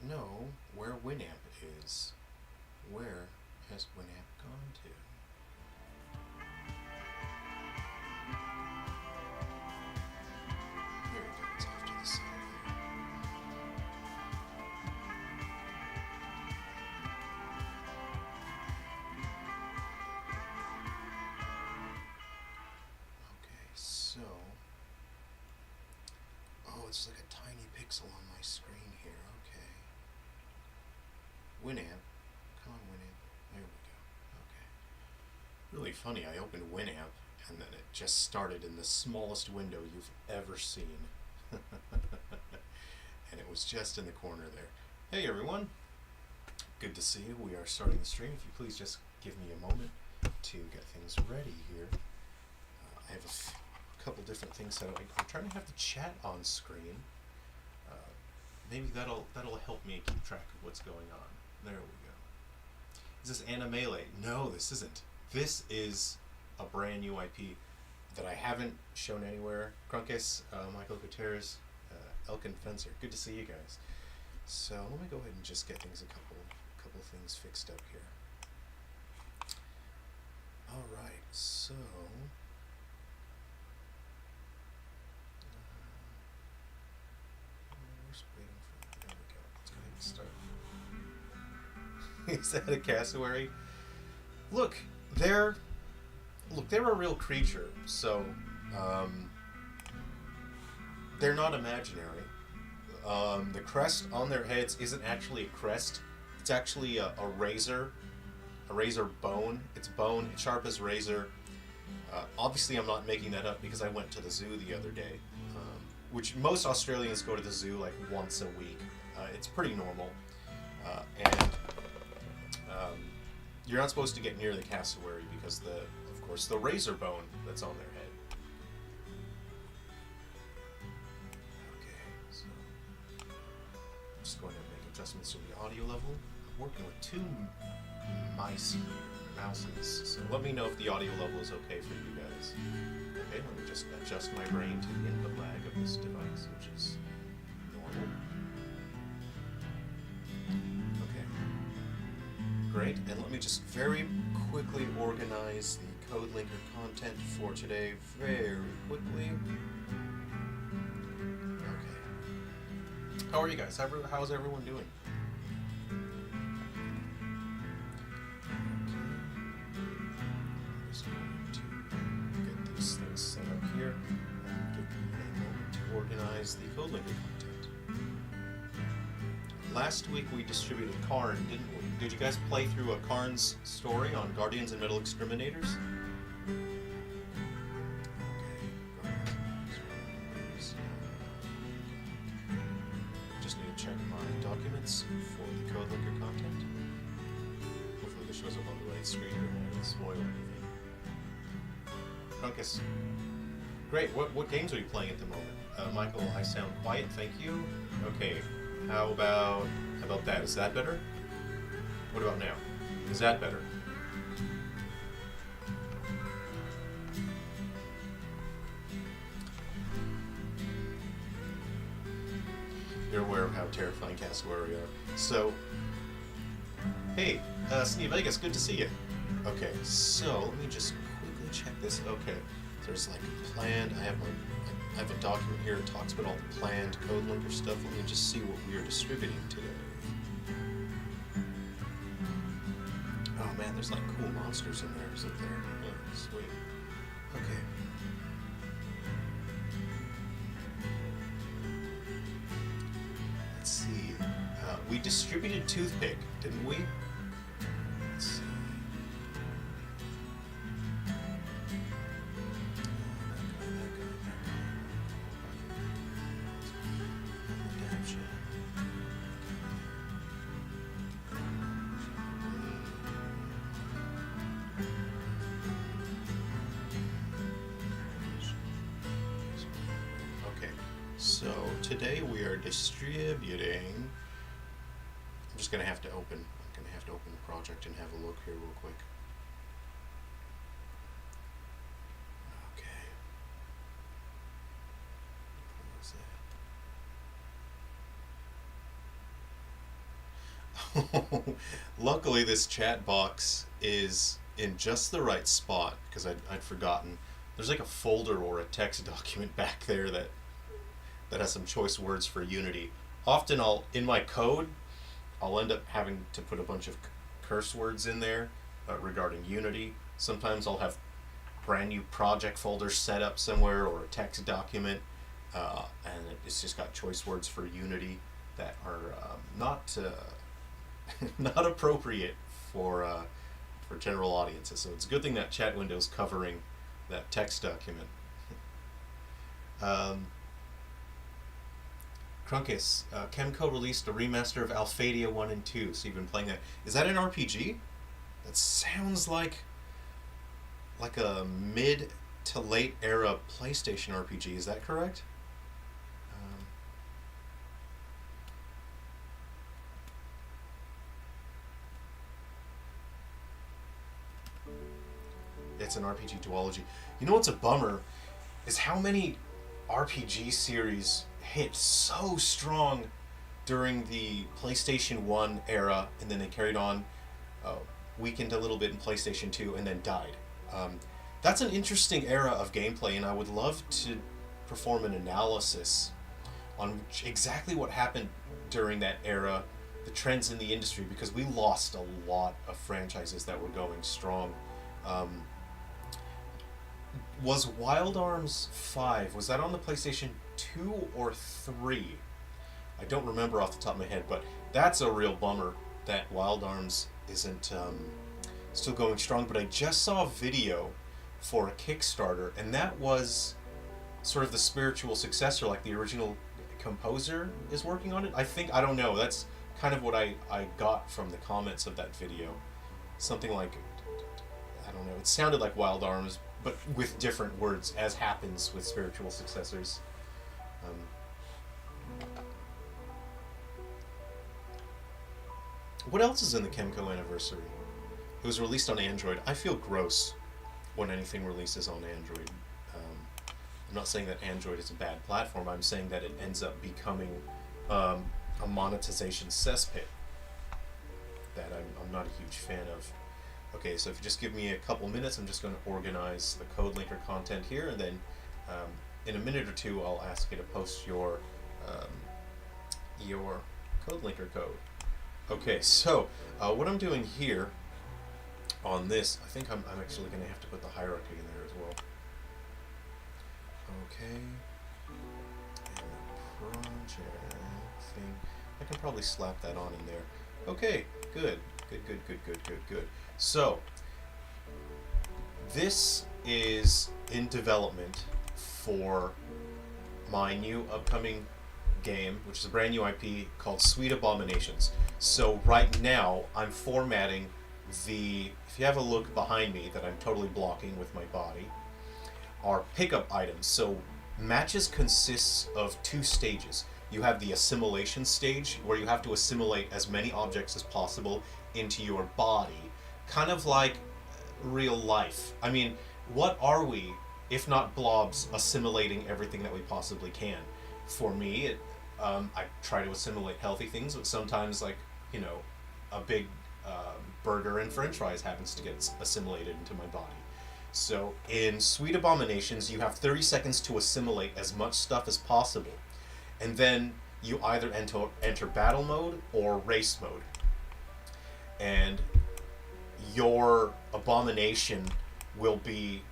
don't know where Winamp is. Where has Winamp gone to? Here we go, it's off to the side here. Okay, so... Oh, it's like a tiny pixel on my screen here, okay. Winamp. Come on, Winamp. There we go. Okay. Really funny, I opened Winamp, and then it just started in the smallest window you've ever seen. And it was just in the corner there. Hey everyone, good to see you. We are starting the stream. If you please just give me a moment to get things ready here. I have a couple different things set up. I'm trying to have the chat on screen. Maybe that'll help me keep track of what's going on. There we go. Is this Animele? No, this isn't. This is a brand new IP that I haven't shown anywhere. Crunkis, Michael Gutierrez, Elkin Fencer. Good to see you guys. So let me go ahead and just get things a couple things fixed up here. All right, so we're just waiting for. There we go. Let's go ahead and start. Is that a cassowary? Look, they're a real creature, so they're not imaginary. The crest on their heads isn't actually a crest. It's actually a razor bone. It's bone, it's sharp as razor. Obviously, I'm not making that up because I went to the zoo the other day, which most Australians go to the zoo like once a week. It's pretty normal, and you're not supposed to get near the cassowary because of course, the razor bone that's on their head. Okay, so I'm just going to make adjustments to the audio level. I'm working with two mouses, so let me know if the audio level is okay for you guys. Okay, let me just adjust my brain to the input lag of this device, which is normal. Okay. Great, and let me just very quickly organize the code linker content for today very quickly. Okay. How are you guys? How's everyone doing? Okay. I'm just going to get these things set up here and give me a moment to organize the code linker content. Last week we distributed Karn, didn't we? Did you guys play through a Karn's story on Guardians and Metal Exterminators? Just need to check my documents for the code linker content. Hopefully this shows up on the right screen and I don't spoil anything. Krunkus. Great, what games are you playing at the moment? Michael, I sound quiet, thank you. Okay, how about that? Is that better? What about now? Is that better? You're aware of how terrifying cassowary are. So, hey, Sneak Vegas, good to see you. Okay, so let me just quickly check this. Okay, there's like planned. I have a document here that talks about all the planned code linker stuff. Let me just see what we are distributing today. Oh man, there's like cool monsters in there, isn't there? Oh, sweet. Okay. Let's see. We distributed Toothpick, didn't we? Let's see. So today we are distributing. I'm just gonna have to open. I'm gonna have to open the project and have a look here real quick. Okay. What was that? Luckily, this chat box is in just the right spot because I'd forgotten. There's like a folder or a text document back there that has some choice words for Unity. Often in my code, I'll end up having to put a bunch of curse words in there regarding Unity. Sometimes I'll have brand new project folders set up somewhere or a text document, and it's just got choice words for Unity that are not not appropriate for general audiences. So it's a good thing that chat window is covering that text document. Crunkus, Chemco released a remaster of Alphadia 1 and 2, so you've been playing that. Is that an RPG? That sounds like a mid to late era PlayStation RPG, is that correct? It's an RPG duology. You know what's a bummer is how many RPG series hit so strong during the PlayStation 1 era, and then they carried on, weakened a little bit in PlayStation 2, and then died. That's an interesting era of gameplay, and I would love to perform an analysis on exactly what happened during that era, the trends in the industry, because we lost a lot of franchises that were going strong. Was Wild Arms 5, was that on the PlayStation 2 or 3? I don't remember off the top of my head, but that's a real bummer that Wild Arms isn't still going strong. But I just saw a video for a Kickstarter, and that was sort of the spiritual successor, like the original composer is working on it. I don't know, that's kind of what I got from the comments of that video. Something like, I don't know, it sounded like Wild Arms, but with different words, as happens with spiritual successors. What else is in the Chemco anniversary? It was released on Android. I feel gross when anything releases on Android. I'm not saying that Android is a bad platform. I'm saying that it ends up becoming a monetization cesspit that I'm not a huge fan of. Okay, so if you just give me a couple minutes, I'm just going to organize the code linker content here, and then in a minute or two, I'll ask you to post your code linker code. Okay, so what I'm doing here on this, I think I'm actually going to have to put the hierarchy in there as well. Okay, and the project thing, I can probably slap that on in there. Okay, good. So, this is in development for my new upcoming game, which is a brand new IP called Sweet Abominations. So right now, I'm formatting if you have a look behind me that I'm totally blocking with my body, are pickup items. So matches consists of two stages. You have the assimilation stage, where you have to assimilate as many objects as possible into your body, kind of like real life. I mean, what are we, if not blobs, assimilating everything that we possibly can? For me, I try to assimilate healthy things, but sometimes, like, you know, a big burger and french fries happens to get assimilated into my body. So in Sweet Abominations, you have 30 seconds to assimilate as much stuff as possible. And then you either enter battle mode or race mode. And your abomination will be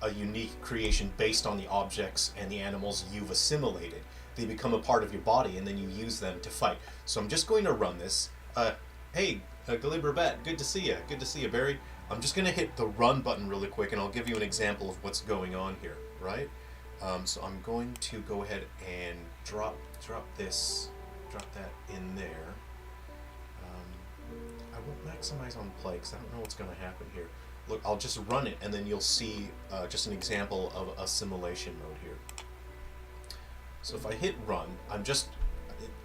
a unique creation based on the objects and the animals you've assimilated. They become a part of your body, and then you use them to fight. So I'm just going to run this. Hey, Galibra Bat, good to see you. Good to see you, Barry. I'm just going to hit the run button really quick, and I'll give you an example of what's going on here, right? So I'm going to go ahead and drop that in there. I won't maximize on play because I don't know what's going to happen here. Look, I'll just run it, and then you'll see just an example of assimilation mode here. So if I hit run,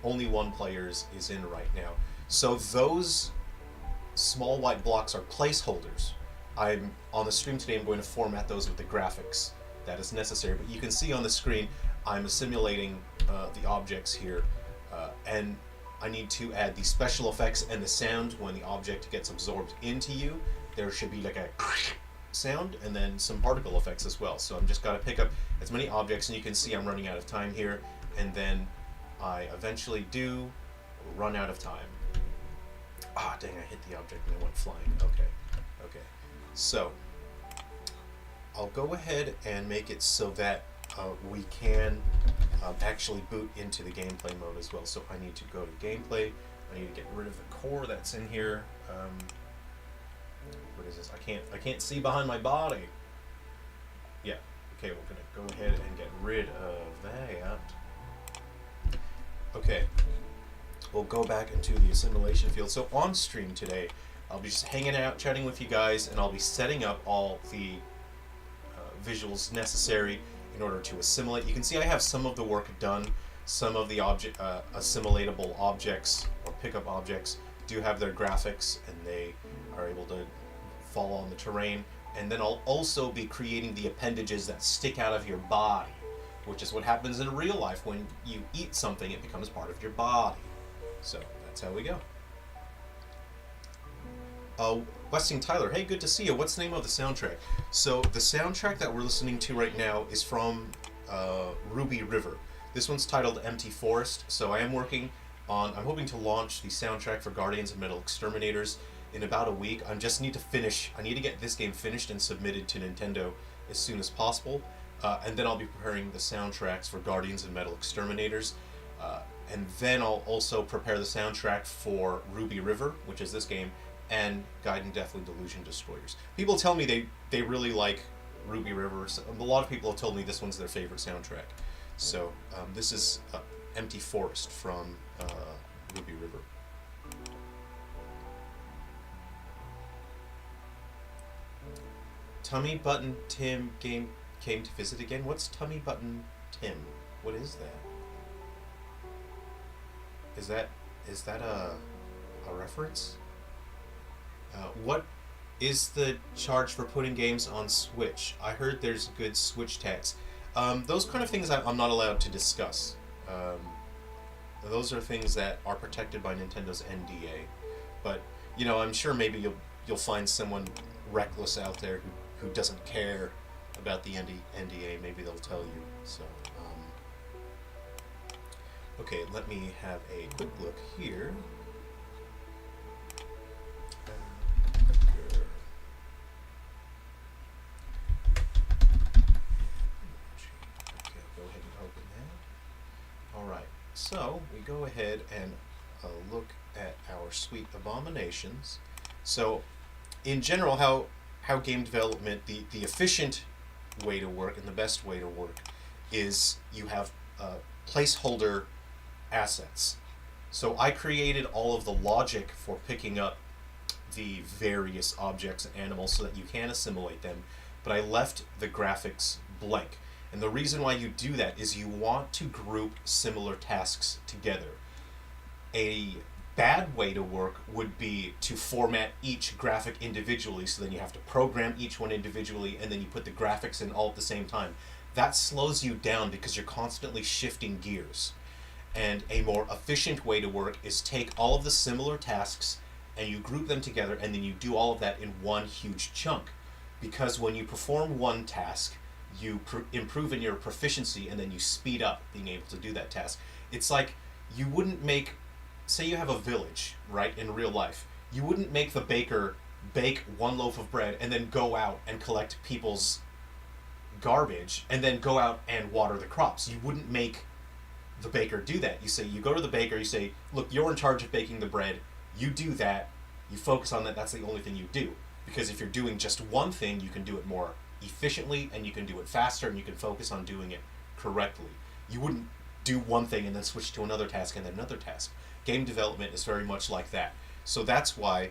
only one player is in right now. So those small white blocks are placeholders. On the stream today, I'm going to format those with the graphics that is necessary. But you can see on the screen, I'm assimilating the objects here, and I need to add the special effects and the sound when the object gets absorbed into you. There should be like a sound and then some particle effects as well. So I'm just got to pick up as many objects, and you can see I'm running out of time here, and then I eventually do run out of time. Ah, dang, I hit the object and it went flying. Okay. So I'll go ahead and make it so that we can actually boot into the gameplay mode as well. So I need to go to gameplay. I need to get rid of the core that's in here. What is this? I can't see behind my body. Yeah. Okay, we're gonna go ahead and get rid of that. Okay. We'll go back into the assimilation field. So on stream today, I'll be just hanging out, chatting with you guys, and I'll be setting up all the visuals necessary in order to assimilate. You can see I have some of the work done. Some of the assimilatable objects or pickup objects do have their graphics, and they are able to fall on the terrain. And then I'll also be creating the appendages that stick out of your body, which is what happens in real life. When you eat something, it becomes part of your body. So that's how we go. Westing Tyler, hey, good to see you. What's the name of the soundtrack? So the soundtrack that we're listening to right now is from Ruby River. This one's titled Empty Forest. So I am working on, I'm hoping to launch the soundtrack for Guardians of Metal Exterminators in about a week. I just need to finish, I need to get this game finished and submitted to Nintendo as soon as possible. And then I'll be preparing the soundtracks for Guardians of Metal Exterminators. And then I'll also prepare the soundtrack for Ruby River, which is this game, and Gaiden Deathly Delusion Destroyers. People tell me they really like Ruby River. So a lot of people have told me this one's their favorite soundtrack. So this is Empty Forest from Ruby River. Tummy Button Tim game came to visit again. What's Tummy Button Tim? What is that? Is that a reference? What is the charge for putting games on Switch? I heard there's good Switch tax. Those kind of things I'm not allowed to discuss. Those are things that are protected by Nintendo's NDA. But you know, I'm sure maybe you'll find someone reckless out there who doesn't care about the NDA. Maybe they'll tell you. So. Okay, let me have a quick look here. Okay, go ahead and open that. Alright, so we go ahead and look at our sweet abominations. So, in general, how game development, the efficient way to work and the best way to work is you have placeholder assets. So I created all of the logic for picking up the various objects and animals so that you can assimilate them, but I left the graphics blank. And the reason why you do that is you want to group similar tasks together. A bad way to work would be to format each graphic individually, so then you have to program each one individually, and then you put the graphics in all at the same time. That slows you down because you're constantly shifting gears. And a more efficient way to work is take all of the similar tasks and you group them together, and then you do all of that in one huge chunk. Because when you perform one task, you improve in your proficiency, and then you speed up being able to do that task. It's like you wouldn't make, say you have a village, right, in real life. You wouldn't make the baker bake one loaf of bread and then go out and collect people's garbage and then go out and water the crops. You wouldn't make the baker do that. You say, you go to the baker, you say, look, you're in charge of baking the bread, you do that, you focus on that, that's the only thing you do. Because if you're doing just one thing, you can do it more efficiently, and you can do it faster, and you can focus on doing it correctly. You wouldn't do one thing and then switch to another task and then another task. Game development is very much like that. So that's why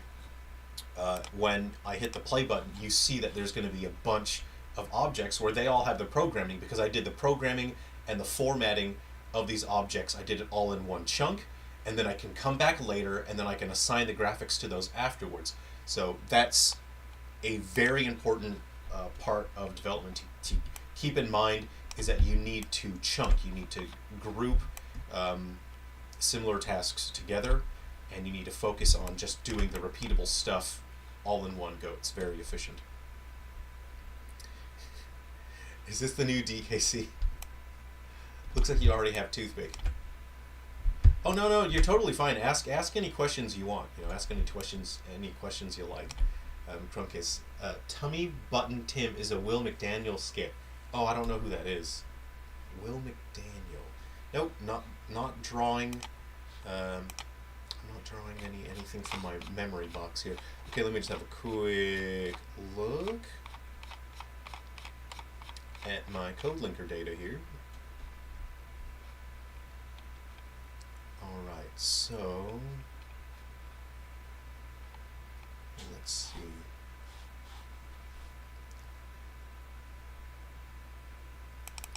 when I hit the play button, you see that there's going to be a bunch of objects where they all have the programming, because I did the programming and the formatting of these objects. I did it all in one chunk, and then I can come back later and then I can assign the graphics to those afterwards. So that's a very important part of development to keep in mind, is that you need to chunk, you need to group similar tasks together, and you need to focus on just doing the repeatable stuff all in one go. It's very efficient. Is this the new DKC? Looks like you already have toothpick. Oh no, you're totally fine. Ask any questions you want. Ask any questions you like. Crunk is Tummy Button Tim is a Will McDaniel skit. Oh, I don't know who that is. Will McDaniel. Nope, not drawing. I'm not drawing anything from my memory box here. Okay, let me just have a quick look at my code linker data here. Alright, so let's see.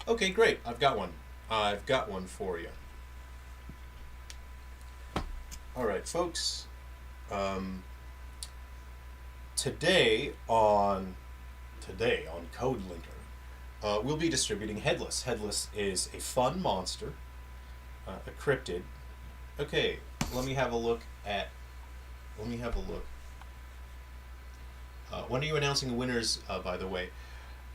Okay, great. I've got one for you. Alright, folks. Today on Code Linker, we'll be distributing Headless. Headless is a fun monster, a cryptid. Okay, let me have a look. When are you announcing winners? By the way,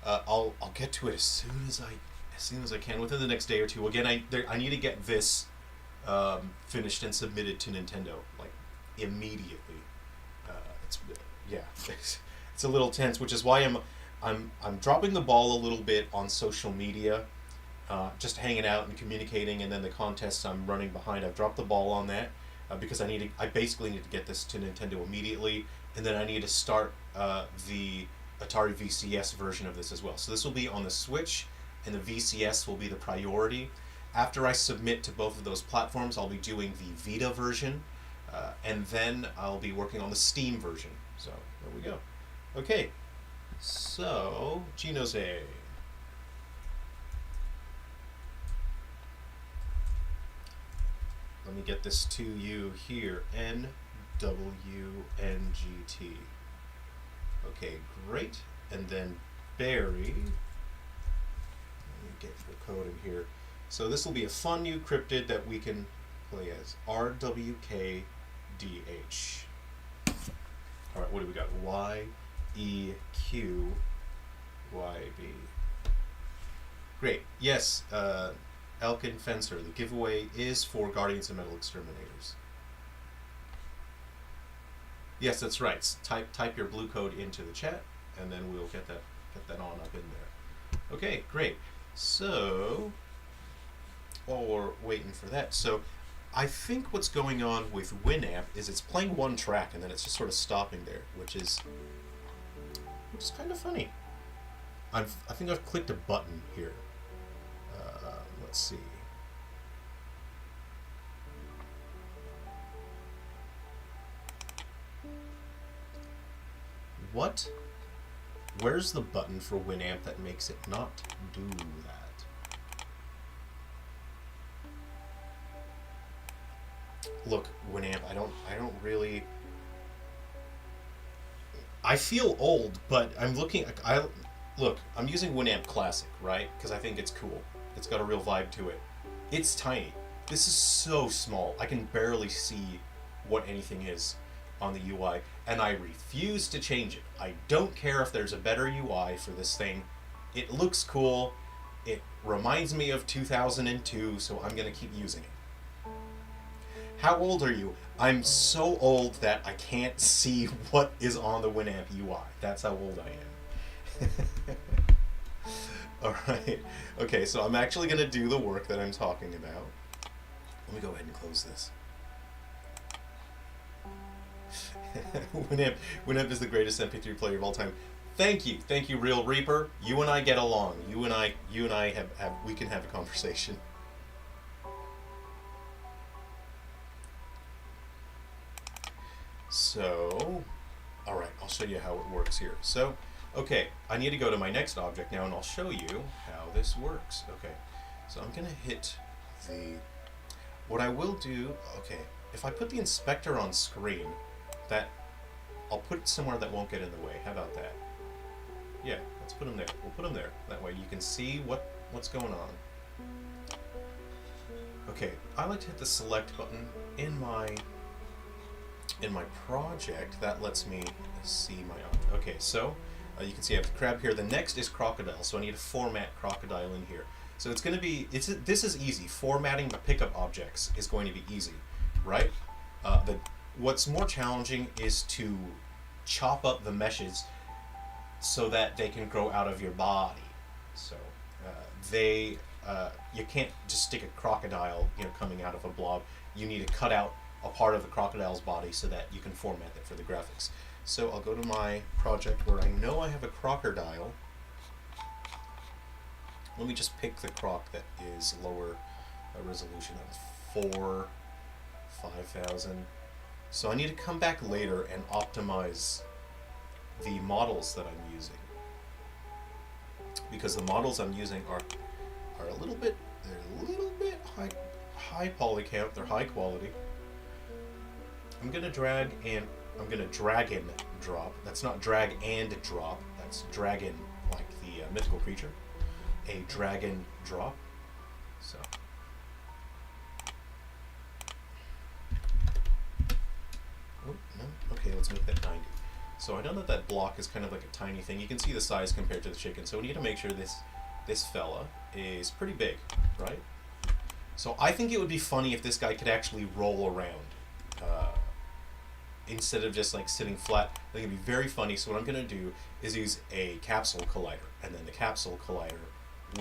I'll get to it as soon as I can, within the next day or two. Again, I need to get this finished and submitted to Nintendo like immediately. It's a little tense, which is why I'm dropping the ball a little bit on social media. Just hanging out and communicating, and then the contests I'm running behind. I've dropped the ball on that because I basically need to get this to Nintendo immediately, and then I need to start the Atari VCS version of this as well. So this will be on the Switch, and the VCS will be the priority. After I submit to both of those platforms, I'll be doing the Vita version, and then I'll be working on the Steam version. So there we go. Okay, so Gino's A. Let me get this to you here. NWNGT. Okay, great. And then Barry. Let me get the code in here. So this will be a fun new cryptid that we can play as RWKDH. Alright, what do we got? YEQYB. Great. Yes, Elkin Fencer, the giveaway is for Guardians of Metal Exterminators. Yes, that's right. Type your blue code into the chat, and then we'll get that on up in there. Okay, great. So, while we're waiting for that, so I think what's going on with Winamp is it's playing one track and then it's just sort of stopping there, which is kind of funny. I think I've clicked a button here. Let's see. What? Where's the button for Winamp that makes it not do that? Look, Winamp, I don't really. I feel old, but I'm looking. I'm using Winamp Classic, right? Because I think it's cool. It's got a real vibe to it. It's tiny. This is so small. I can barely see what anything is on the UI, and I refuse to change it. I don't care if there's a better UI for this thing. It looks cool. It reminds me of 2002, so I'm going to keep using it. How old are you? I'm so old that I can't see what is on the Winamp UI. That's how old I am. Alright. Okay, so I'm actually going to do the work that I'm talking about. Let me go ahead and close this. Winamp is the greatest MP3 player of all time. Thank you, Real Reaper. You and I get along. You and I we can have a conversation. So, alright, I'll show you how it works here. So, okay, I need to go to my next object now, and I'll show you how this works. Okay, so I'm going to hit the... What I will do... Okay, if I put the inspector on screen, I'll put it somewhere that won't get in the way. How about that? Yeah, let's put them there. We'll put them there. That way you can see what's going on. Okay, I like to hit the select button in my project. That lets me see my object. Okay, so you can see I have the crab here. The next is crocodile, so I need to format crocodile in here. So it's going to be, this is easy. Formatting my pickup objects is going to be easy, right? What's more challenging is to chop up the meshes so that they can grow out of your body. So you can't just stick a crocodile, coming out of a blob. You need to cut out a part of the crocodile's body so that you can format it for the graphics. So I'll go to my project where I know I have a crocodile. Let me just pick the croc that is lower resolution of 5000. So I need to come back later and optimize the models that I'm using, because the models I'm using are a little bit high poly count. They're high quality. I'm gonna drag and drop. That's not drag and drop. That's dragon, like the mythical creature. A dragon drop. So. Oh, no. Okay, let's make that 90. So I know that block is kind of like a tiny thing. You can see the size compared to the chicken. So we need to make sure this fella is pretty big, right? So I think it would be funny if this guy could actually roll around instead of just like sitting flat. I think it'd be very funny. So what I'm gonna do is use a capsule collider, and then the capsule collider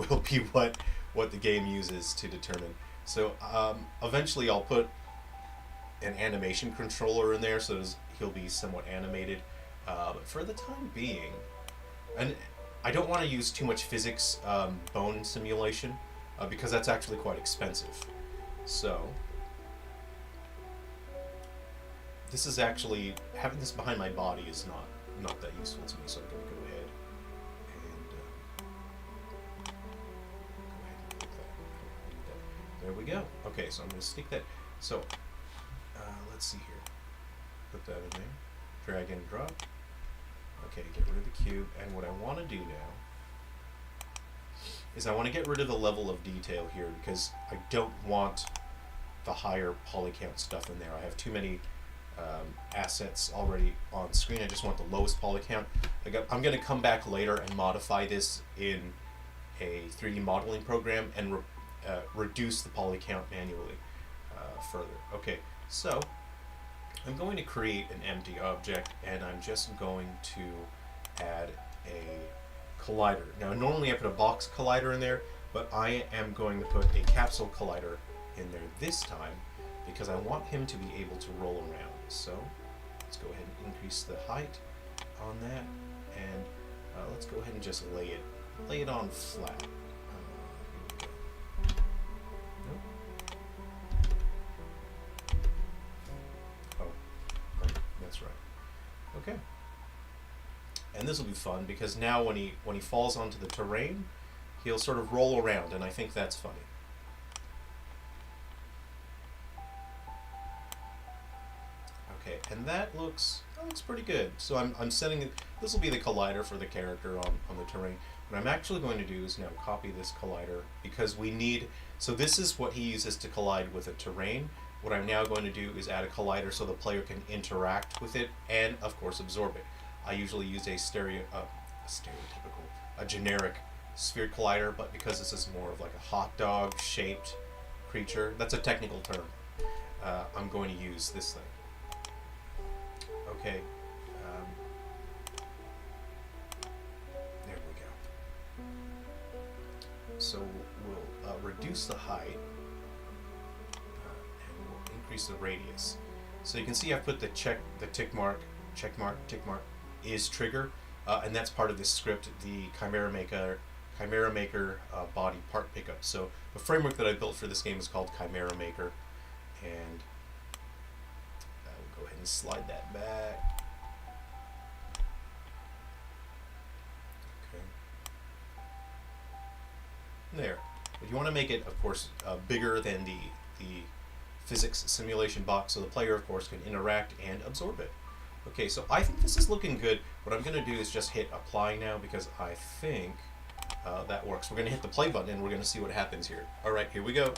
will be what the game uses to determine. So eventually I'll put an animation controller in there so he'll be somewhat animated. But for the time being, and I don't want to use too much physics bone simulation because that's actually quite expensive. So this is actually, having this behind my body is not that useful to me, so I'm going to go ahead and click that. There we go. Okay, so I'm going to stick that. So let's see here. Put that in there. Drag and drop. Okay, get rid of the cube. And what I want to do now is I want to get rid of the level of detail here, because I don't want the higher poly count stuff in there. I have too many assets already on screen. I just want the lowest poly count. I'm going to come back later and modify this in a 3D modeling program and reduce the poly count manually further. Okay, so I'm going to create an empty object, and I'm just going to add a collider. Now normally I put a box collider in there, but I am going to put a capsule collider in there this time because I want him to be able to roll around. So let's go ahead and increase the height on that, and let's go ahead and just lay it on flat. That's right. Okay. And this will be fun because now when he falls onto the terrain, he'll sort of roll around, and I think that's funny. Okay, and that looks pretty good. So I'm setting it. This will be the collider for the character on the terrain. What I'm actually going to do is now copy this collider because we need. So this is what he uses to collide with a terrain. What I'm now going to do is add a collider so the player can interact with it and, of course, absorb it. I usually use a generic sphere collider, but because this is more of like a hot dog shaped creature, that's a technical term, I'm going to use this thing. Okay. There we go. So we'll reduce the height. Increase the radius. So you can see I've put the check mark is trigger, and that's part of this script, the Chimera Maker body part pickup. So the framework that I built for this game is called Chimera Maker, and we'll go ahead and slide that back. Okay. There. If you want to make it, of course, bigger than the physics simulation box, so the player, of course, can interact and absorb it. Okay, so I think this is looking good. What I'm going to do is just hit apply now because I think that works. We're going to hit the play button and we're going to see what happens here. All right, here we go.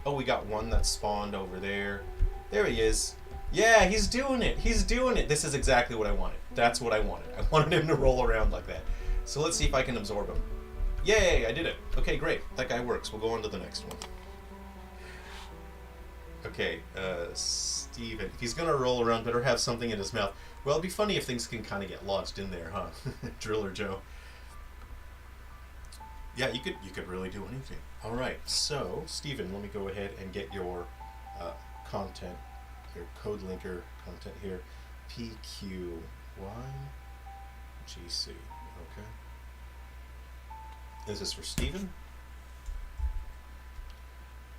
Oh, we got one that spawned over there. There he is. Yeah, he's doing it. He's doing it. This is exactly what I wanted. That's what I wanted. I wanted him to roll around like that. So let's see if I can absorb him. Yay, I did it. Okay, great. That guy works. We'll go on to the next one. Okay, Steven. If he's gonna roll around, better have something in his mouth. Well, it'd be funny if things can kind of get lodged in there, huh? Driller Joe. Yeah, you could really do anything. All right, so Steven, let me go ahead and get your content, your code linker content here. PQY GC. Okay. Is this for Steven?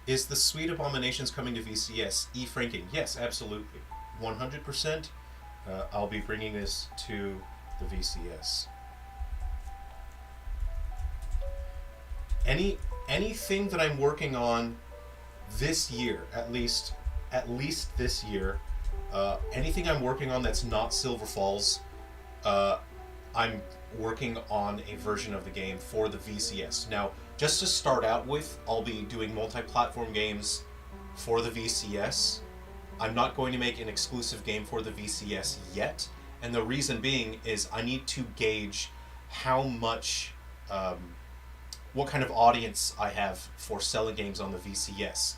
Is the Sweet Abominations coming to VCS? E-Franking. Yes, absolutely. 100%. I'll be bringing this to the VCS. Anything that I'm working on this year, at least this year, anything I'm working on that's not Silver Falls, I'm working on a version of the game for the VCS. Now, just to start out with, I'll be doing multi-platform games for the VCS. I'm not going to make an exclusive game for the VCS yet, and the reason being is I need to gauge how much, what kind of audience I have for selling games on the VCS.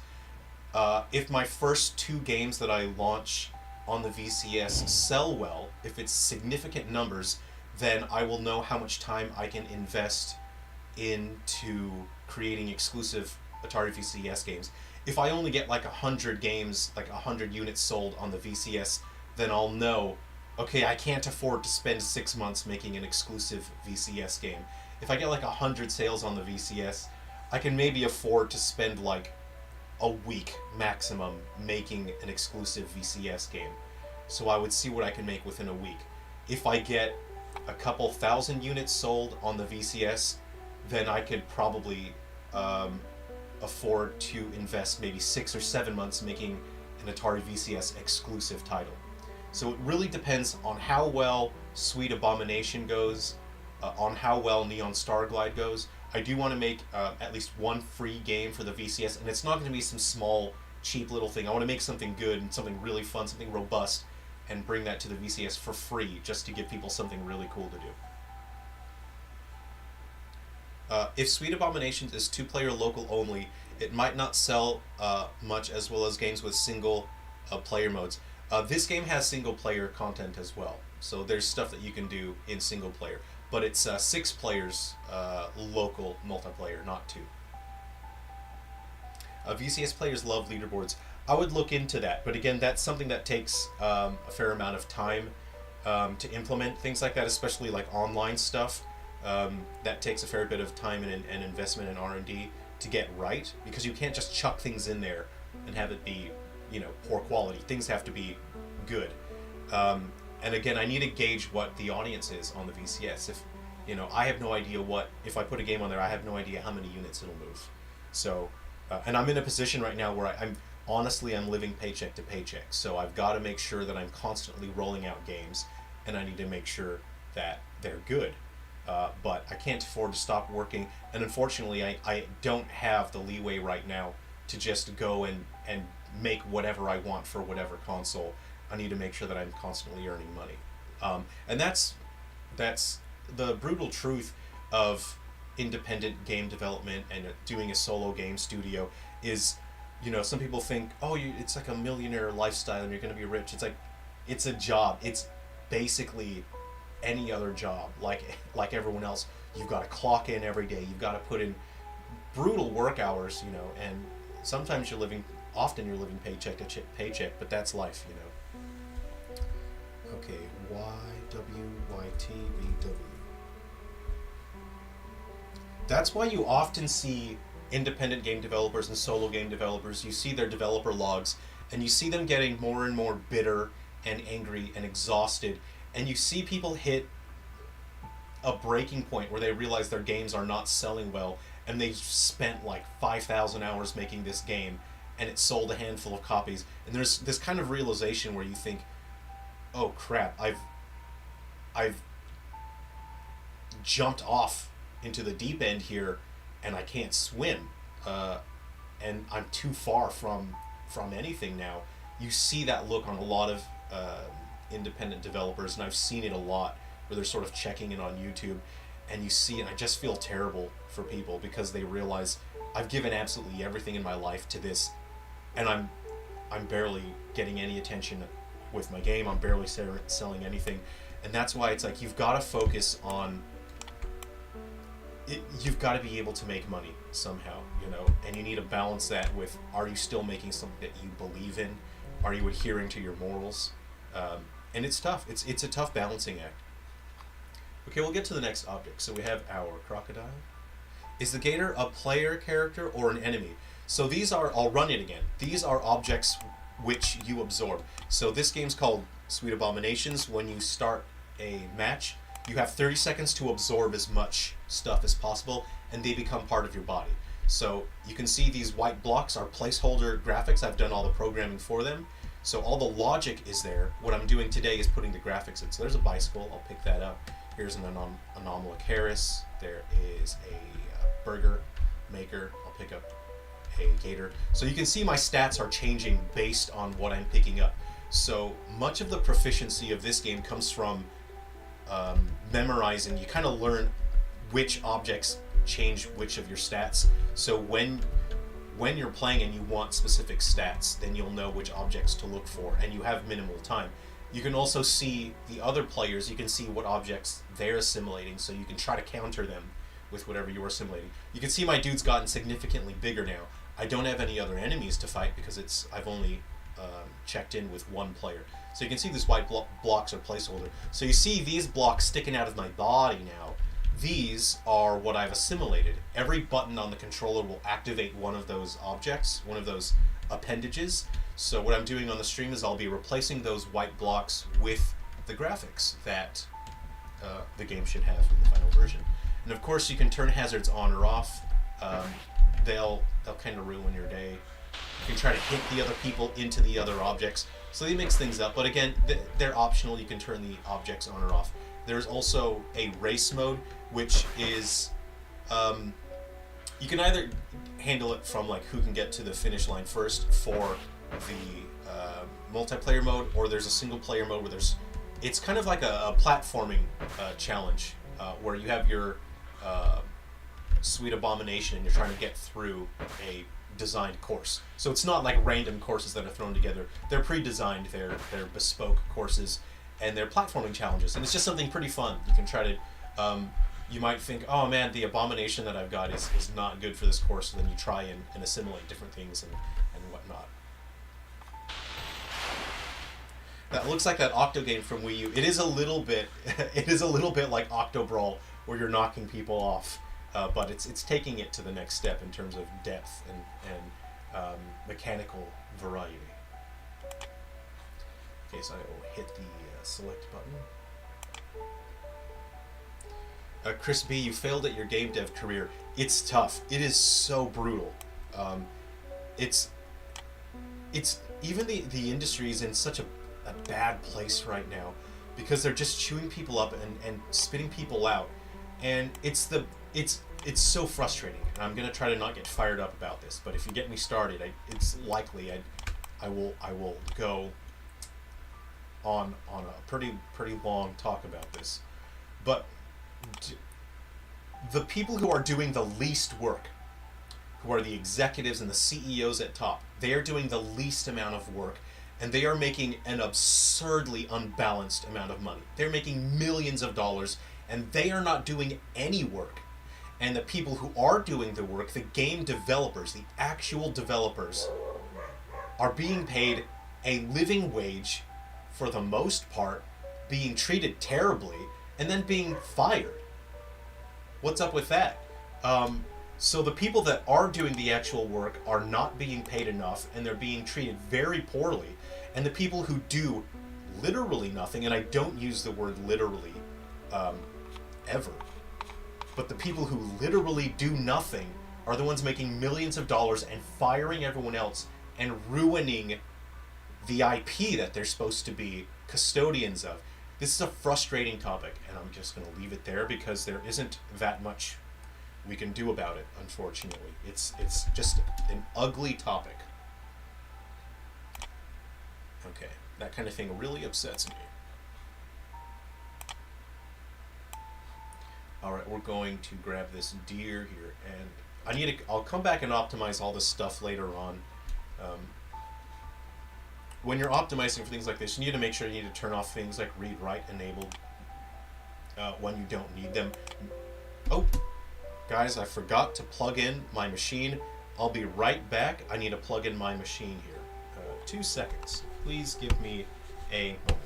If my first 2 games that I launch on the VCS sell well, if it's significant numbers, then I will know how much time I can invest into creating exclusive Atari VCS games. If I only get like 100 games, like 100 units sold on the VCS, then I'll know, okay, I can't afford to spend 6 months making an exclusive VCS game. If I get like 100 sales on the VCS, I can maybe afford to spend like a week maximum making an exclusive VCS game. So I would see what I can make within a week. If I get a couple thousand units sold on the VCS, then I could probably afford to invest maybe 6 or 7 months making an Atari VCS exclusive title. So it really depends on how well Sweet Abomination goes, on how well Neon Starglide goes. I do want to make at least one free game for the VCS, and it's not going to be some small, cheap little thing. I want to make something good and something really fun, something robust, and bring that to the VCS for free, just to give people something really cool to do. If Sweet Abominations is 2-player local only, it might not sell much, as well as games with single player modes. This game has single player content as well, so there's stuff that you can do in single player. But it's 6 players local multiplayer, not 2. VCS players love leaderboards. I would look into that, but again, that's something that takes a fair amount of time to implement. Things like that, especially like online stuff, that takes a fair bit of time and investment in R&D to get right, because you can't just chuck things in there and have it be, poor quality. Things have to be good. And again, I need to gauge what the audience is on the VCS. If, I have no idea if I put a game on there, I have no idea how many units it'll move. So, and I'm in a position right now where I'm living paycheck to paycheck. So I've got to make sure that I'm constantly rolling out games, and I need to make sure that they're good. But I can't afford to stop working, and unfortunately, I don't have the leeway right now to just go and make whatever I want for whatever console. I need to make sure that I'm constantly earning money. And that's the brutal truth of independent game development and doing a solo game studio is, some people think, it's like a millionaire lifestyle and you're going to be rich. It's like, it's a job. It's basically any other job, like everyone else. You've got to clock in every day. You've got to put in brutal work hours, and sometimes often you're living paycheck to paycheck, but that's life, Okay, YWYTBW. That's why you often see independent game developers and solo game developers, you see their developer logs, and you see them getting more and more bitter and angry and exhausted, and you see people hit a breaking point where they realize their games are not selling well, and they've spent like 5,000 hours making this game, and it sold a handful of copies, and there's this kind of realization where you think, oh crap, I've jumped off into the deep end here, and I can't swim, and I'm too far from anything now. You see that look on a lot of independent developers, and I've seen it a lot where they're sort of checking in on YouTube, and you see, and I just feel terrible for people because they realize I've given absolutely everything in my life to this, and I'm barely getting any attention with my game. I'm barely selling anything, and that's why it's like you've got to focus on it. You've got to be able to make money somehow, you know, and you need to balance that with, are you still making something that you believe in? Are you adhering to your morals? And it's tough. It's a tough balancing act. Okay, we'll get to the next object. So we have our crocodile. Is the gator a player character or an enemy? So these are, I'll run it again. These are objects which you absorb. So this game's called Sweet Abominations. When you start a match, you have 30 seconds to absorb as much stuff as possible, and they become part of your body. So you can see these white blocks are placeholder graphics. I've done all the programming for them. So all the logic is there. What I'm doing today is putting the graphics in. So there's a bicycle. I'll pick that up. Here's an Anomalocharus. There is a burger maker. I'll pick up a gator. So you can see my stats are changing based on what I'm picking up. So much of the proficiency of this game comes from memorizing. You kind of learn which objects change which of your stats. So when you're playing and you want specific stats, then you'll know which objects to look for, and you have minimal time. You can also see the other players. You can see what objects they're assimilating, so you can try to counter them with whatever you're assimilating. You can see my dude's gotten significantly bigger now. I don't have any other enemies to fight because I've only checked in with one player. So you can see these white blocks are placeholder. So you see these blocks sticking out of my body now. These are what I've assimilated. Every button on the controller will activate one of those objects, one of those appendages. So what I'm doing on the stream is I'll be replacing those white blocks with the graphics that the game should have in the final version. And of course you can turn hazards on or off. They'll kind of ruin your day. You can try to hit the other people into the other objects. So they mix things up, but again, they're optional. You can turn the objects on or off. There's also a race mode, which is you can either handle it from like who can get to the finish line first for the multiplayer mode, or there's a single player mode where it's kind of like a platforming challenge where you have your Sweet Abomination and you're trying to get through a designed course. So it's not like random courses that are thrown together. They're pre-designed, they're bespoke courses, and they're platforming challenges, and it's just something pretty fun. You can try to you might think, oh man, the abomination that I've got is not good for this course, and then you try and assimilate different things and whatnot. That looks like that Octo game from Wii U. It is a little bit like Octo Brawl, where you're knocking people off, but it's taking it to the next step in terms of depth and mechanical variety. Okay, so I will hit the select button. Chris B, you failed at your game dev career. It's tough. It is so brutal. It's even the industry is in such a bad place right now because they're just chewing people up and spitting people out, and it's so frustrating. And I'm gonna try to not get fired up about this, but if you get me started, it's likely I will go on a pretty long talk about this. But the people who are doing the least work, who are the executives and the CEOs at top, they are doing the least amount of work, and they are making an absurdly unbalanced amount of money. They're making millions of dollars, and they are not doing any work. And the people who are doing the work, the game developers, the actual developers, are being paid a living wage for the most part, being treated terribly, and then being fired. What's up with that? So the people that are doing the actual work are not being paid enough, and they're being treated very poorly. And the people who do literally nothing, and I don't use the word literally ever, but the people who literally do nothing are the ones making millions of dollars and firing everyone else and ruining the IP that they're supposed to be custodians of. This is a frustrating topic, and I'm just going to leave it there because there isn't that much we can do about it, unfortunately. It's just an ugly topic. Okay, that kind of thing really upsets me. Alright, we're going to grab this deer here, and I'll come back and optimize all this stuff later on. When you're optimizing for things like this, you need to make sure you need to turn off things like read-write enabled when you don't need them. Oh, guys, I forgot to plug in my machine. I'll be right back. I need to plug in my machine here. 2 seconds. Please give me a moment.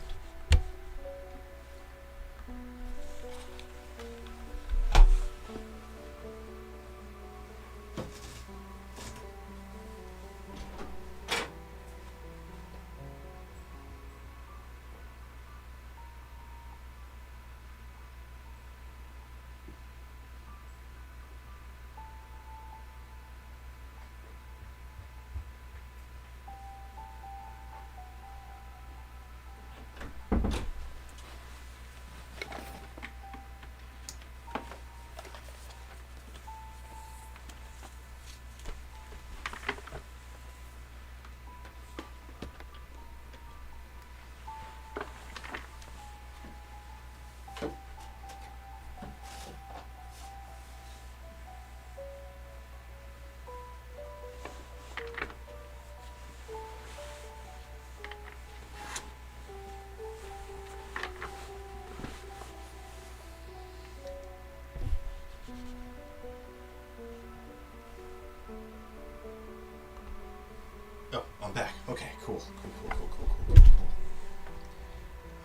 Oh, I'm back. Okay, cool. Cool.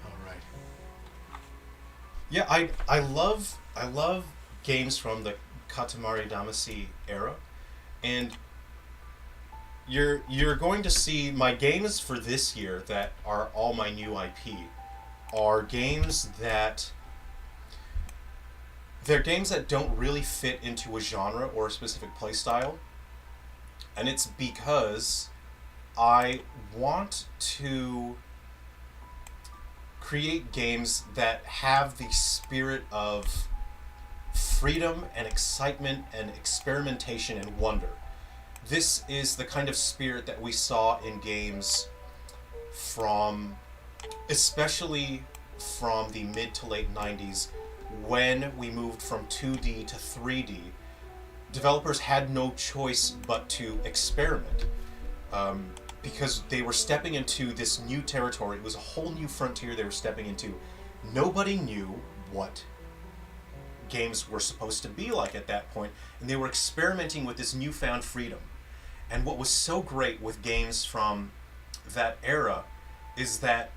All right. Yeah, I love games from the Katamari Damacy era, and you're going to see my games for this year that are all my new IP are games that they're games that don't really fit into a genre or a specific playstyle, and it's because I want to create games that have the spirit of freedom and excitement and experimentation and wonder. This is the kind of spirit that we saw in games especially from the mid to late 90s, when we moved from 2D to 3D. Developers had no choice but to experiment. Because they were stepping into this new territory. It was a whole new frontier they were stepping into. Nobody knew what games were supposed to be like at that point, and they were experimenting with this newfound freedom. And what was so great with games from that era is that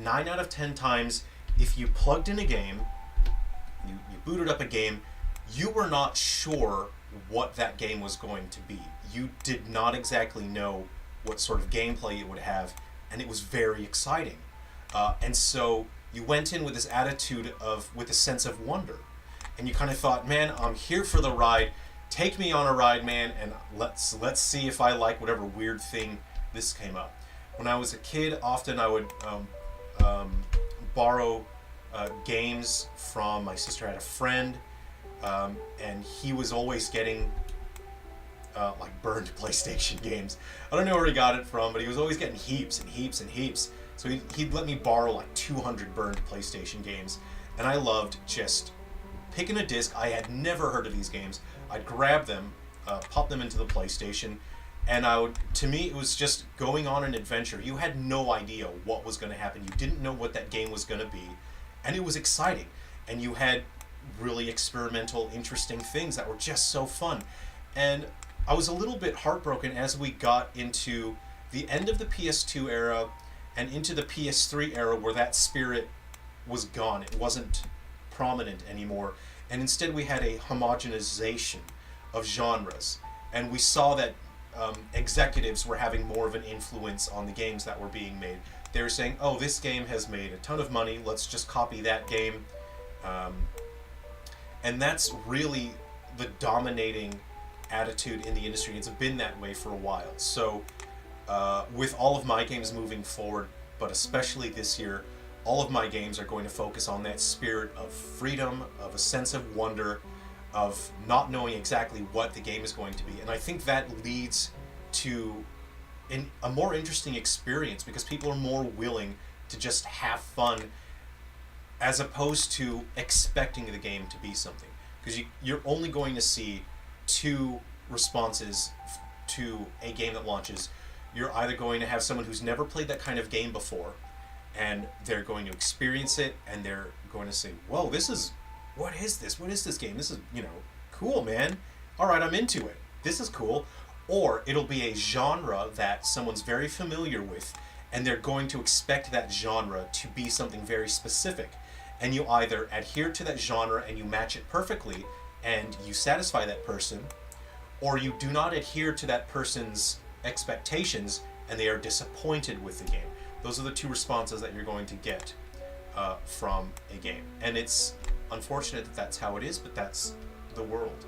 9 out of 10 times, if you plugged in a game, you booted up a game, you were not sure what that game was going to be. You did not exactly know what sort of gameplay it would have, and it was very exciting. And so you went in with this attitude with a sense of wonder, and you kind of thought, man, I'm here for the ride. Take me on a ride, man, and let's see if I like whatever weird thing this came up. When I was a kid, often I would borrow games from my sister. Had a friend, and he was always getting like burned PlayStation games. I don't know where he got it from, but he was always getting heaps and heaps and heaps. So he'd let me borrow like 200 burned PlayStation games, and I loved just picking a disc. I had never heard of these games. I'd grab them, pop them into the PlayStation, and to me, it was just going on an adventure. You had no idea what was going to happen. You didn't know what that game was going to be, and it was exciting. And you had really experimental, interesting things that were just so fun. And I was a little bit heartbroken as we got into the end of the PS2 era and into the PS3 era, where that spirit was gone. It wasn't prominent anymore. And instead we had a homogenization of genres. And we saw that executives were having more of an influence on the games that were being made. They were saying, oh, this game has made a ton of money, let's just copy that game. And that's really the dominating attitude in the industry. It's been that way for a while. So with all of my games moving forward, but especially this year, all of my games are going to focus on that spirit of freedom, of a sense of wonder, of not knowing exactly what the game is going to be. And I think that leads to a more interesting experience because people are more willing to just have fun as opposed to expecting the game to be something. Because you're only going to see two responses to a game that launches. You're either going to have someone who's never played that kind of game before, and they're going to experience it, and they're going to say, whoa, what is this? What is this game? This is, cool, man. All right, I'm into it. This is cool. Or it'll be a genre that someone's very familiar with, and they're going to expect that genre to be something very specific. And you either adhere to that genre and you match it perfectly, and you satisfy that person, or you do not adhere to that person's expectations, and they are disappointed with the game. Those are the two responses that you're going to get from a game. And it's unfortunate that that's how it is, but that's the world.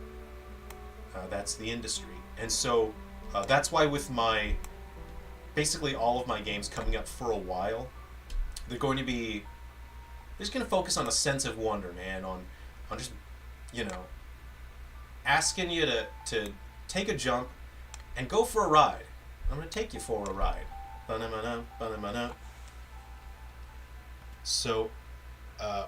That's the industry. And so that's why with basically all of my games coming up for a while, they're going to focus on a sense of wonder, man, on just, asking you to take a jump and go for a ride. I'm going to take you for a ride. So, I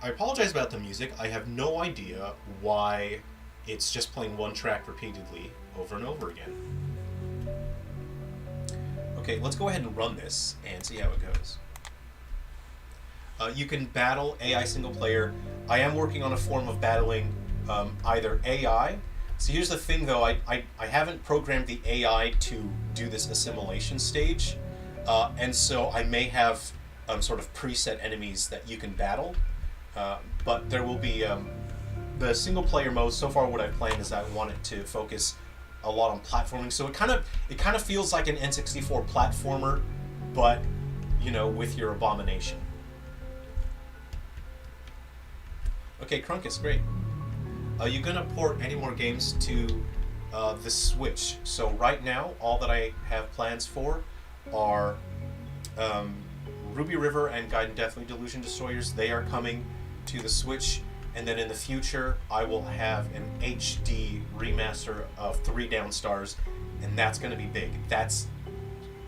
apologize about the music. I have no idea why it's just playing one track repeatedly over and over again. Okay, let's go ahead and run this and see how it goes. You can battle AI single player. I am working on a form of battling either AI. So here's the thing though, I haven't programmed the AI to do this assimilation stage. And so I may have sort of preset enemies that you can battle. But there will be the single player mode. So far what I've planned is I want it to focus a lot on platforming. So it kind of feels like an N64 platformer, but with your abomination. Okay, Crunkus, great. Are you gonna port any more games to the Switch? So right now, all that I have plans for are Ruby River and Gaiden Deathly Delusion Destroyers. They are coming to the Switch, and then in the future, I will have an HD remaster of 3 Down Stars, and that's gonna be big. That's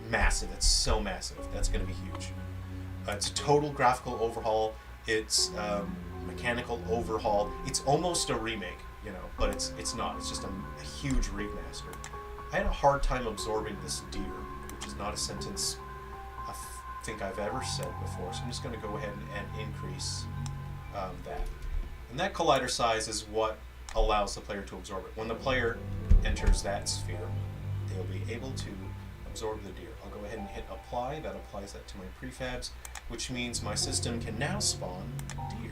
massive. It's so massive. That's gonna be huge. It's a total graphical overhaul. It's mechanical overhaul. It's almost a remake, but it's not. It's just a huge remaster. I had a hard time absorbing this deer, which is not a sentence I think I've ever said before, so I'm just going to go ahead and increase that. And that collider size is what allows the player to absorb it. When the player enters that sphere, they'll be able to absorb the deer. I'll go ahead and hit apply. That applies that to my prefabs, which means my system can now spawn deer.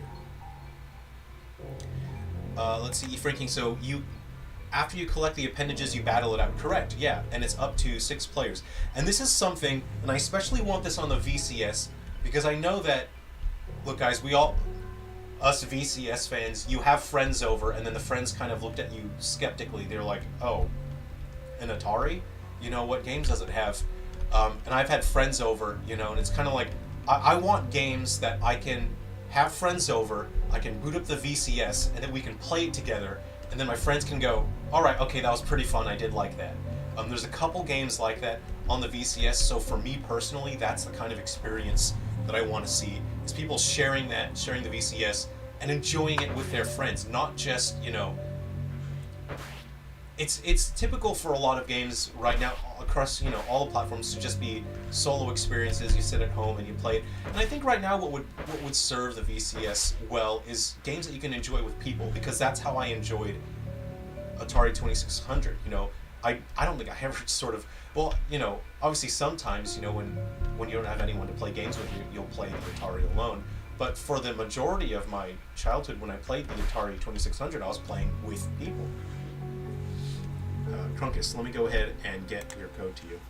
Let's see, e-franking. So after you collect the appendages, you battle it out. Correct, yeah, and it's up to 6 players. And this is something, and I especially want this on the VCS, because I know that, look guys, us VCS fans, you have friends over, and then the friends kind of looked at you skeptically. They're like, oh, an Atari? What games does it have? And I've had friends over, and it's kind of like, I want games that I can have friends over, I can boot up the VCS, and then we can play it together, and then my friends can go, alright, okay, that was pretty fun, I did like that. There's a couple games like that on the VCS, so for me personally, that's the kind of experience that I want to see, is people sharing the VCS, and enjoying it with their friends, not just, It's typical for a lot of games right now across all the platforms to just be solo experiences. You sit at home and you play it. And I think right now what would serve the VCS well is games that you can enjoy with people, because that's how I enjoyed Atari 2600. I don't think I ever sort of, obviously sometimes when you don't have anyone to play games with, you'll play the Atari alone. But for the majority of my childhood, when I played the Atari 2600, I was playing with people. Crunkus, let me go ahead and get your code to you.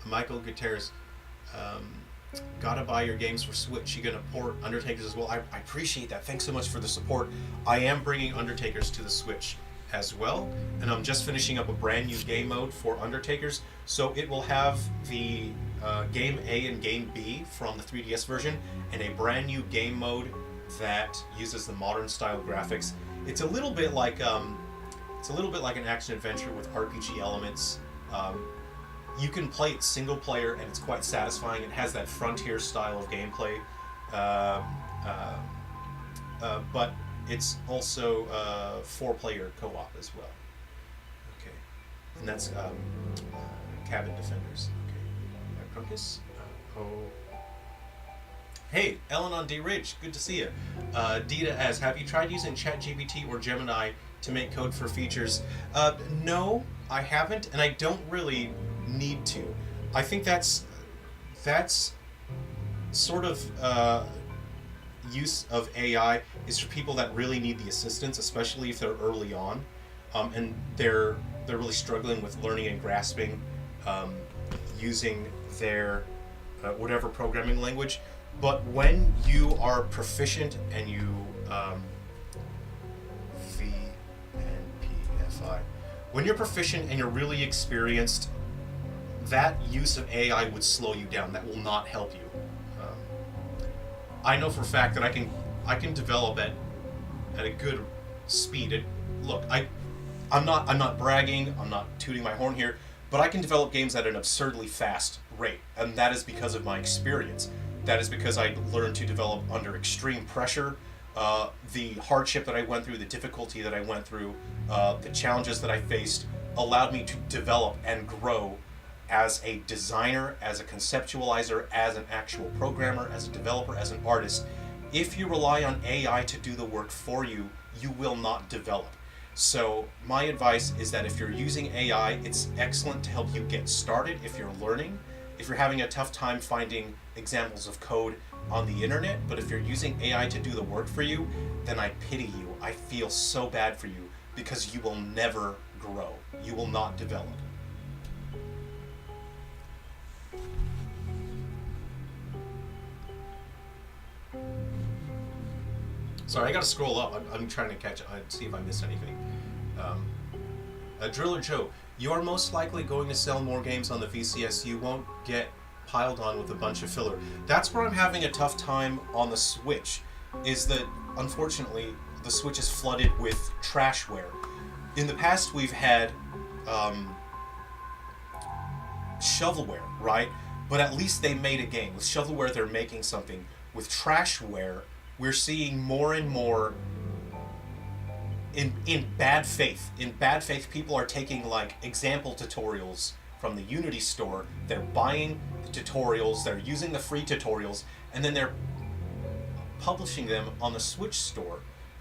Michael Gutierrez, gotta buy your games for Switch. You gonna port Undertakers as well? I appreciate that. Thanks so much for the support. I am bringing Undertakers to the Switch as well, and I'm just finishing up a brand new game mode for Undertakers, so it will have the Game A and Game B from the 3DS version, and a brand new game mode that uses the modern style graphics. It's a little bit like an action adventure with RPG elements. You can play it single player, and it's quite satisfying. It has that Frontier style of gameplay, but it's also 4-player co-op as well. Okay, and that's Cabin Defenders. Okay, Crocus. Hey, Ellen on D Ridge, good to see you. Dita as, have you tried using ChatGPT or Gemini to make code for features? No, I haven't, and I don't really need to. I think that's sort of use of AI is for people that really need the assistance, especially if they're early on, and they're really struggling with learning and grasping using their whatever programming language. But when you are proficient and you VNPFI, when you're proficient and you're really experienced, that use of AI would slow you down. That will not help you. I know for a fact that I can develop at a good speed. Look, I'm not bragging. I'm not tooting my horn here, but I can develop games at an absurdly fast rate, and that is because of my experience. That is because I learned to develop under extreme pressure. The hardship that I went through, the difficulty that I went through, the challenges that I faced allowed me to develop and grow as a designer, as a conceptualizer, as an actual programmer, as a developer, as an artist. If you rely on AI to do the work for you, you will not develop. So my advice is that if you're using AI, it's excellent to help you get started if you're learning. If you're having a tough time finding examples of code on the internet, but if you're using AI to do the work for you, then I pity you. I feel so bad for you because you will never grow. You will not develop. Sorry, I gotta scroll up. I'm trying to catch see if I missed anything. Driller Joe, you are most likely going to sell more games on the VCS. You won't get piled on with a bunch of filler. That's where I'm having a tough time on the Switch, is that unfortunately the Switch is flooded with trashware. In the past we've had shovelware, right? But at least they made a game. With shovelware they're making something. With trashware, we're seeing more and more in bad faith. In bad faith, people are taking like example tutorials from the Unity store. They're buying the tutorials, they're using the free tutorials, and then they're publishing them on the Switch store,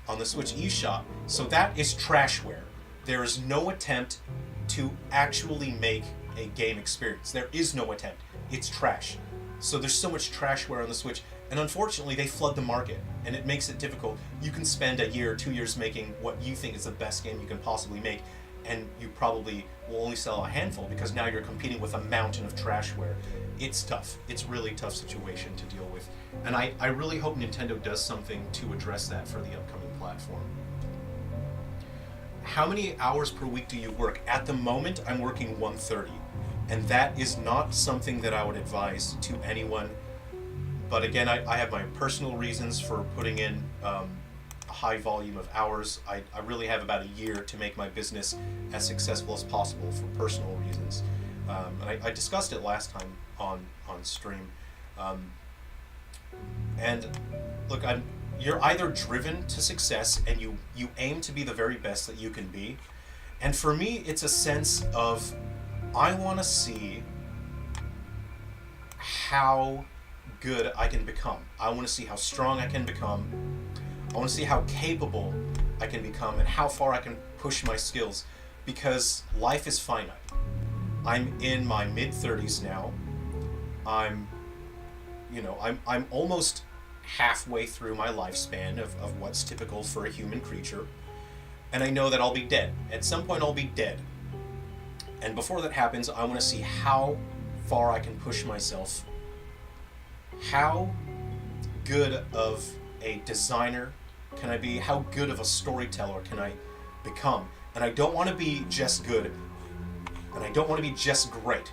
on the Switch eShop. So that is trashware. There is no attempt to actually make a game experience. There is no attempt. It's trash. So there's so much trashware on the Switch, and unfortunately they flood the market, and it makes it difficult. You can spend a year or 2 years making what you think is the best game you can possibly make, and you probably will only sell a handful because now you're competing with a mountain of trashware. It's tough. It's a really tough situation to deal with. And I really hope Nintendo does something to address that for the upcoming platform. How many hours per week do you work? At the moment, I'm working 130. And that is not something that I would advise to anyone. But again, I have my personal reasons for putting in a high volume of hours. I really have about a year to make my business as successful as possible for personal reasons. And I discussed it last time on stream. And look, you're either driven to success and you aim to be the very best that you can be. And for me, it's a sense of, I want to see how good I can become. I want to see how strong I can become. I want to see how capable I can become and how far I can push my skills, because life is finite. I'm in my mid-30s now. I'm almost halfway through my lifespan of what's typical for a human creature. And I know that I'll be dead. At some point I'll be dead. And before that happens, I want to see how far I can push myself. How good of a designer can I be? How good of a storyteller can I become? And I don't want to be just good, and I don't want to be just great.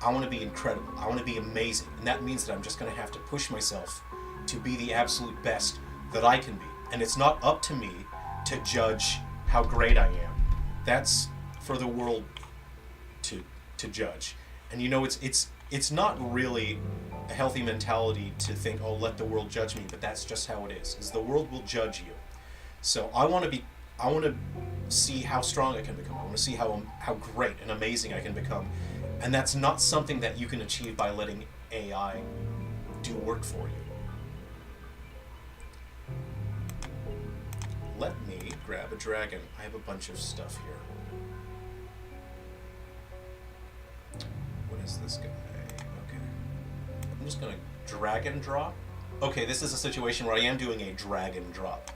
I want to be incredible. I want to be amazing. And that means that I'm just going to have to push myself to be the absolute best that I can be. And it's not up to me to judge how great I am. That's for the world to judge. And you know, it's not really a healthy mentality to think, oh, let the world judge me, but that's just how it is the world will judge you. So I want to see how strong I can become. I want to see how great and amazing I can become. And that's not something that you can achieve by letting AI do work for you. Let me grab a dragon. I have a bunch of stuff here. What is this guy? Okay. I'm just going to drag and drop. Okay, this is a situation where I am doing a drag and drop.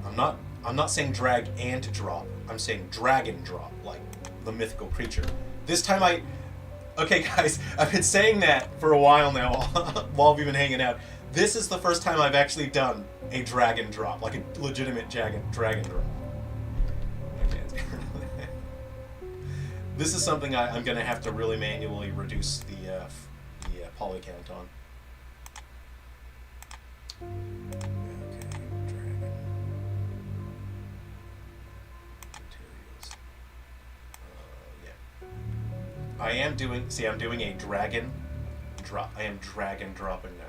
I'm not saying drag and drop. I'm saying drag and drop, like the mythical creature. This time okay guys, I've been saying that for a while now while we've been hanging out. This is the first time I've actually done a drag and drop, like a legitimate drag and drop. This is something I'm going to have to really manually reduce the poly count on. Okay, dragon. Materials. Yeah. I'm doing a dragon drop. I am drag and dropping now.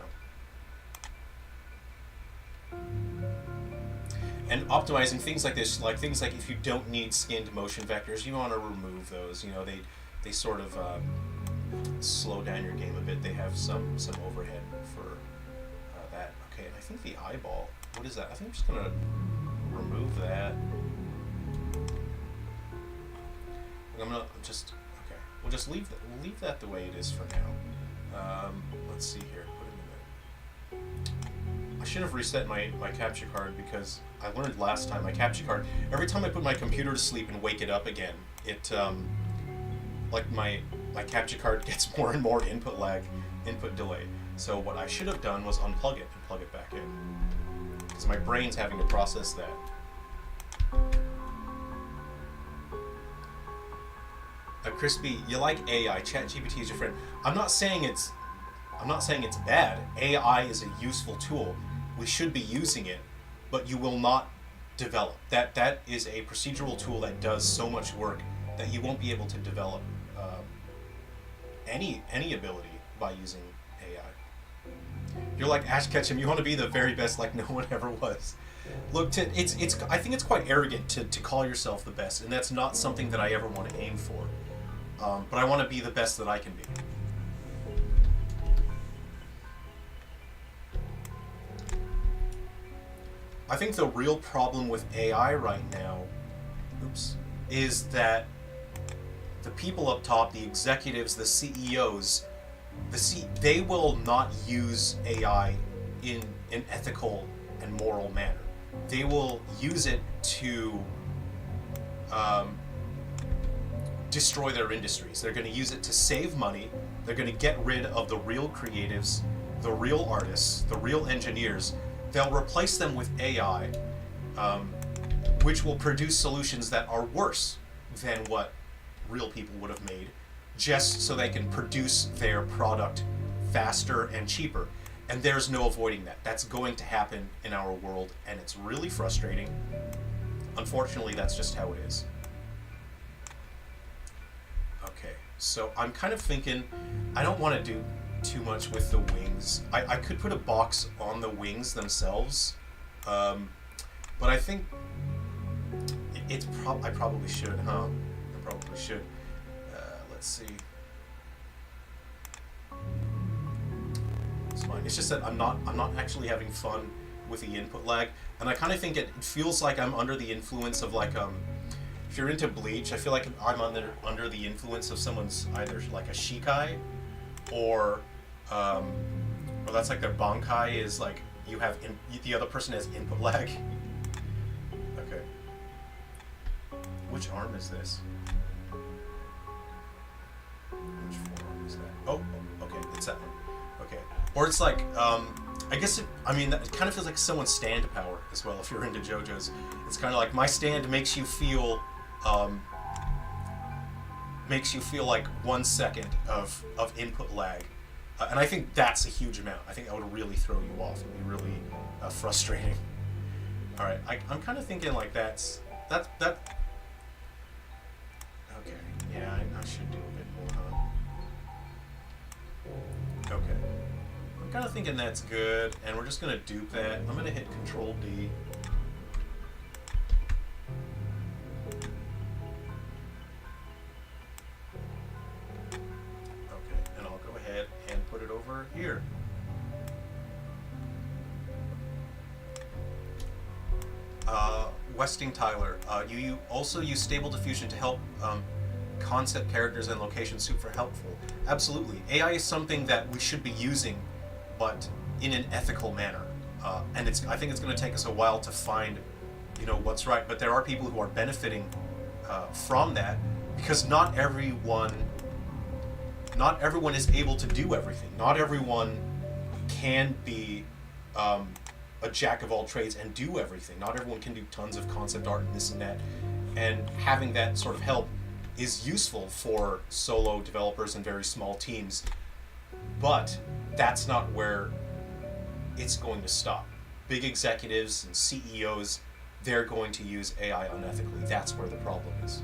And optimizing things like this, like things like if you don't need skinned motion vectors, you want to remove those. You know, they sort of slow down your game a bit. They have some overhead for that. Okay, and I think the eyeball. What is that? I think I'm just gonna remove that. Okay. We'll just leave that the way it is for now. Let's see here. Put in a minute. I should have reset my capture card because I learned last time my capture card, every time I put my computer to sleep and wake it up again, it like my capture card gets more and more input delay. So what I should have done was unplug it and plug it back in, because my brain's having to process that. Crispy, you like AI? ChatGPT is your friend. I'm not saying it's bad. AI is a useful tool. We should be using it, but you will not develop. That is a procedural tool that does so much work that you won't be able to develop any ability by using AI. You're like Ash Ketchum. You want to be the very best, like no one ever was. Look, I think it's quite arrogant to call yourself the best, and that's not something that I ever want to aim for. But I want to be the best that I can be. I think the real problem with AI right now, is that the people up top, the executives, the CEOs, they will not use AI in an ethical and moral manner. They will use it to destroy their industries. They're going to use it to save money. They're going to get rid of the real creatives, the real artists, the real engineers. They'll replace them with AI, which will produce solutions that are worse than what real people would have made, just so they can produce their product faster and cheaper. And there's no avoiding that. That's going to happen in our world, and it's really frustrating. Unfortunately, that's just how it is. Okay, so I'm kind of thinking, I don't want to do too much with the wings. I could put a box on the wings themselves, but I think I probably should, huh? I probably should. Let's see. It's fine. It's just that I'm not actually having fun with the input lag, and I kind of think it feels like I'm under the influence of like if you're into Bleach, I feel like I'm under the influence of someone's either like a Shikai or that's like their Bankai is like the other person has input lag. Okay. Which arm is this? Which forearm is that? Oh, okay, it's that one. Okay. Or it's like, I guess it kind of feels like someone's stand power as well if you're into JoJo's. It's kind of like my stand makes you feel makes you feel like 1 second of input lag. And I think that's a huge amount. I think that would really throw you off. It would be really frustrating. All right, I'm kind of thinking like that. Okay, yeah, I should do a bit more, huh? Okay. I'm kind of thinking that's good, and we're just going to dupe that. I'm going to hit Control D. Okay, and I'll go ahead and put it over here. Westing Tyler, you also use Stable Diffusion to help concept characters and locations super helpful. Absolutely. AI is something that we should be using, but in an ethical manner. And I think it's going to take us a while to find, what's right. But there are people who are benefiting from that, because not everyone is able to do everything. Not everyone can be a jack of all trades and do everything. Not everyone can do tons of concept art and this and that. And having that sort of help is useful for solo developers and very small teams. But that's not where it's going to stop. Big executives and CEOs, they're going to use AI unethically. That's where the problem is.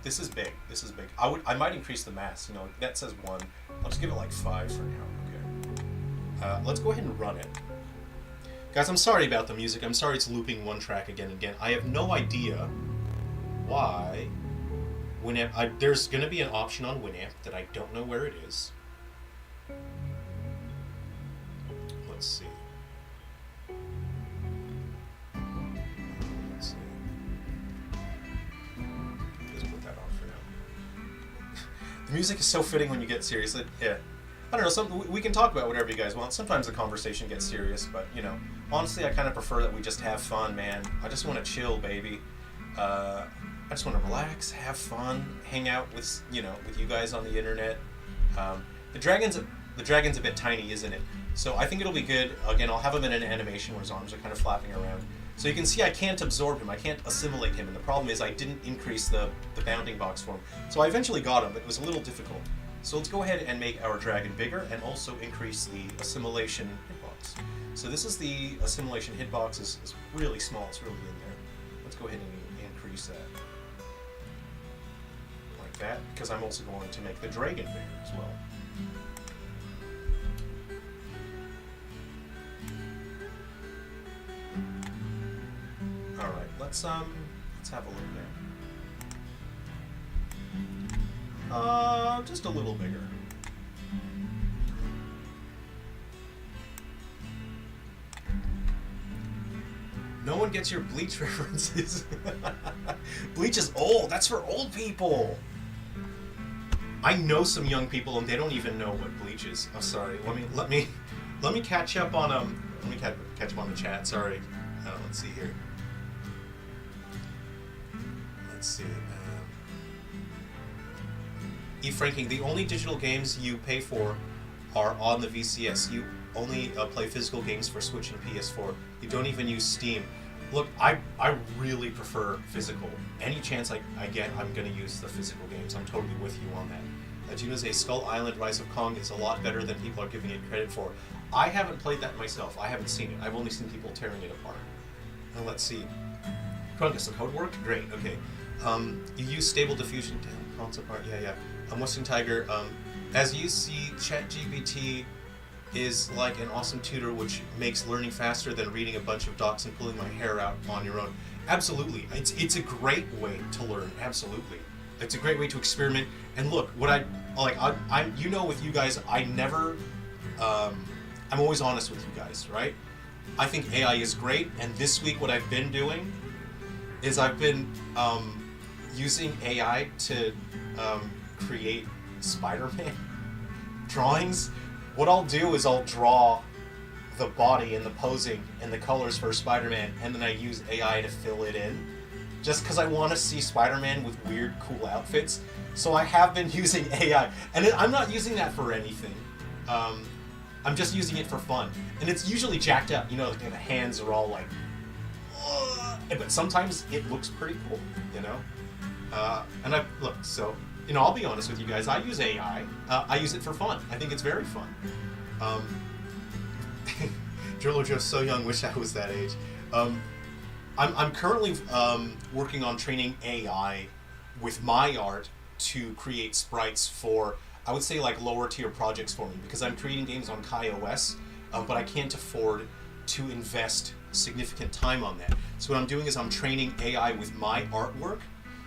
This is big. This is big. I might increase the mass. That says 1. I'll just give it like 5 for now. Okay. Let's go ahead and run it. Guys, I'm sorry about the music. I'm sorry it's looping one track again and again. I have no idea why Winamp. There's going to be an option on Winamp that I don't know where it is. Let's see. The music is so fitting when you get serious. Yeah, I don't know. We can talk about whatever you guys want. Sometimes the conversation gets serious, but honestly, I kind of prefer that we just have fun, man. I just want to chill, baby. I just want to relax, have fun, hang out with with you guys on the internet. The dragon's a bit tiny, isn't it? So I think it'll be good. Again, I'll have him in an animation where his arms are kind of flapping around. So you can see I can't absorb him, I can't assimilate him, and the problem is I didn't increase the bounding box for him. So I eventually got him, but it was a little difficult. So let's go ahead and make our dragon bigger and also increase the assimilation hitbox. So this is the assimilation hitbox is really small, it's really in there. Let's go ahead and increase that. Like that, because I'm also going to make the dragon bigger as well. Alright, let's have a look there. Just a little bigger. No one gets your Bleach references. Bleach is old. That's for old people. I know some young people and they don't even know what Bleach is. Oh, sorry. Let me catch up on Let me catch up on the chat. Sorry. Let's see here. Let's see. E-Franking, the only digital games you pay for are on the VCS. You only play physical games for Switch and PS4. You don't even use Steam. Look, I really prefer physical. Any chance I get, I'm going to use the physical games. I'm totally with you on that. Juno says Skull Island Rise of Kong is a lot better than people are giving it credit for. I haven't played that myself. I haven't seen it. I've only seen people tearing it apart. Now let's see. Krunkus, the code worked? Great, okay. You use Stable Diffusion to help concept art. Yeah. Western Tiger, as you see, ChatGPT is like an awesome tutor which makes learning faster than reading a bunch of docs and pulling my hair out on your own. Absolutely. It's a great way to learn. Absolutely. It's a great way to experiment. And look, what I'm with you guys, I never, I'm always honest with you guys, right? I think AI is great, and this week what I've been doing is I've been using AI to create Spider-Man drawings. What I'll do is I'll draw the body and the posing and the colors for Spider-Man, and then I use AI to fill it in, just because I want to see Spider-Man with weird, cool outfits. So I have been using AI, and I'm not using that for anything. I'm just using it for fun, and it's usually jacked up. The hands are all like, but sometimes it looks pretty cool, you know. And look, so I'll be honest with you guys. I use AI. I use it for fun. I think it's very fun. Driller just so young. Wish I was that age. I'm currently working on training AI with my art to create sprites for, I would say, like lower tier projects for me, because I'm creating games on KaiOS, but I can't afford to invest significant time on that. So what I'm doing is I'm training AI with my artwork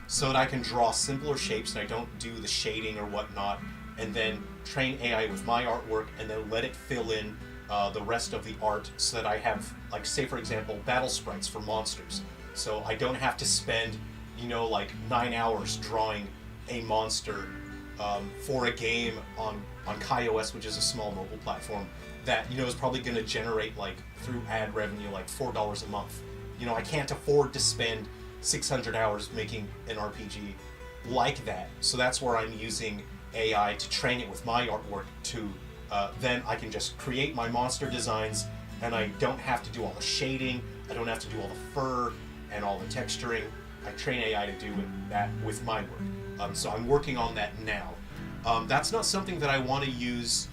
so that I can draw simpler shapes and I don't do the shading or whatnot, and then train AI with my artwork and then let it fill in the rest of the art so that I have, like, say for example, battle sprites for monsters. So I don't have to spend, like 9 hours drawing a monster for a game on KaiOS, which is a small mobile platform that, is probably going to generate, like, through ad revenue, like $4 a month. I can't afford to spend 600 hours making an RPG like that. So that's where I'm using AI to train it with my artwork to then I can just create my monster designs, and I don't have to do all the shading, I don't have to do all the fur and all the texturing. I train AI to do that with my work. So I'm working on that now. That's not something that I want to use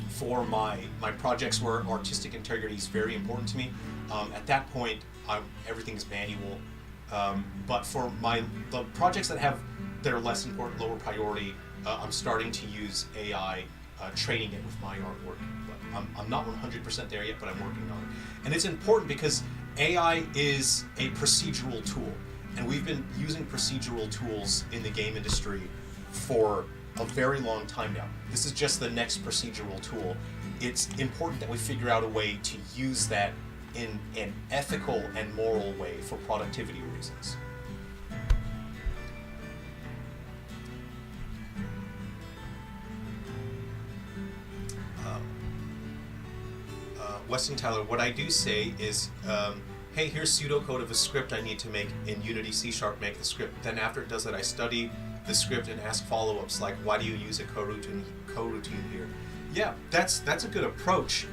for my projects where artistic integrity is very important to me. At that point, everything's manual. But for the projects that are less important, lower priority, I'm starting to use AI, training it with my artwork. But I'm not 100% there yet, but I'm working on it. And it's important because AI is a procedural tool, and we've been using procedural tools in the game industry for a very long time now. This is just the next procedural tool. It's important that we figure out a way to use that in an ethical and moral way for productivity reasons. Weston Tyler, what I do say is, hey, here's pseudocode of a script I need to make in Unity C#, make the script. Then after it does it, I study the script and ask follow-ups like, why do you use a coroutine here? Yeah, that's a good approach.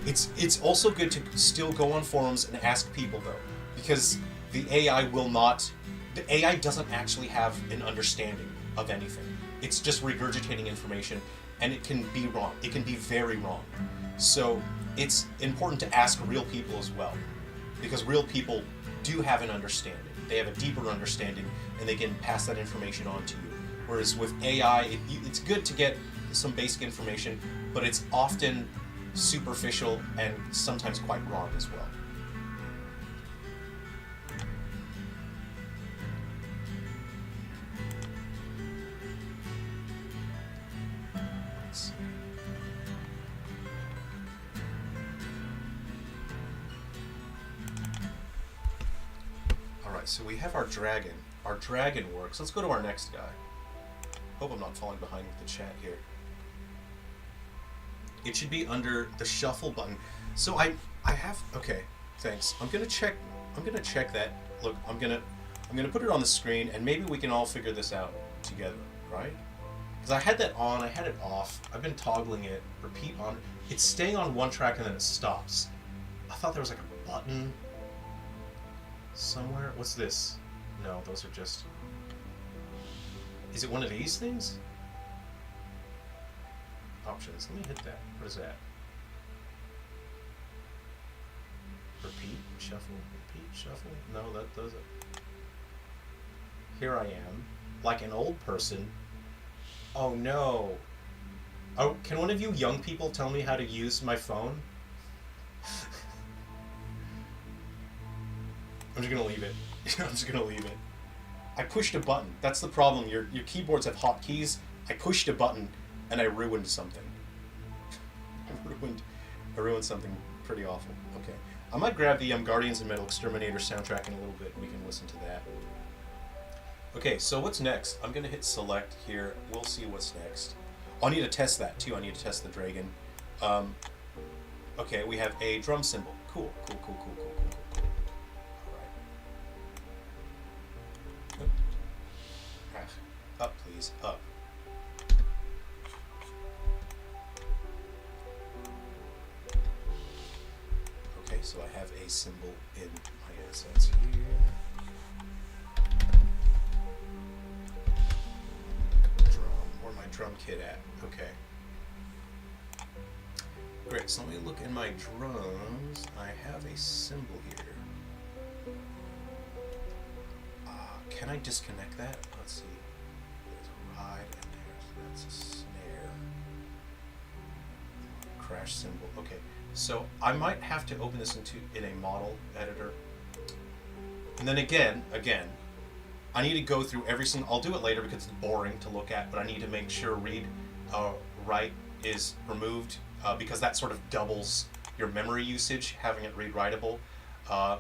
It's also good to still go on forums and ask people, though, because the AI doesn't actually have an understanding of anything. It's just regurgitating information, and it can be wrong. It can be very wrong. So it's important to ask real people as well, because real people do have an understanding. They have a deeper understanding, and they can pass that information on to you. Whereas with AI, it's good to get some basic information, but it's often superficial and sometimes quite wrong as well. Alright, so we have our dragon. Our dragon works. Let's go to our next guy. Hope I'm not falling behind with the chat here. It should be under the shuffle button. So I have, okay, thanks. I'm gonna check that. Look, I'm gonna put it on the screen, and maybe we can all figure this out together, right? Because I had that on, I had it off. I've been toggling it, repeat on. It's staying on one track and then it stops. I thought there was like a button somewhere. What's this? No, those are just. Is it one of these things? Options. Let me hit that. What is that? Repeat, shuffle, repeat, shuffle. No, that doesn't. Here I am, like an old person. Oh no. Oh, can one of you young people tell me how to use my phone? I'm just gonna leave it. I'm just gonna leave it. I pushed a button. That's the problem. Your keyboards have hotkeys. I pushed a button and I ruined something. I ruined something pretty awful. Okay. I might grab the Guardians and Metal Exterminators soundtrack in a little bit and we can listen to that. Okay, so what's next? I'm gonna hit select here. We'll see what's next. Oh, I need to test that too. I need to test the dragon. Okay, we have a drum cymbal. Cool. Up, please, up. Okay, so I have a symbol in my assets here. Drum. Where's my drum kit at? Okay. Great, so let me look in my drums. I have a symbol here. Can I disconnect that? Let's see. There's a ride and that's a snare. Crash symbol. Okay, so I might have to open this in a model editor. And then again, I need to go through every single. I'll do it later because it's boring to look at, but I need to make sure read, write is removed because that sort of doubles your memory usage, having it read writable.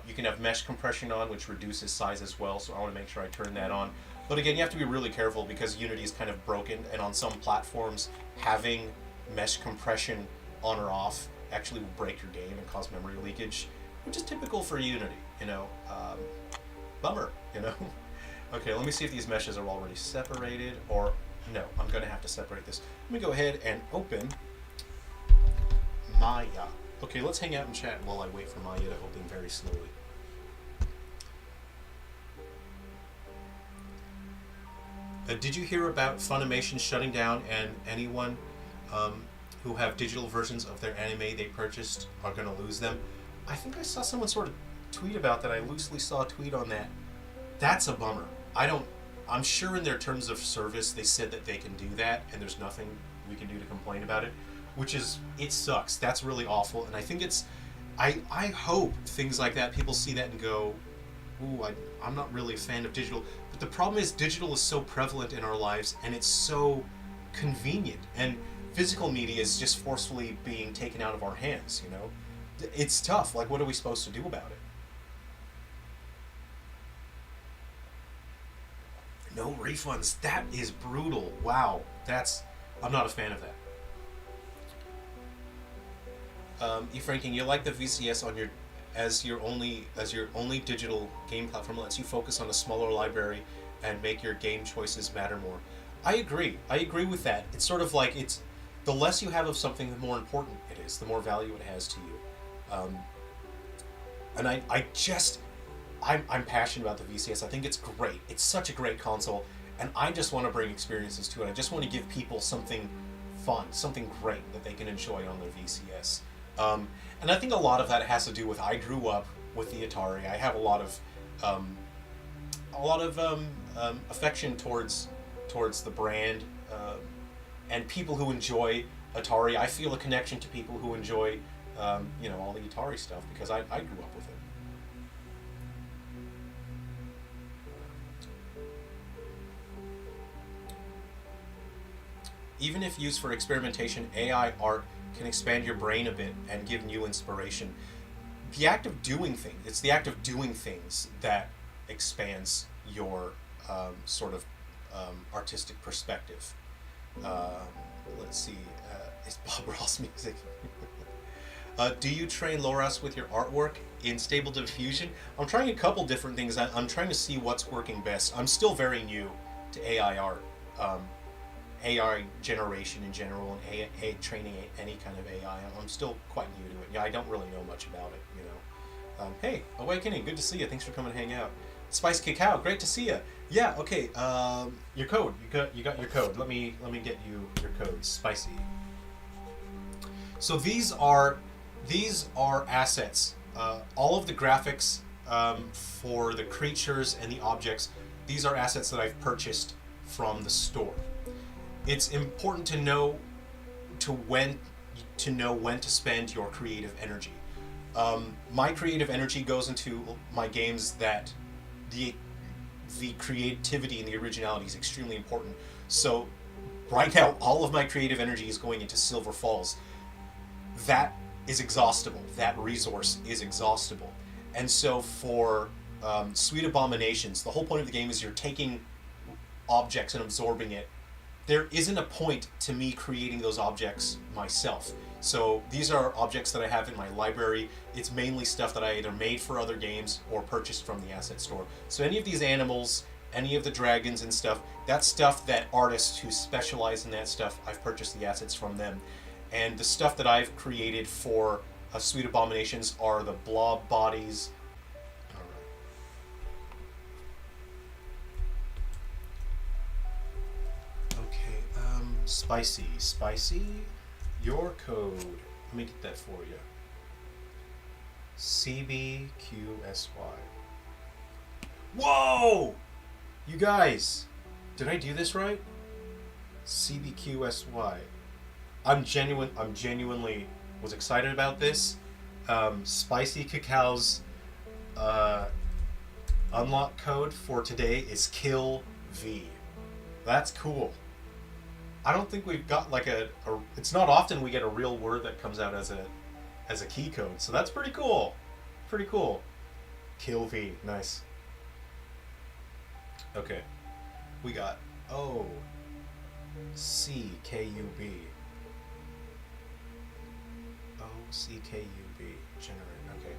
You can have mesh compression on, which reduces size as well, so I want to make sure I turn that on. But again, you have to be really careful because Unity is kind of broken, and on some platforms, having mesh compression on or off actually will break your game and cause memory leakage, which is typical for Unity, you know. Bummer, you know. Okay, let me see if these meshes are already separated, or no, I'm going to have to separate this. Let me go ahead and open Maya. Okay, let's hang out and chat while I wait for Maya to open very slowly. Did you hear about Funimation shutting down, and anyone who have digital versions of their anime they purchased are going to lose them? I think I saw someone sort of tweet about that. I loosely saw a tweet on that. That's a bummer. I'm sure in their terms of service they said that they can do that, and there's nothing we can do to complain about it. Which is, it sucks. That's really awful. And I think it's, I hope things like that, people see that and go, ooh, I'm not really a fan of digital. But the problem is digital is so prevalent in our lives, and it's so convenient. And physical media is just forcefully being taken out of our hands, you know? It's tough. Like, what are we supposed to do about it? No refunds. That is brutal. Wow. I'm not a fan of that. E-Franking, you like the VCS on as your only digital game platform lets you focus on a smaller library and make your game choices matter more. I agree with that. It's sort of like the less you have of something, the more important it is, the more value it has to you. And I'm passionate about the VCS. I think it's great. It's such a great console, and I just want to bring experiences to it. I just want to give people something fun, something great that they can enjoy on their VCS. And I think a lot of that has to do with I grew up with the Atari. I have a lot of affection towards the brand and people who enjoy Atari. I feel a connection to people who enjoy all the Atari stuff because I grew up with it. Even if used for experimentation, AI art can expand your brain a bit and give new inspiration. The act of doing things, it's the act of doing things that expands your artistic perspective. Let's see, is Bob Ross music? Do you train Loras with your artwork in Stable Diffusion? I'm trying a couple different things. I'm trying to see what's working best. I'm still very new to AI art. AI generation in general and training any kind of AI. I'm still quite new to it. Yeah, I don't really know much about it, you know. Hey, Awakening, good to see you. Thanks for coming to hang out. Spice Cacao, great to see you. Yeah, okay. Your code. You got your code. Let me get you your code. Spicy. So these are assets. All of the graphics for the creatures and the objects. These are assets that I've purchased from the store. It's important to know when to spend your creative energy. My creative energy goes into my games that the creativity and the originality is extremely important. So right now, all of my creative energy is going into Silver Falls. That is exhaustible. That resource is exhaustible. And so for Sweet Abominations, the whole point of the game is you're taking objects and absorbing it. There isn't a point to me creating those objects myself. So these are objects that I have in my library. It's mainly stuff that I either made for other games or purchased from the asset store. So any of these animals, any of the dragons and stuff, that's stuff that artists who specialize in that stuff, I've purchased the assets from them. And the stuff that I've created for Sweet Abominations are the blob bodies. All right. Spicy, spicy. Your code. Let me get that for you. CBQSY. Whoa! You guys, did I do this right? CBQSY. I'm genuinely was excited about this. Spicy Cacao's unlock code for today is Kill V. That's cool. I don't think we've got like it's not often we get a real word that comes out as a key code, so that's pretty cool. Pretty cool. Kill V, nice. Okay, we got OCKUB. OCKUB, generate, okay.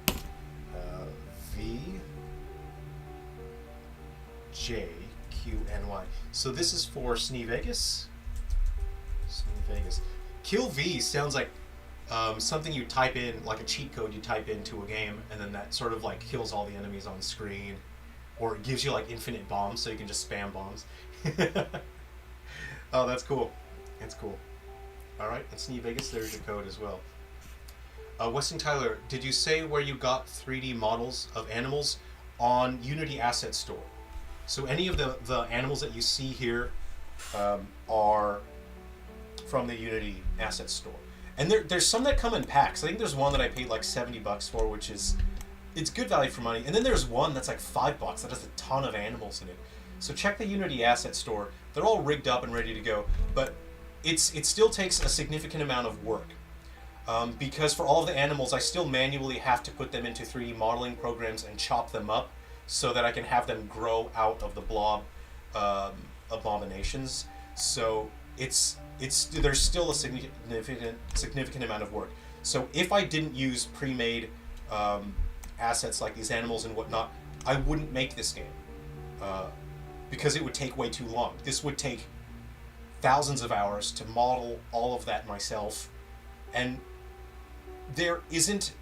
VJQNY. So this is for Snee Vegas. Snee Vegas. Kill V sounds like something you type in, like a cheat code you type into a game, and then that sort of like kills all the enemies on screen. Or it gives you like infinite bombs, so you can just spam bombs. Oh, that's cool. That's cool. Alright, and Snee Vegas, there's your code as well. Weston Tyler, did you say where you got 3D models of animals? On Unity Asset Store. So any of the animals that you see here are from the Unity Asset Store. And there's some that come in packs. I think there's one that I paid like $70 for, which is... It's good value for money. And then there's one that's like $5 that has a ton of animals in it. So check the Unity Asset Store. They're all rigged up and ready to go. But it still takes a significant amount of work. Because for all of the animals, I still manually have to put them into 3D modeling programs and chop them up so that I can have them grow out of the blob abominations. So there's still a significant amount of work. So if I didn't use pre-made assets like these animals and whatnot, I wouldn't make this game because it would take way too long. This would take thousands of hours to model all of that myself, and there isn't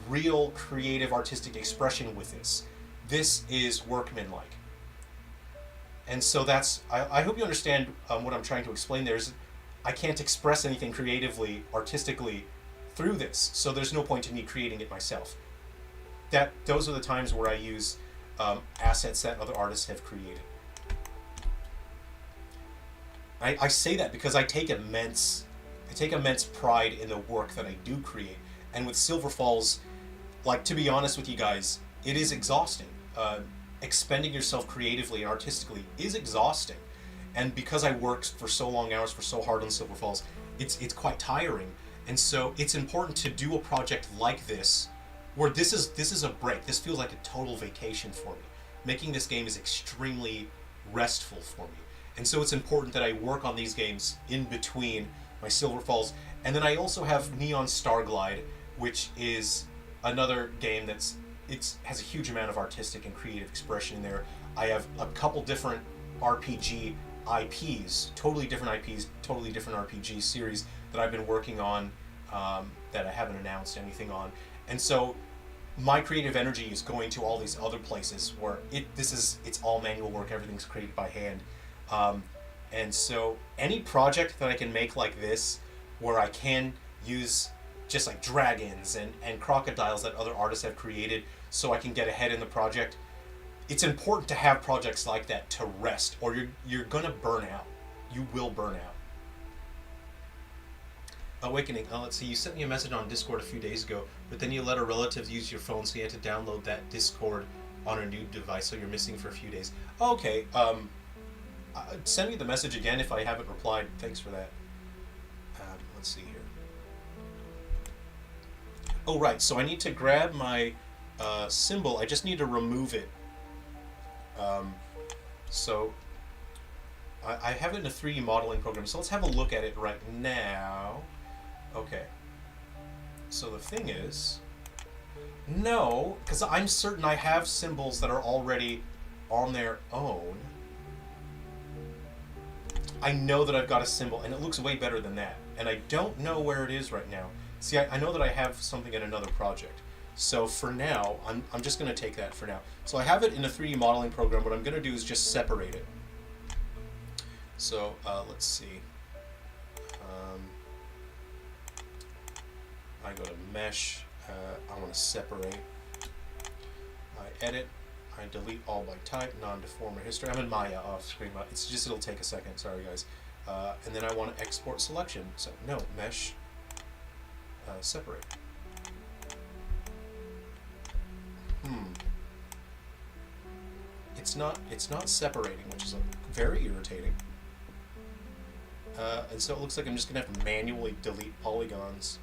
real creative artistic expression with this. This is workmanlike. And so that's, I hope you understand what I'm trying to explain there is I can't express anything creatively, artistically through this, so there's no point in me creating it myself. Those are the times where I use assets that other artists have created. I say that because I take immense pride in the work that I do create. And with Silver Falls, like, to be honest with you guys, it is exhausting. Expending yourself creatively and artistically is exhausting. And because I worked for so long hours, for so hard on Silver Falls, it's quite tiring. And so it's important to do a project like this, where this is a break. This feels like a total vacation for me. Making this game is extremely restful for me. And so it's important that I work on these games in between my Silver Falls. And then I also have Neon Starglide, which is another game has a huge amount of artistic and creative expression in there. I have a couple different RPG IPs, totally different RPG series that I've been working on that I haven't announced anything on. And so my creative energy is going to all these other places where it's all manual work, everything's created by hand. And so any project that I can make like this, where I can use just like dragons and crocodiles that other artists have created so I can get ahead in the project, it's important to have projects like that to rest, or you're gonna burn out. You will burn out. Awakening, let's see, you sent me a message on Discord a few days ago, but then you let a relative use your phone, so you had to download that Discord on a new device, so you're missing for a few days. Okay, send me the message again if I haven't replied. Thanks for that. Let's see here. Oh, right, so I need to grab my symbol. I just need to remove it. So I have it in a 3D modeling program, so let's have a look at it right now. Okay. So the thing is, no, because I'm certain I have symbols that are already on their own. I know that I've got a symbol, and it looks way better than that. And I don't know where it is right now. See, I know that I have something in another project. So for now, I'm just going to take that for now. So I have it in a 3D modeling program. What I'm going to do is just separate it. So let's see. I go to mesh. I want to separate. I edit. I delete all by type, non-deform or history. I'm in Maya off screen, but it's just, it'll take a second. Sorry, guys. And then I want to export selection. So no, mesh, separate. It's not separating, which is very irritating. And so it looks like I'm just gonna have to manually delete polygons.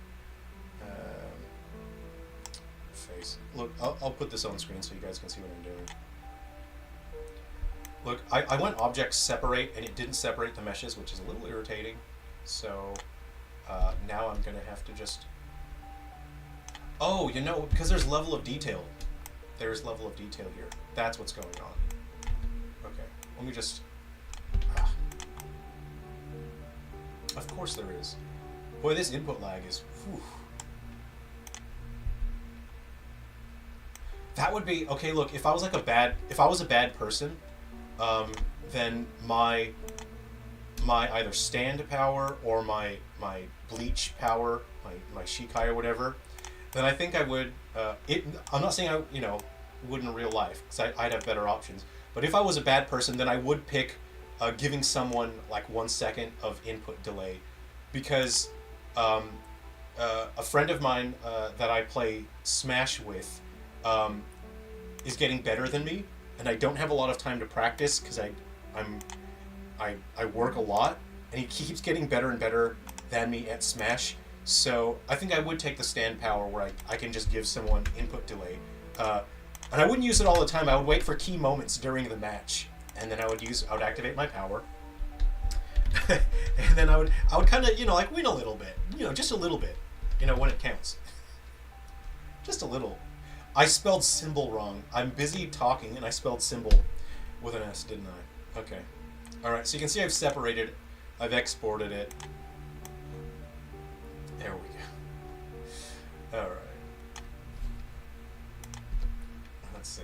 Face. Look, I'll put this on screen so you guys can see what I'm doing. Look, I went object separate and it didn't separate the meshes, which is a little irritating. So now I'm gonna have to just. Oh, you know, because there's level of detail. There's level of detail here. That's what's going on. Okay, let me just. Of course there is. Boy, this input lag is. Whew. That would be okay. Look, if I was a bad person, then my either stand power or my bleach power, my Shikai or whatever, then I think I would. I'm not saying I would in real life, because I'd have better options. But if I was a bad person, then I would pick giving someone like 1 second of input delay, because a friend of mine that I play Smash with is getting better than me, and I don't have a lot of time to practice because I work a lot, and he keeps getting better and better than me at Smash. So I think I would take the stand power where I can just give someone input delay, and I wouldn't use it all the time. I would wait for key moments during the match, and then I would activate my power, and then I would kind of like win a little bit, just a little bit, when it counts, just a little. I spelled symbol wrong. I'm busy talking, and I spelled symbol with an S, didn't I? Okay. All right. So you can see I've separated. I've exported it. There we go. All right. Let's see.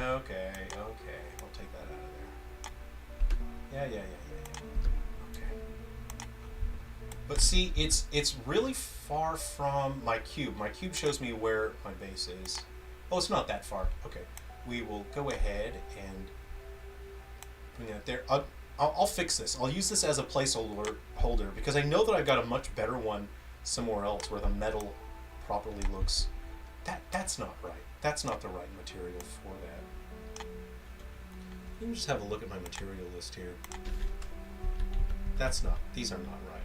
Okay. I'll take that out of there. Yeah. Okay. But see, it's really far from my cube. My cube shows me where my base is. Oh, it's not that far. Okay. We will go ahead and bring that there. I'll fix this. I'll use this as a placeholder because I know that I've got a much better one somewhere else where the metal properly looks. That's not right. That's not the right material for that. Let me just have a look at my material list here. These are not right.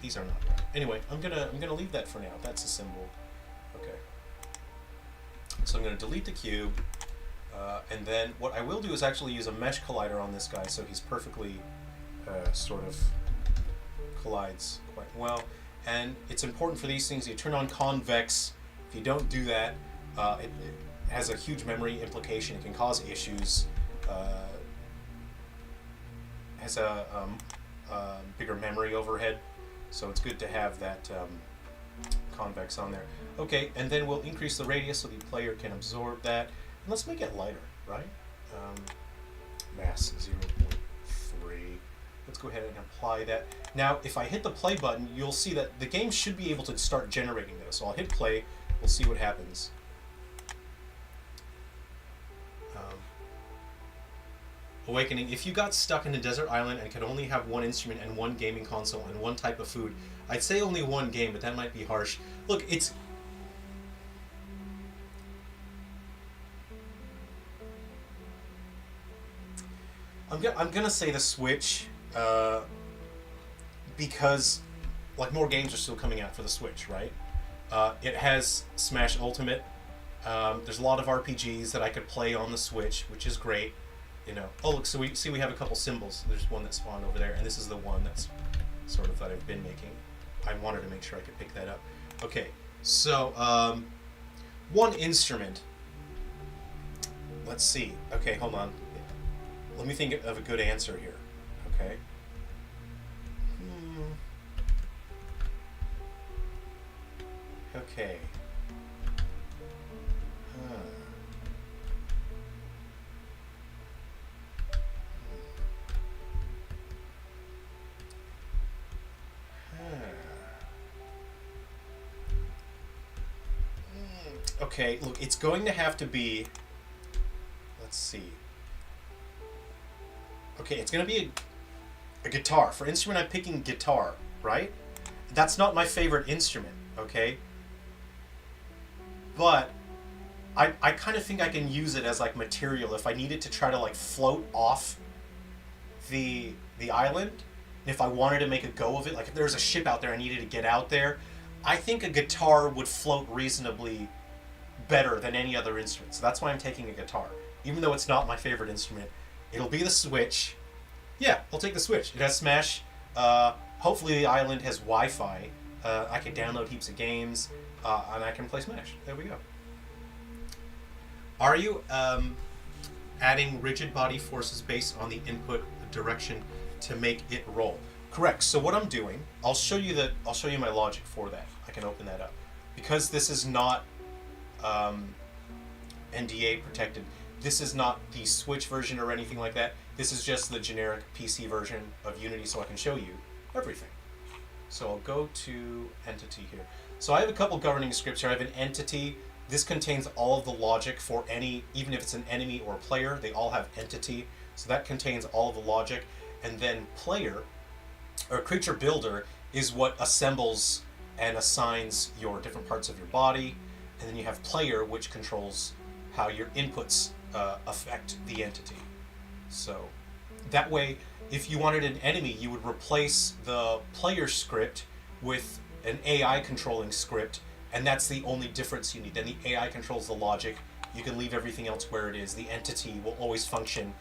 These are not right. Anyway, I'm gonna leave that for now. That's a symbol. Okay. So I'm gonna delete the cube, and then what I will do is actually use a mesh collider on this guy, so he's perfectly sort of collides quite well. And it's important for these things. You turn on convex. If you don't do that, it has a huge memory implication. It can cause issues. Has a bigger memory overhead. So it's good to have that convex on there. Okay, and then we'll increase the radius so the player can absorb that. And let's make it lighter, right? Mass 0.3. Let's go ahead and apply that. Now, if I hit the play button, you'll see that the game should be able to start generating those. So I'll hit play. We'll see what happens. Awakening. If you got stuck in a desert island and could only have one instrument and one gaming console and one type of food, I'd say only one game, but that might be harsh. Look, it's... I'm gonna say the Switch, because like more games are still coming out for the Switch, right? It has Smash Ultimate. There's a lot of RPGs that I could play on the Switch, which is great. Oh look, so we have a couple symbols. There's one that spawned over there, and this is the one that's sort of that I've been making. I wanted to make sure I could pick that up. Okay, so one instrument. Let's see. Okay, hold on. Let me think of a good answer here. Okay. Okay. Okay, look, it's going to have to be... Let's see. Okay, it's going to be a guitar. For instrument, I'm picking guitar, right? That's not my favorite instrument, okay? But I kind of think I can use it as like material if I needed to try to like float off the island. And if I wanted to make a go of it, like if there was a ship out there I needed to get out there, I think a guitar would float reasonably better than any other instrument. So that's why I'm taking a guitar. Even though it's not my favorite instrument, it'll be the Switch. Yeah, I'll take the Switch. It has Smash. Hopefully the island has Wi-Fi. I can download heaps of games, and I can play Smash. There we go. Are you adding rigid body forces based on the input direction to make it roll? Correct. So what I'm doing, I'll show you my logic for that. I can open that up. Because this is not NDA protected. This is not the Switch version or anything like that. This is just the generic PC version of Unity, so I can show you everything. So I'll go to Entity here. So I have a couple governing scripts here. I have an Entity. This contains all of the logic for any, even if it's an enemy or a player, they all have Entity. So that contains all of the logic. And then Player, or Creature Builder, is what assembles and assigns your different parts of your body. And then you have Player, which controls how your inputs affect the entity. So that way, if you wanted an enemy, you would replace the player script with an AI controlling script, and that's the only difference you need. Then the AI controls the logic. You can leave everything else where it is. The entity will always function.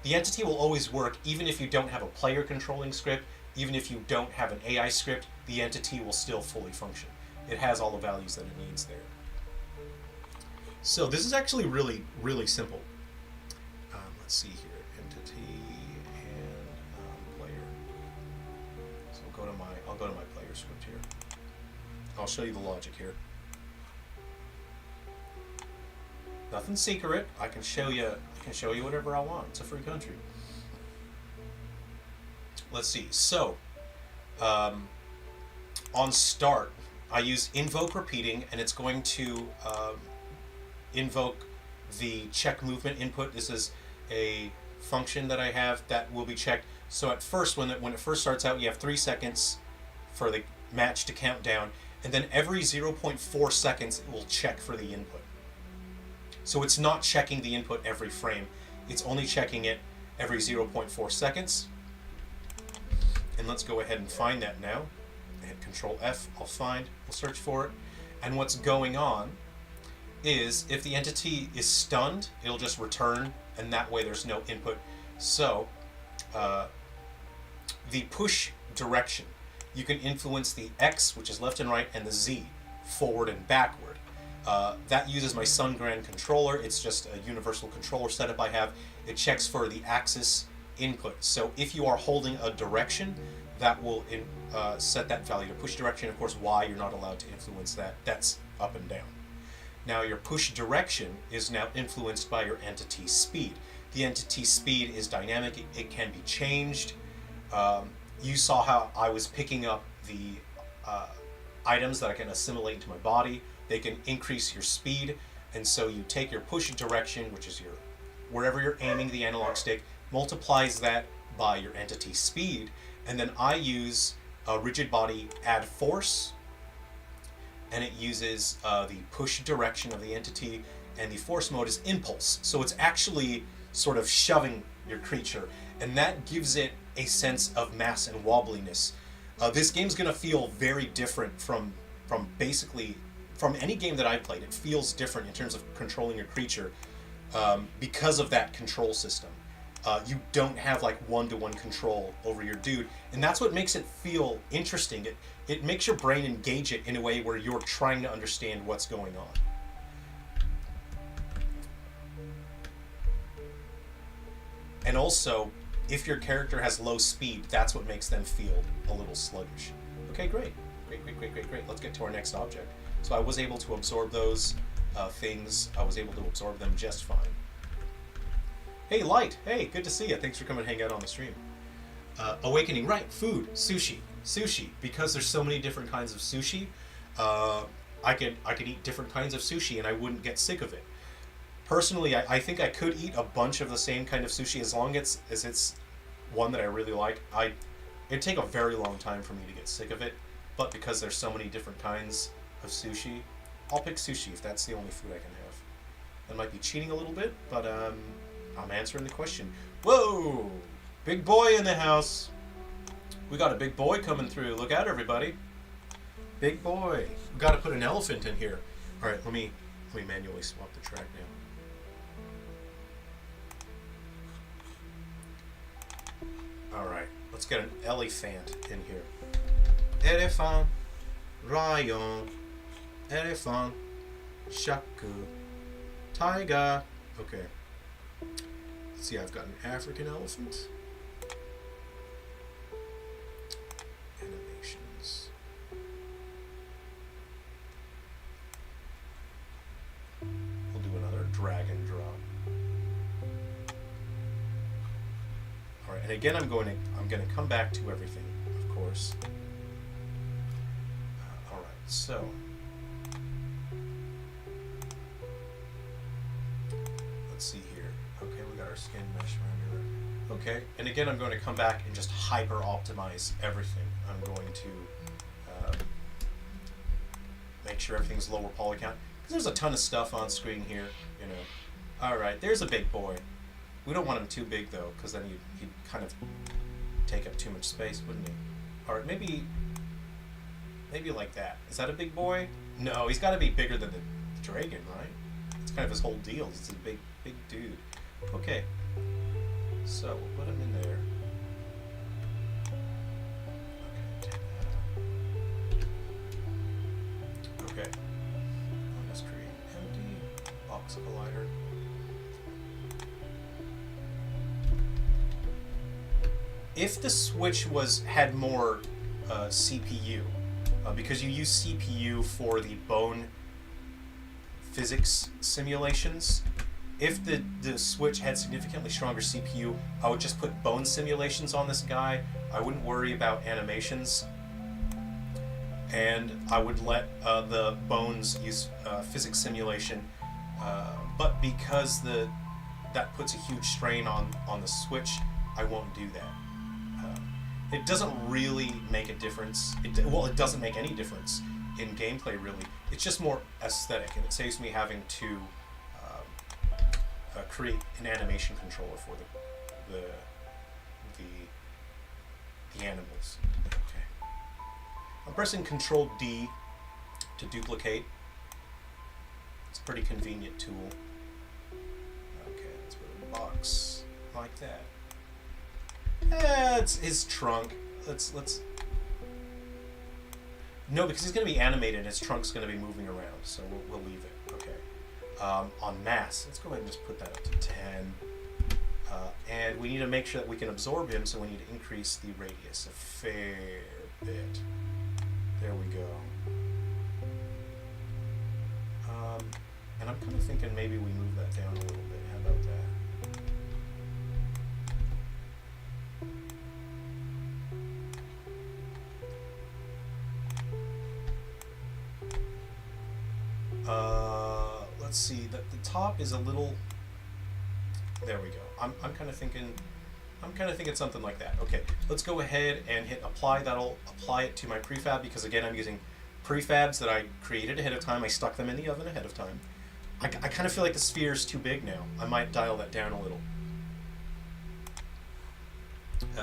The entity will always work even if you don't have a player controlling script, even if you don't have an AI script, the entity will still fully function. It has all the values that it needs there. So this is actually really, really simple. Let's see here, entity and player. So I'll go to my player script here. I'll show you the logic here. Nothing secret. I can show you whatever I want. It's a free country. Let's see. So on start, I use invoke repeating, and it's going to invoke the check movement input. This is a function that I have that will be checked. So at first, when it first starts out, you have 3 seconds for the match to count down, and then every 0.4 seconds it will check for the input. So it's not checking the input every frame. It's only checking it every 0.4 seconds. And let's go ahead and find that now. I hit Control F, we'll search for it. And what's going on is if the entity is stunned, it'll just return, and that way there's no input. So the push direction, you can influence the X, which is left and right, and the Z, forward and backward. That uses my Sungran controller. It's just a universal controller setup I have. It checks for the axis input. So if you are holding a direction, that will set that value to push direction. Of course, Y, you're not allowed to influence that. That's up and down. Now your push direction is now influenced by your entity speed. The entity speed is dynamic. It can be changed. You saw how I was picking up the items that I can assimilate into my body. They can increase your speed, and so you take your push direction, which is your wherever you're aiming the analog stick, multiplies that by your entity speed, and then I use a rigid body add force, and it uses the push direction of the entity, and the force mode is impulse. So it's actually sort of shoving your creature, and that gives it a sense of mass and wobbliness. This game's going to feel very different from basically from any game that I've played. It feels different in terms of controlling your creature because of that control system. You don't have like one-to-one control over your dude, and that's what makes it feel interesting. It makes your brain engage it in a way where you're trying to understand what's going on. And also, if your character has low speed, that's what makes them feel a little sluggish. Okay, great. Great. Let's get to our next object. So I was able to absorb those things. I was able to absorb them just fine. Hey, Light. Hey, good to see you. Thanks for coming and hang out on the stream. Awakening, right. Food. Sushi. Because there's so many different kinds of sushi, I could eat different kinds of sushi and I wouldn't get sick of it. Personally, I think I could eat a bunch of the same kind of sushi as long as it's one that I really like. It'd take a very long time for me to get sick of it, but because there's so many different kinds of sushi, I'll pick sushi if that's the only food I can have. That might be cheating a little bit, but I'm answering the question. Whoa! Big boy in the house. We got a big boy coming through. Look out, everybody. Big boy. We got to put an elephant in here. All right, let me manually swap the track now. All right, let's get an elephant in here. Elephant, lion, elephant, shaku, tiger. Okay. Let's see, I've got an African elephant. Animations. We'll do another drag and drop. All right, and again, I'm going to come back to everything, of course. All right, so let's see here. Okay, we got our skin mesh around here. Okay, and again, I'm going to come back and just hyper optimize everything. I'm going to make sure everything's lower poly count, because there's a ton of stuff on screen here, you know. All right, there's a big boy. We don't want him too big though, because then he'd kind of take up too much space, wouldn't he? All right, maybe like that. Is that a big boy? No, he's got to be bigger than the dragon, right? It's kind of his whole deal. He's a big dude. Okay, so we'll put him in there. Okay, take that out. Okay, I'll just create an empty box collider. If the Switch had more CPU, because you use CPU for the bone physics simulations, if the Switch had significantly stronger CPU, I would just put bone simulations on this guy. I wouldn't worry about animations, and I would let the bones use physics simulation. But because that puts a huge strain on the Switch, I won't do that. It doesn't really make a difference. It doesn't make any difference in gameplay, really. It's just more aesthetic, and it saves me having to create an animation controller for the animals. Okay. I'm pressing Control D to duplicate. It's a pretty convenient tool. Okay, let's put it in a box like that. It's his trunk. Let's. No, because he's going to be animated. His trunk's going to be moving around, so we'll leave it. Okay. On mass, let's go ahead and just put that up to 10. And we need to make sure that we can absorb him, so we need to increase the radius a fair bit. There we go. And I'm kind of thinking maybe we move that down a little bit. How about that? Let's see, the top is a little, there we go. I'm kind of thinking something like that. Okay, let's go ahead and hit apply. That'll apply it to my prefab, because again, I'm using prefabs that I created ahead of time. I stuck them in the oven ahead of time. I kind of feel like the sphere is too big now. I might dial that down a little.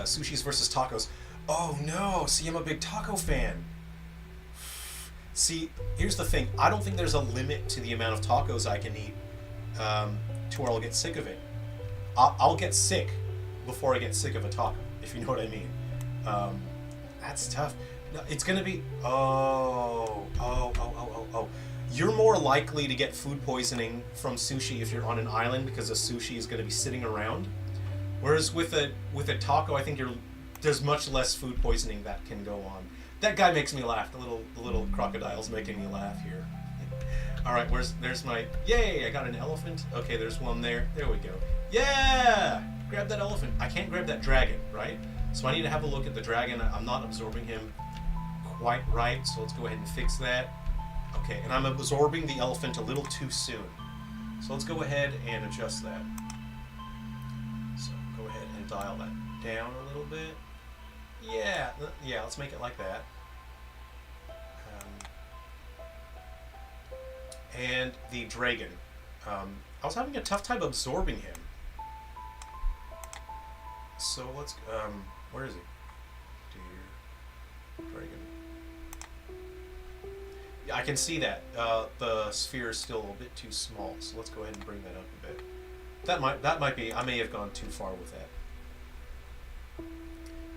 Sushis versus tacos. Oh no, see, I'm a big taco fan. See, here's the thing. I don't think there's a limit to the amount of tacos I can eat to where I'll get sick of it. I'll get sick before I get sick of a taco, if you know what I mean. That's tough. No, it's going to be... Oh. You're more likely to get food poisoning from sushi if you're on an island, because the sushi is going to be sitting around. Whereas with a taco, I think there's much less food poisoning that can go on. That guy makes me laugh. The little crocodile's making me laugh here. All right, there's my... Yay, I got an elephant. Okay, there's one there. There we go. Yeah! Grab that elephant. I can't grab that dragon, right? So I need to have a look at the dragon. I'm not absorbing him quite right, so let's go ahead and fix that. Okay, and I'm absorbing the elephant a little too soon. So let's go ahead and adjust that. So go ahead and dial that down a little bit. Yeah, let's make it like that. And the dragon. I was having a tough time absorbing him. So let's, where is he? Dear dragon. Yeah, I can see that. The sphere is still a bit too small, so let's go ahead and bring that up a bit. That might be, I may have gone too far with that.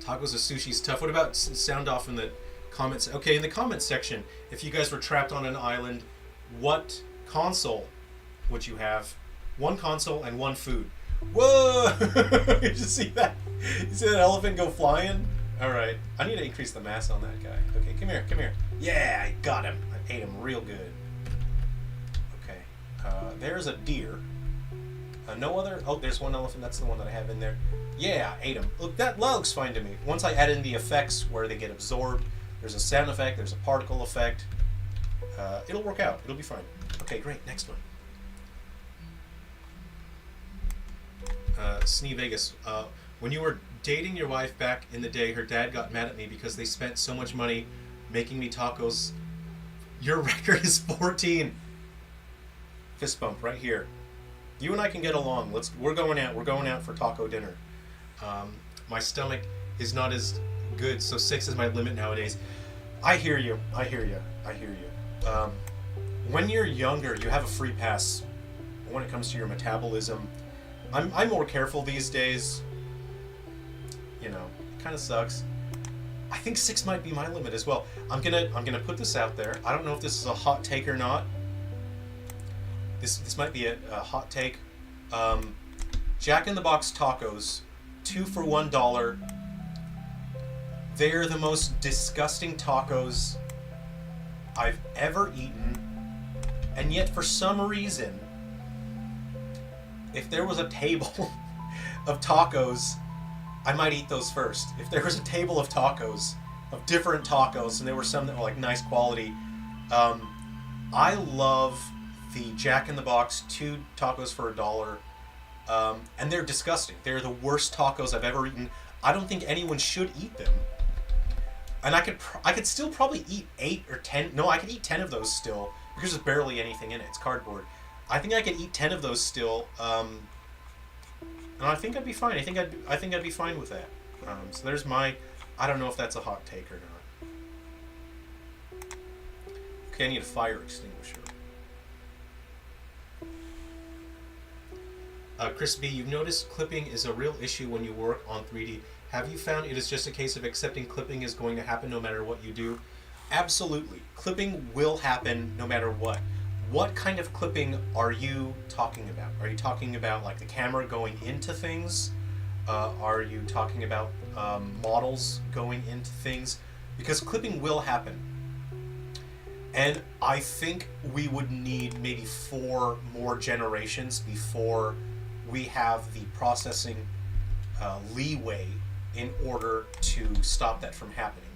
Tacos of sushi's tough. What about sound off in the comments? Okay, in the comments section, if you guys were trapped on an island, what console would you have? One console and one food. Whoa! You just see that? You see that elephant go flying? Alright, I need to increase the mass on that guy. Okay, come here, come here. Yeah, I got him. I ate him real good. Okay, there's a deer. No other... Oh, there's one elephant. That's the one that I have in there. Yeah, I ate him. Look, that looks fine to me. Once I add in the effects where they get absorbed, there's a sound effect, there's a particle effect. It'll work out. It'll be fine. Okay, great. Next one. Snee Vegas. When you were dating your wife back in the day, her dad got mad at me because they spent so much money making me tacos. Your record is 14. Fist bump right here. You and I can get along. We're going out. We're going out for taco dinner. My stomach is not as good, so 6 is my limit nowadays. I hear you. I hear you. I hear you. When you're younger, you have a free pass when it comes to your metabolism. I'm more careful these days. You know, it kind of sucks. I think 6 might be my limit as well. I'm gonna put this out there. I don't know if this is a hot take or not. This might be a hot take. Jack in the Box tacos, 2 for $1. They're the most disgusting tacos I've ever eaten, and yet for some reason, if there was a table of tacos, I might eat those first. If there was a table of tacos, of different tacos, and there were some that were like nice quality, I love the Jack in the Box 2 tacos for $1, and they're disgusting. They're the worst tacos I've ever eaten. I don't think anyone should eat them. And I could still probably eat 8 or 10. No, I could eat 10 of those still because there's barely anything in it. It's cardboard. I think I could eat 10 of those still, and I think I'd be fine. I think I'd be fine with that. So there's my. I don't know if that's a hot take or not. Okay, I need a fire extinguisher. Chris B, you've noticed clipping is a real issue when you work on 3D. Have you found it is just a case of accepting clipping is going to happen no matter what you do? Absolutely. Clipping will happen no matter what. What kind of clipping are you talking about? Are you talking about like the camera going into things? Are you talking about models going into things? Because clipping will happen. And I think we would need maybe 4 more generations before we have the processing leeway in order to stop that from happening.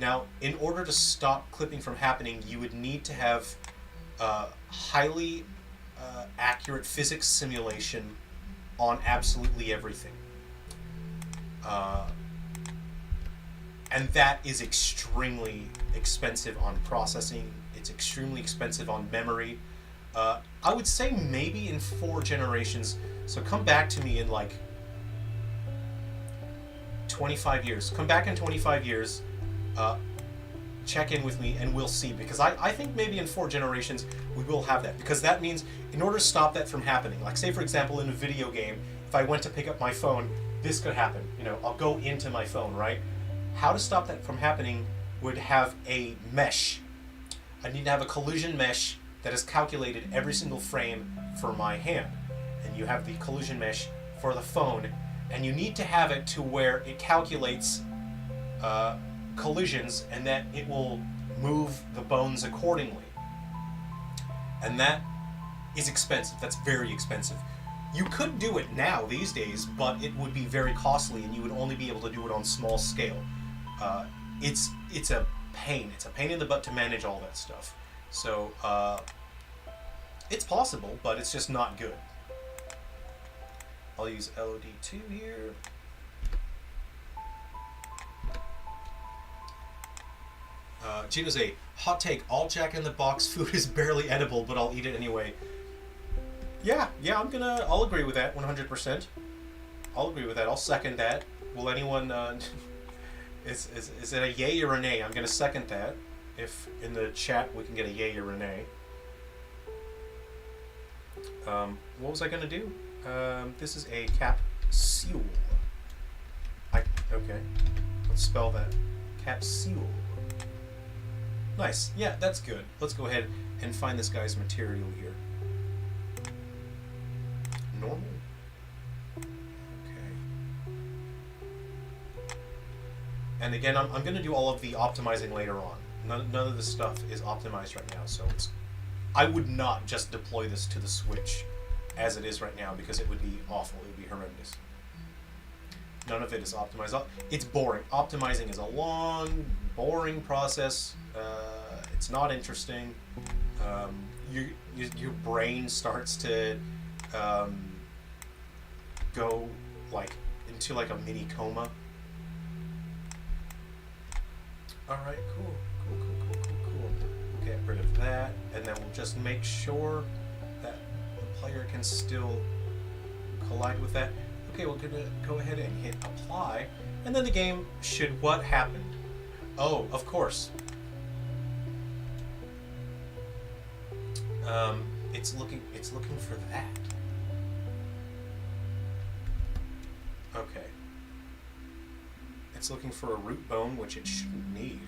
Now, in order to stop clipping from happening, you would need to have highly accurate physics simulation on absolutely everything. And that is extremely expensive on processing. It's extremely expensive on memory. I would say maybe in 4 generations. So come back to me in like 25 years. Come back in 25 years. Check in with me and we'll see. Because I think maybe in 4 generations we will have that. Because that means in order to stop that from happening, like say for example in a video game, if I went to pick up my phone, this could happen. You know, I'll go into my phone, right? How to stop that from happening would have a mesh. I need to have a collision mesh that is calculated every single frame for my hand. And you have the collision mesh for the phone, and you need to have it to where it calculates collisions and that it will move the bones accordingly. And that is expensive. That's very expensive. You could do it now these days, but it would be very costly and you would only be able to do it on small scale. It's a pain. It's a pain in the butt to manage all that stuff. So it's possible, but it's just not good. I'll use LOD2 here. Gino's a hot take. All Jack in the Box food is barely edible, but I'll eat it anyway. Yeah, I'll agree with that 100%. I'll agree with that. I'll second that. Will anyone, is it a yay or a nay? I'm gonna second that. If in the chat we can get a yay or a nay. What was I gonna do? This is a capsule. Okay. Let's spell that. Capsule. Nice. Yeah, that's good. Let's go ahead and find this guy's material here. Normal. Okay. And again, I'm going to do all of the optimizing later on. None of this stuff is optimized right now, so I would not just deploy this to the Switch as it is right now because it would be awful. It would be horrendous. None of it is optimized. It's boring. Optimizing is a long, boring process. It's not interesting. Your brain starts to go like into like a mini coma. All right, cool. We'll get rid of that, and then we'll just make sure that the player can still collide with that. Okay, we're gonna go ahead and hit apply, and then the game should. What happened? Oh, of course. It's looking for that. Okay. It's looking for a root bone, which it shouldn't need.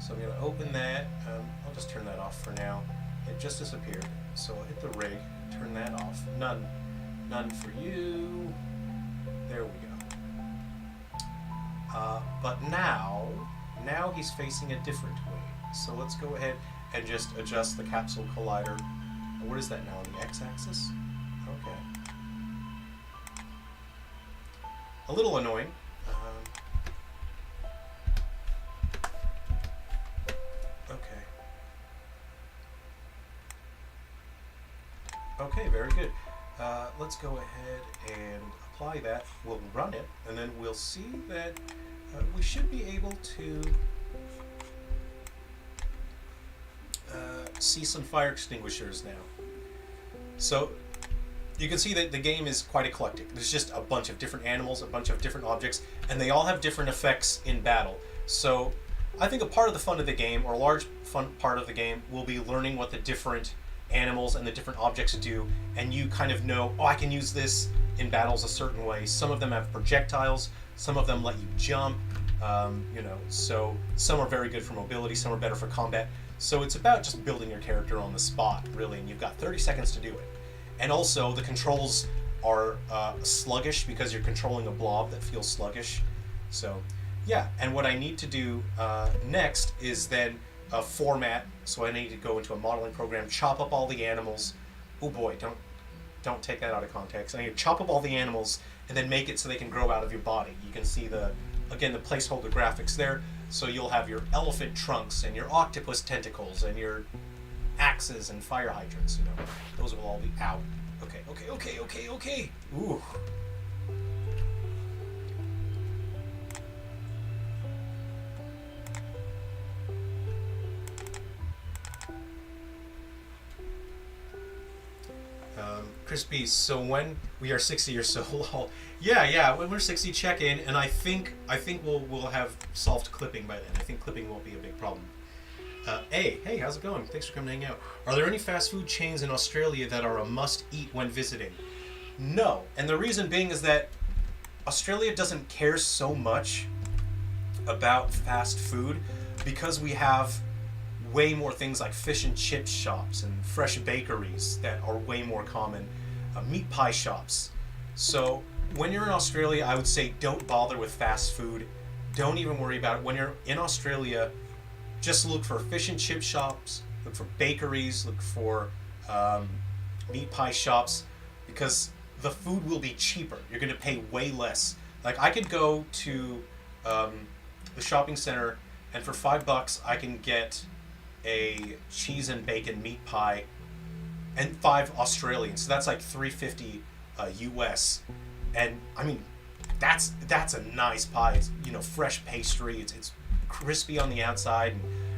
So I'm gonna open that. I'll just turn that off for now. It just disappeared. So I'll hit the rig, turn that off. None for you. There we go. But now he's facing a different way. So let's go ahead and just adjust the capsule collider. What is that now, on the x-axis? Okay. A little annoying. Okay, very good. Let's go ahead and apply that. We'll run it, and then we'll see that we should be able to see some fire extinguishers now. So you can see that the game is quite eclectic. There's just a bunch of different animals, a bunch of different objects, and they all have different effects in battle. So I think a part of the fun of the game, or a large fun part of the game, will be learning what the different animals and the different objects do, and you kind of know, oh, I can use this in battles a certain way. Some of them have projectiles, some of them let you jump, so some are very good for mobility, some are better for combat. So it's about just building your character on the spot, really, and you've got 30 seconds to do it. And also, the controls are sluggish because you're controlling a blob that feels sluggish. So, yeah, and what I need to do next is then format. So I need to go into a modeling program, chop up all the animals. Oh boy, don't take that out of context. I need to chop up all the animals and then make it so they can grow out of your body. You can see the placeholder graphics there. So you'll have your elephant trunks and your octopus tentacles and your axes and fire hydrants. Those will all be out. Okay. Ooh. Crispy, so when we are 60 or so, lol. Yeah, when we're 60, check in, and I think we'll have solved clipping by then. I think clipping won't be a big problem. Hey, how's it going? Thanks for coming to hang out. Are there any fast food chains in Australia that are a must-eat when visiting? No, and the reason being is that Australia doesn't care so much about fast food because we have way more things like fish and chip shops and fresh bakeries that are way more common, meat pie shops. So when you're in Australia, I would say don't bother with fast food. Don't even worry about it. When you're in Australia, just look for fish and chip shops, look for bakeries, look for meat pie shops, because the food will be cheaper. You're going to pay way less. Like, I could go to the shopping center, and for $5 I can get a cheese and bacon meat pie, and 5 Australian. So that's like $3.50 US. And I mean, that's a nice pie. It's, you know, fresh pastry. It's crispy on the outside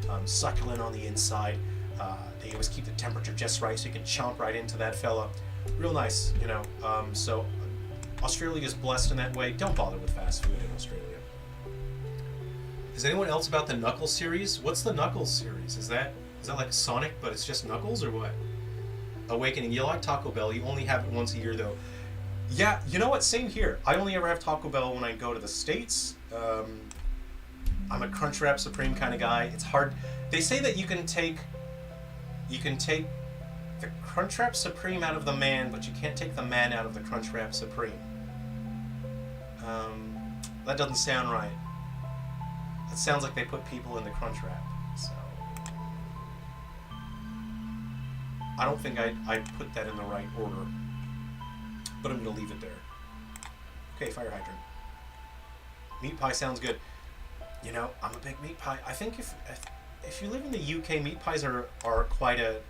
and succulent on the inside. They always keep the temperature just right so you can chomp right into that fella. Real nice, you know. So Australia is blessed in that way. Don't bother with fast food in Australia. Is anyone else about the Knuckles series? What's the Knuckles series? Is that like Sonic, but it's just Knuckles, or what? Awakening. You like Taco Bell. You only have it once a year, though. Yeah, you know what? Same here. I only ever have Taco Bell when I go to the States. I'm a Crunchwrap Supreme kind of guy. It's hard. They say that you can take the Crunchwrap Supreme out of the man, but you can't take the man out of the Crunchwrap Supreme. That doesn't sound right. It sounds like they put people in the Crunchwrap. So I don't think I'd put that in the right order. But I'm going to leave it there. Okay, fire hydrant. Meat pie sounds good. You know, I'm a big meat pie. I think if you live in the UK, meat pies are quite a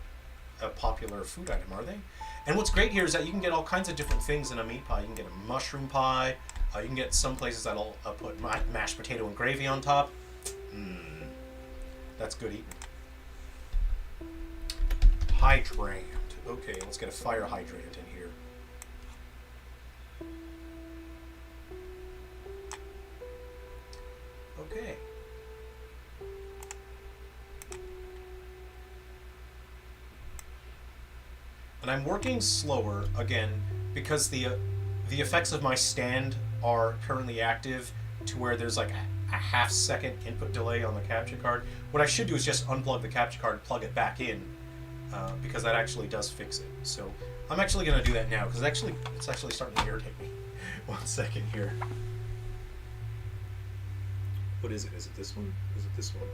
popular food item, are they? And what's great here is that you can get all kinds of different things in a meat pie. You can get a mushroom pie. You can get some places that'll put mashed potato and gravy on top. That's good eating. Hydrant. Okay, let's get a fire hydrant in here. Okay. And I'm working slower, again, because the effects of my stand are currently active to where there's like a half-second input delay on the capture card. What I should do is just unplug the capture card, plug it back in, because that actually does fix it. So I'm actually going to do that now, because it's actually starting to irritate me. 1 second here. What is it? Is it this one? Is it this one?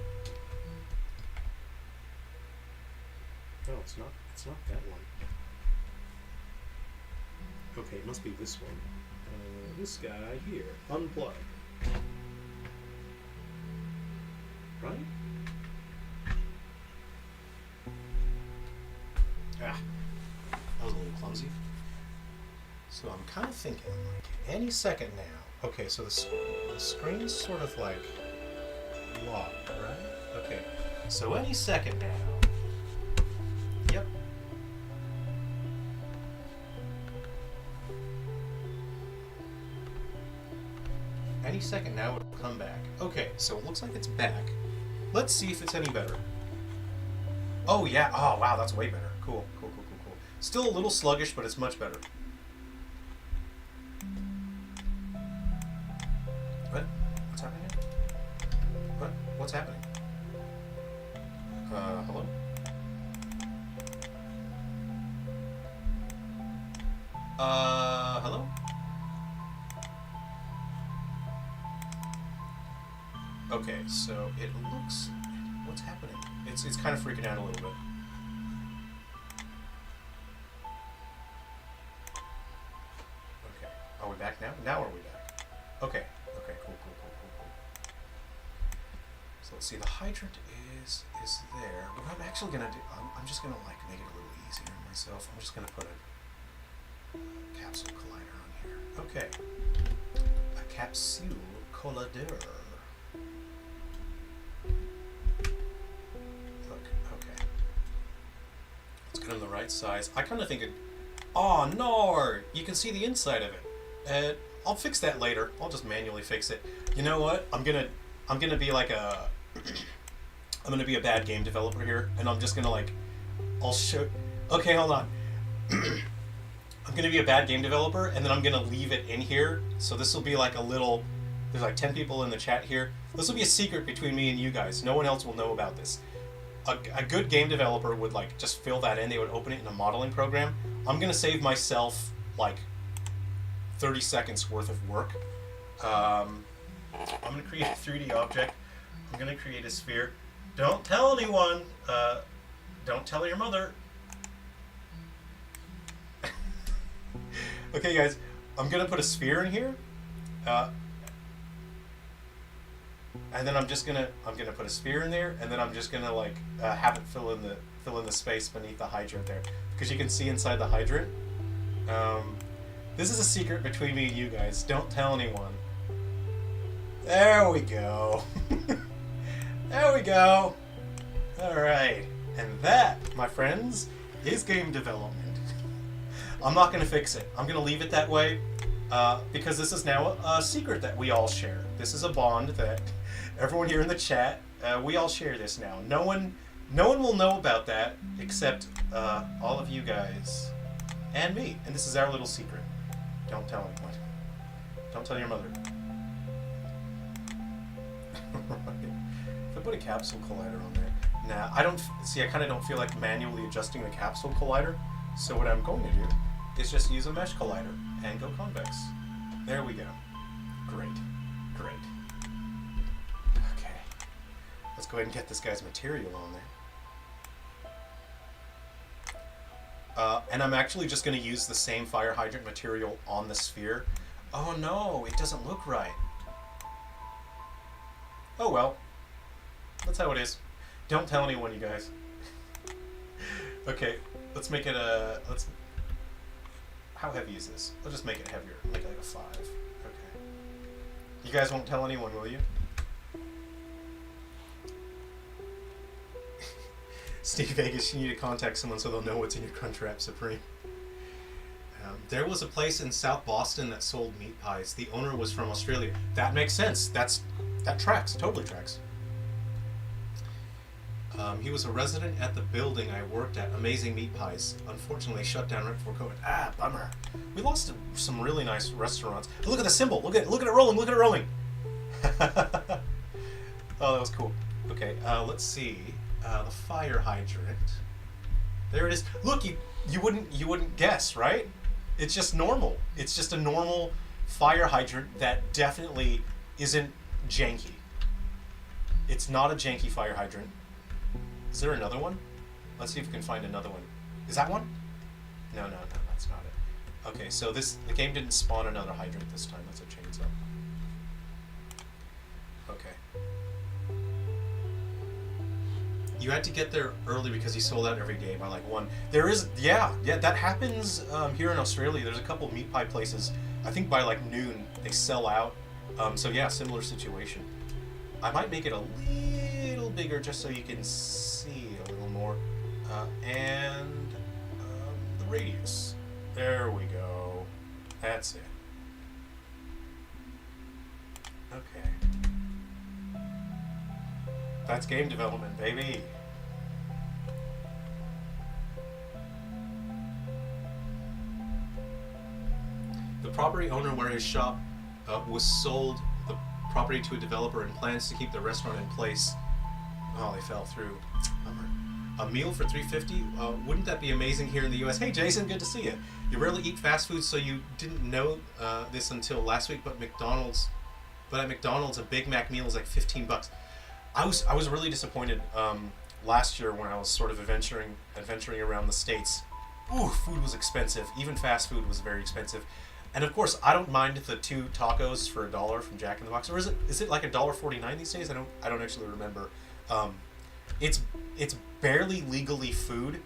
No, it's not. It's not that one. Okay, it must be this one. This guy here. Unplug. Right? Ah, that was a little clumsy. So I'm kind of thinking, like, any second now. Okay, so the screen's sort of like locked, right? Okay, so any second now. Yep. Any second now it'll come back. Okay, so it looks like it's back. Let's see if it's any better. Oh yeah, oh wow, that's way better. Cool. Still a little sluggish, but it's much better. What? What's happening here? What? What's happening? Hello? Hello? Okay, so it looks... What's happening? It's kind of freaking out a little bit. Okay. Are we back now? Now are we back? Okay. Okay, cool. So let's see, the hydrant is there. What I'm actually gonna do, I'm just gonna like make it a little easier on myself. I'm just gonna put a capsule collider on here. Okay. A capsule collider. Okay. Let's get them the right size. I kind of think it... Oh, no! You can see the inside of it. I'll fix that later. I'll just manually fix it. You know what? I'm gonna be like a... I'm gonna be a bad game developer here, and I'm just gonna like... I'll show... Okay, hold on. I'm gonna be a bad game developer, and then I'm gonna leave it in here. So this will be like a little... There's like 10 people in the chat here. This will be a secret between me and you guys. No one else will know about this. A good game developer would like just fill that in. They would open it in a modeling program. I'm gonna save myself like 30 seconds worth of work. I'm gonna create a 3D object. I'm gonna create a sphere. Don't tell anyone. Don't tell your mother. Okay, guys. I'm gonna put a sphere in here. and then I'm gonna put a sphere in there, and then I'm just gonna like have it fill in the space beneath the hydrant there, because you can see inside the hydrant. This is a secret between me and you guys. Don't tell anyone. There we go. There we go. All right, and that, my friends, is game development. I'm not gonna fix it. I'm gonna leave it that way. Because this is now a secret that we all share. This is a bond that everyone here in the chat, we all share this now. No one will know about that except all of you guys and me. And this is our little secret. Don't tell anyone. Don't tell your mother. If I put a capsule collider on there, nah, I kind of don't feel like manually adjusting the capsule collider. So what I'm going to do is just use a mesh collider and go convex. There we go. Great. Great. Okay. Let's go ahead and get this guy's material on there. And I'm actually just going to use the same fire hydrant material on the sphere. Oh no, it doesn't look right. Oh well. That's how it is. Don't tell anyone, you guys. Okay, let's make it how heavy is this? I'll just make it heavier. Make it like a 5. Okay. You guys won't tell anyone, will you? Steve Vegas, you need to contact someone so they'll know what's in your Crunchwrap Supreme. There was a place in South Boston that sold meat pies. The owner was from Australia. That makes sense. That tracks. Totally tracks. He was a resident at the building I worked at. Amazing meat pies. Unfortunately, shut down right before COVID. Ah, bummer. We lost some really nice restaurants. Look at the symbol. Look at it rolling. Look at it rolling. Oh, that was cool. Okay, let's see. The fire hydrant. There it is. Look, you wouldn't guess, right? It's just normal. It's just a normal fire hydrant that definitely isn't janky. It's not a janky fire hydrant. Is there another one? Let's see if we can find another one. Is that one? No, that's not it. Okay, so the game didn't spawn another hydrant this time. That's a chainsaw. Okay. You had to get there early because he sold out every day by like 1. There is, yeah, that happens here in Australia. There's a couple of meat pie places. I think by like noon they sell out. So yeah, similar situation. I might make it a little bigger just so you can see a little more. And the radius. There we go. That's it. Okay. That's game development, baby. The property owner where his shop was sold the property to a developer and plans to keep the restaurant in place. Oh, they fell through. Bummer. A meal for $3.50? Wouldn't that be amazing here in the U.S.? Hey, Jason, good to see you. You rarely eat fast food, so you didn't know this until last week. But at McDonald's, a Big Mac meal is like $15. I was really disappointed last year when I was sort of adventuring around the States. Ooh, food was expensive. Even fast food was very expensive. And of course, I don't mind the 2 tacos for $1 from Jack in the Box. Or is it like $1.49 these days? I don't actually remember. It's barely legally food.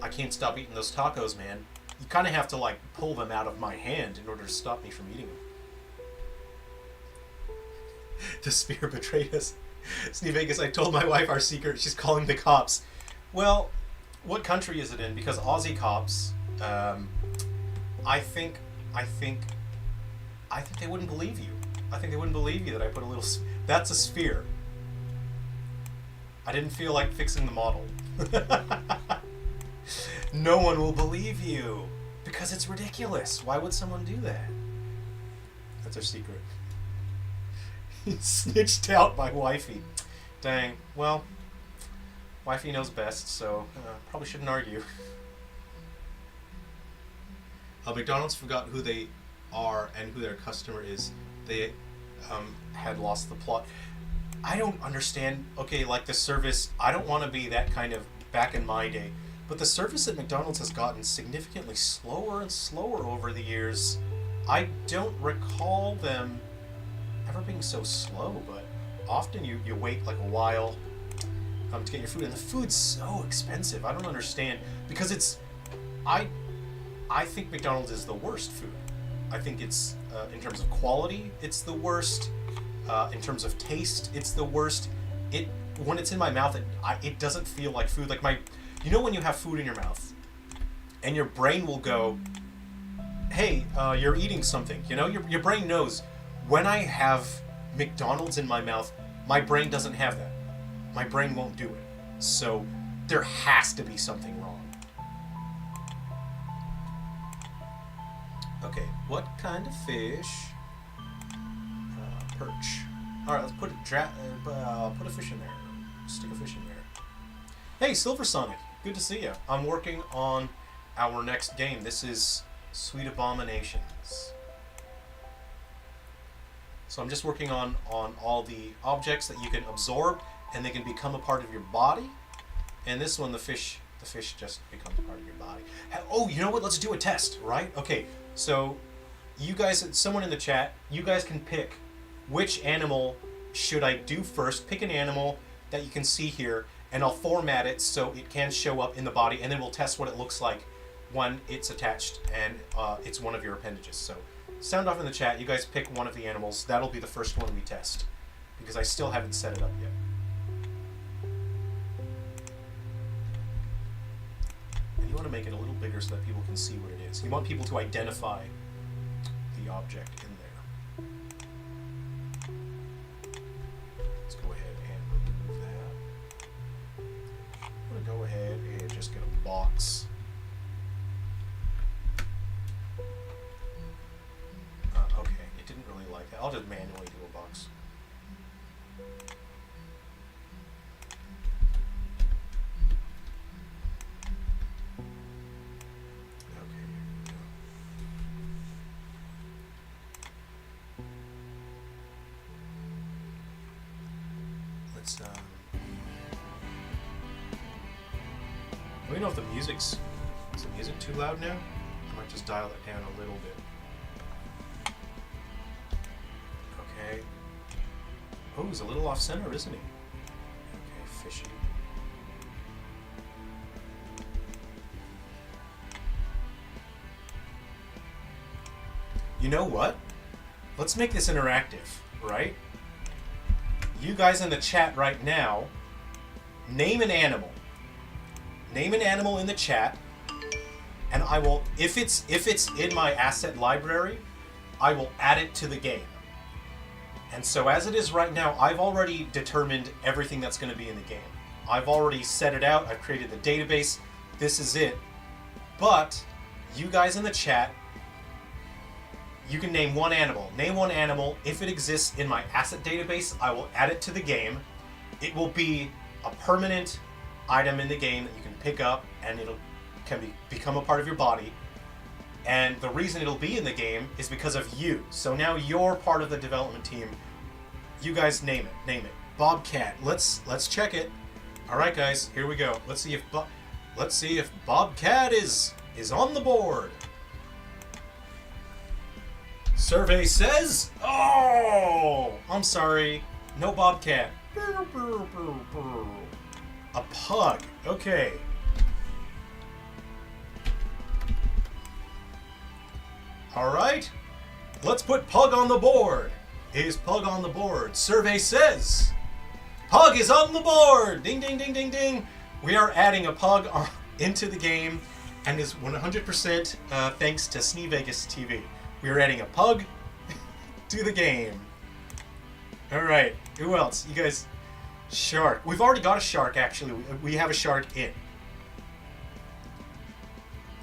I can't stop eating those tacos, man. You kind of have to like pull them out of my hand in order to stop me from eating them. The spear betrayed us. Steve Vegas, I told my wife our secret. She's calling the cops. Well, what country is it in? Because Aussie cops, I think they wouldn't believe you. I think they wouldn't believe you that I put a little... That's a sphere. I didn't feel like fixing the model. No one will believe you. Because it's ridiculous. Why would someone do that? That's our secret. Snitched out by wifey. Dang. Well, wifey knows best, so probably shouldn't argue. McDonald's forgot who they are and who their customer is. They had lost the plot. I don't understand. Okay, like the service, I don't want to be that kind of back in my day, but the service at McDonald's has gotten significantly slower and slower over the years. I don't recall them ever being so slow, but often you wait like a while to get your food, and the food's so expensive. I don't understand, because it's I think McDonald's is the worst food. I think it's in terms of quality, it's the worst. In terms of taste, it's the worst. When it's in my mouth, it doesn't feel like food. Like you know when you have food in your mouth, and your brain will go, "Hey, you're eating something." You know, your brain knows. When I have McDonald's in my mouth, my brain doesn't have that. My brain won't do it. So there has to be something wrong. Okay, what kind of fish? Perch. All right, let's put a fish in there. Stick a fish in there. Hey, Silver Sonic, good to see you. I'm working on our next game. This is Sweet Abominations. So I'm just working on all the objects that you can absorb, and they can become a part of your body. And this one, the fish just becomes a part of your body. Oh, you know what? Let's do a test, right? Okay, so you guys, someone in the chat, you guys can pick which animal should I do first. Pick an animal that you can see here, and I'll format it so it can show up in the body, and then we'll test what it looks like when it's attached and it's one of your appendages. So sound off in the chat. You guys pick one of the animals. That'll be the first one we test, because I still haven't set it up yet. And you want to make it a little bigger so that people can see what it is. You want people to identify the object in there. Let's go ahead and remove that. I'm going to go ahead and just get a box. Okay, it didn't really like that. I'll just manually do a box. Okay, here we go. Let's, let me know if the music's... Is the music too loud now? I might just dial it down a little bit. Okay. Oh, he's a little off center, isn't he? Okay, fishy. You know what? Let's make this interactive, right? You guys in the chat right now, name an animal. Name an animal in the chat, and I will, if it's in my asset library, I will add it to the game. And so as it is right now, I've already determined everything that's going to be in the game. I've already set it out. I've created the database. This is it. But you guys in the chat, you can name one animal. Name one animal. If it exists in my asset database, I will add it to the game. It will be a permanent item in the game that you can pick up, and it'll become a part of your body. And the reason it'll be in the game is because of you. So now you're part of the development team. You guys name it. Name it. Bobcat. Let's check it. All right, guys. Here we go. Let's see if Bobcat is on the board. Survey says, oh, I'm sorry, no Bobcat. A pug. Okay. All right, let's put Pug on the board. Is Pug on the board? Survey says Pug is on the board. Ding, ding, ding, ding, ding. We are adding a Pug into the game, and is 100% thanks to Snee Vegas TV. We are adding a Pug to the game. All right, who else? You guys, shark. We've already got a shark, actually. We have a shark in.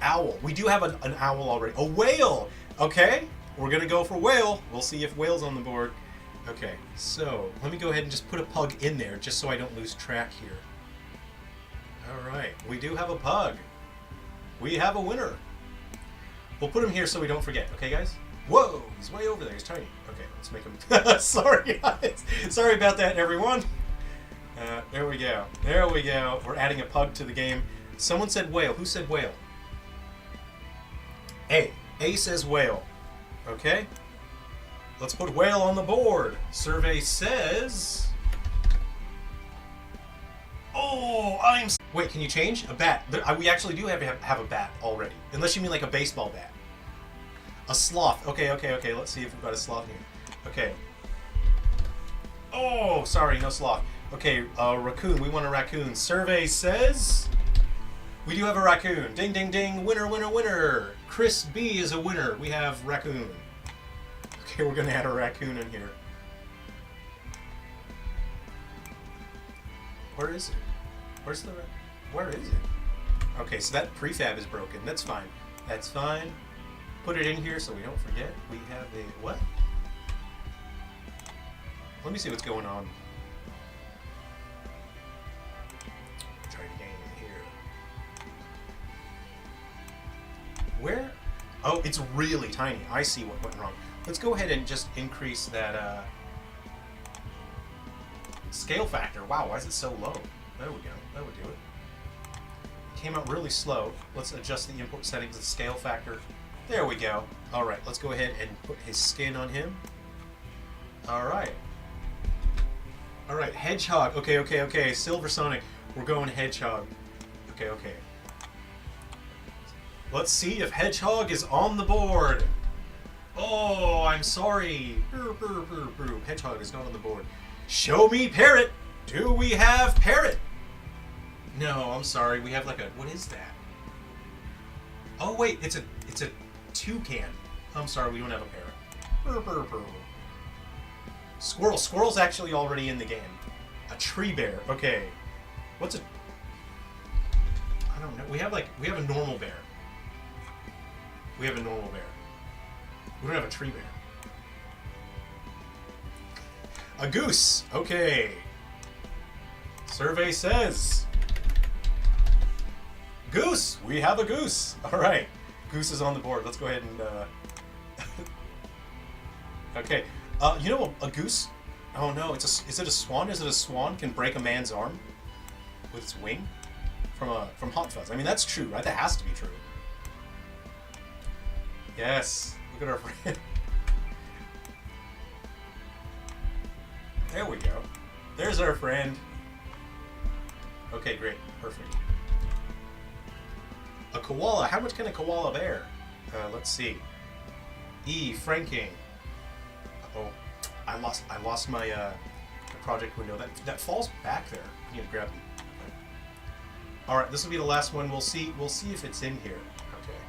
Owl. We do have an owl already. A whale. Okay, we're going to go for whale. We'll see if whale's on the board. Okay, so let me go ahead and just put a pug in there just so I don't lose track here. All right, we do have a pug. We have a winner. We'll put him here so we don't forget. Okay, guys? Whoa, he's way over there. He's tiny. Okay, let's make him... Sorry, guys. Sorry about that, everyone. There we go. There we go. We're adding a pug to the game. Someone said whale. Who said whale? A. A says whale. Okay. Let's put whale on the board. Survey says Wait, can you change? A bat. We actually do have a bat already. Unless you mean like a baseball bat. A sloth. Okay. Let's see if we've got a sloth here. Okay. Oh, sorry, no sloth. Okay, raccoon. We want a raccoon. Survey says we do have a raccoon. Ding, ding, ding. Winner, winner, winner. Chris B is a winner. We have raccoon. Okay, we're going to add a raccoon in here. Where is it? Where is it? Okay, so that prefab is broken. That's fine. That's fine. Put it in here so we don't forget. We have a... What? Let me see what's going on. Try to gain in here. Where? Oh, it's really tiny. I see what went wrong. Let's go ahead and just increase that scale factor. Wow, why is it so low? There we go. That would do it. Came out really slow. Let's adjust the import settings, the scale factor. There we go. All right, let's go ahead and put his skin on him. All right. All right, Hedgehog. Okay. Silver Sonic. We're going Hedgehog. Okay. Let's see if Hedgehog is on the board. Oh, I'm sorry. Hedgehog is not on the board. Show me Parrot. Do we have Parrot? No, I'm sorry. We have like a... What is that? Oh, wait. It's a toucan. I'm sorry. We don't have a parrot. Squirrel. Squirrel's actually already in the game. A tree bear. Okay. What's a... I don't know. We have a normal bear. We have a normal bear. We don't have a tree bear. A goose. Okay. Survey says... Goose! We have a goose! Alright. Goose is on the board. Let's go ahead and... Okay. You know a goose... Oh no, is it a swan? Is it a swan can break a man's arm with its wing? From Hot Fuzz. I mean, that's true, right? That has to be true. Yes. Look at our friend. There we go. There's our friend. Okay, great. Perfect. A koala. How much can a koala bear? Let's see. E. Franking. Uh-oh. I lost my project window. That falls back there. I need to grab them. Okay. All right. This will be the last one. We'll see if it's in here. Okay.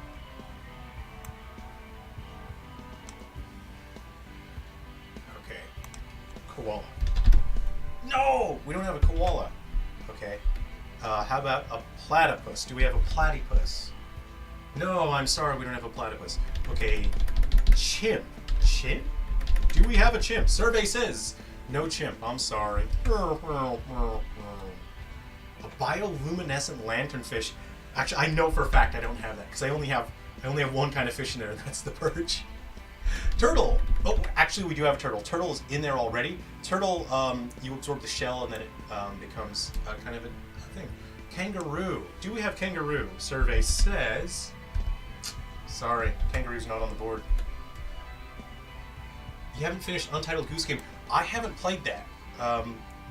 Okay. Koala. No, we don't have a koala. Okay. How about a platypus? Do we have a platypus? No, I'm sorry, we don't have a platypus. Okay, chimp. Chimp? Do we have a chimp? Survey says no chimp. I'm sorry. A bioluminescent lanternfish. Actually, I know for a fact I don't have that because I only have one kind of fish in there, and that's the perch. Turtle. Oh, actually, we do have a turtle. Turtle is in there already. Turtle, you absorb the shell, and then it becomes kind of a thing. Kangaroo. Do we have kangaroo? Survey says... Sorry, kangaroo's not on the board. You haven't finished Untitled Goose Game. I haven't played that,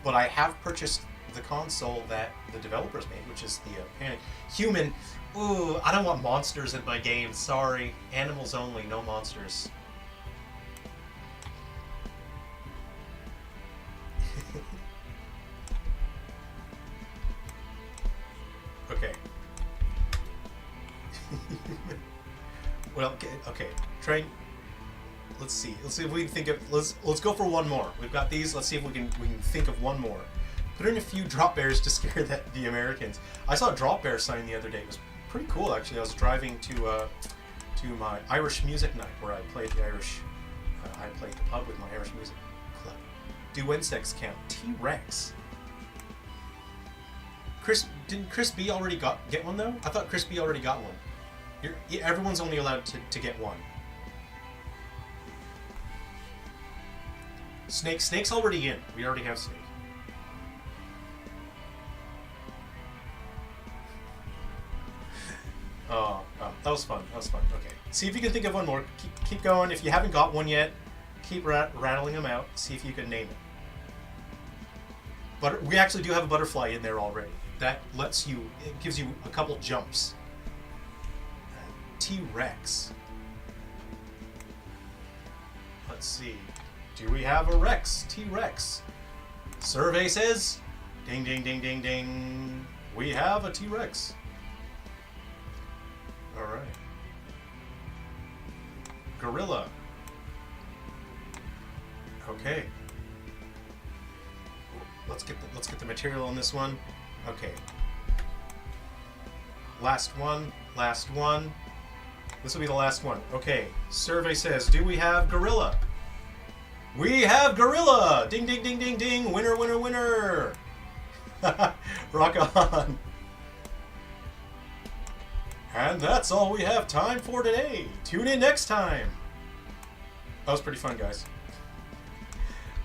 but I have purchased the console that the developers made, which is the Panic. Human. Ooh, I don't want monsters in my game. Sorry. Animals only, no monsters. Okay. Well, okay. Try. Let's see. Let's see if we can think of. Let's go for one more. We've got these. Let's see if we can think of one more. Put in a few drop bears to scare the Americans. I saw a drop bear sign the other day. It was pretty cool, actually. I was driving to my Irish music night where I played the Irish. I played the pub with my Irish music club. Do insects count? T-Rex. Didn't Chris B already get one though? I thought Chris B already got one. Everyone's only allowed to get one. Snake's already in. We already have Snake. Oh, that was fun. That was fun. Okay. See if you can think of one more. Keep going. If you haven't got one yet, keep rattling them out. See if you can name it. But we actually do have a butterfly in there already. that lets you, it gives you a couple jumps. T-Rex. Let's see. Do we have a Rex? T-Rex. Survey says, ding, ding, ding, ding, ding. We have a T-Rex. All right. Gorilla. Okay. Let's get the material on this one. Okay. Last one. Last one. This will be the last one. Okay. Survey says, do we have gorilla? We have gorilla! Ding, ding, ding, ding, ding! Winner, winner, winner! Rock on! And that's all we have time for today. Tune in next time. That was pretty fun, guys.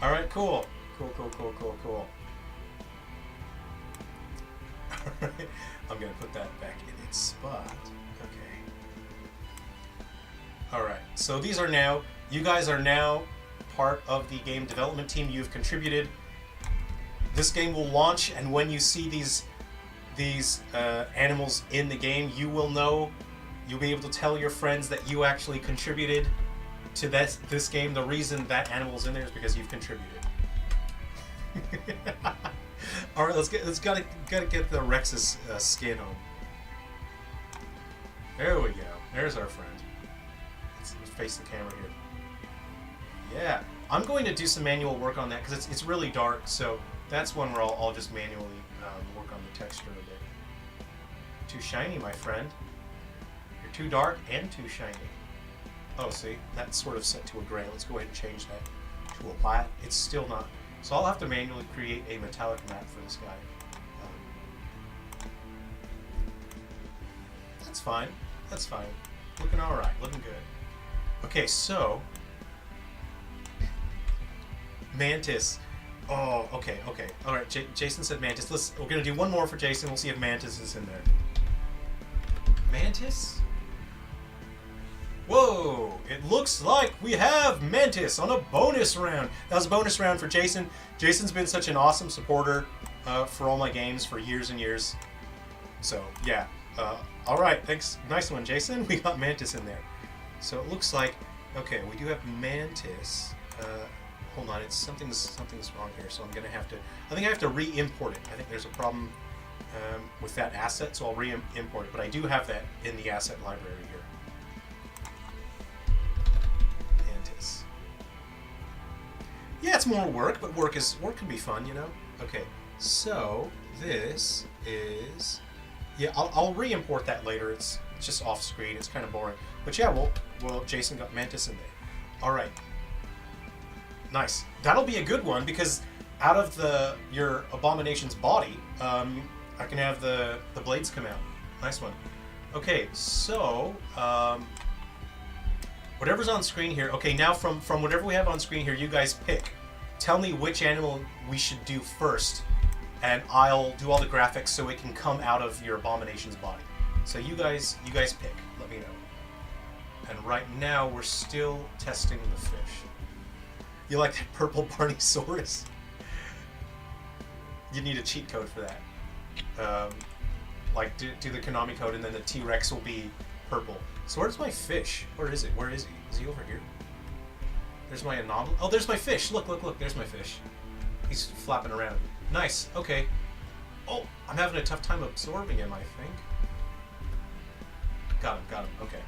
All right, cool. Cool, cool, cool, cool, cool. All right, I'm going to put that back in its spot. Okay. All right, so these are now, you guys are now part of the game development team. You've contributed. This game will launch, and when you see these animals in the game, you will know, you'll be able to tell your friends that you actually contributed to this game. The reason that animal's in there is because you've contributed. All right, gotta get the Rex's skin home. There we go. There's our friend. Let's face the camera here. Yeah, I'm going to do some manual work on that because it's really dark. So that's one where I'll just manually work on the texture a bit. Too shiny, my friend. You're too dark and too shiny. Oh, see, that's sort of set to a gray. Let's go ahead and change that to a black. It's still not. So I'll have to manually create a metallic map for this guy. That's fine. That's fine. Looking all right. Looking good. Okay, so Mantis. Oh, okay, okay. All right, Jason said Mantis. We're gonna do one more for Jason. We'll see if Mantis is in there. Mantis? Whoa! It looks like we have Mantis on a bonus round. That was a bonus round for Jason. Jason's been such an awesome supporter for all my games for years and years. So, yeah. All right, thanks. Nice one, Jason. We got Mantis in there. So it looks like, okay, we do have Mantis. Hold on, something's wrong here. So I'm gonna have to. I think I have to re-import it. I think there's a problem with that asset, so I'll re-import it. But I do have that in the asset library here. Mantis. Yeah, it's more work, but work can be fun, you know. Okay, so this is. Yeah, I'll re-import that later. It's just off screen. It's kind of boring. But yeah, well, Jason got Mantis in there. All right. Nice. That'll be a good one because out of your abomination's body, I can have the blades come out. Nice one. Okay, so whatever's on screen here. Okay, now from whatever we have on screen here, you guys pick. Tell me which animal we should do first, and I'll do all the graphics so it can come out of your abomination's body. So you guys pick. Let me know. And right now we're still testing the fish. You like that purple Barneysaurus? You need a cheat code for that. Like do the Konami code, and then the T-Rex will be purple. So where's my fish? Where is it? Where is he? Is he over here? There's my anomaly. Oh, there's my fish. Look. There's my fish. He's flapping around. Nice. Okay. Oh, I'm having a tough time absorbing him, I think. Got him. Okay.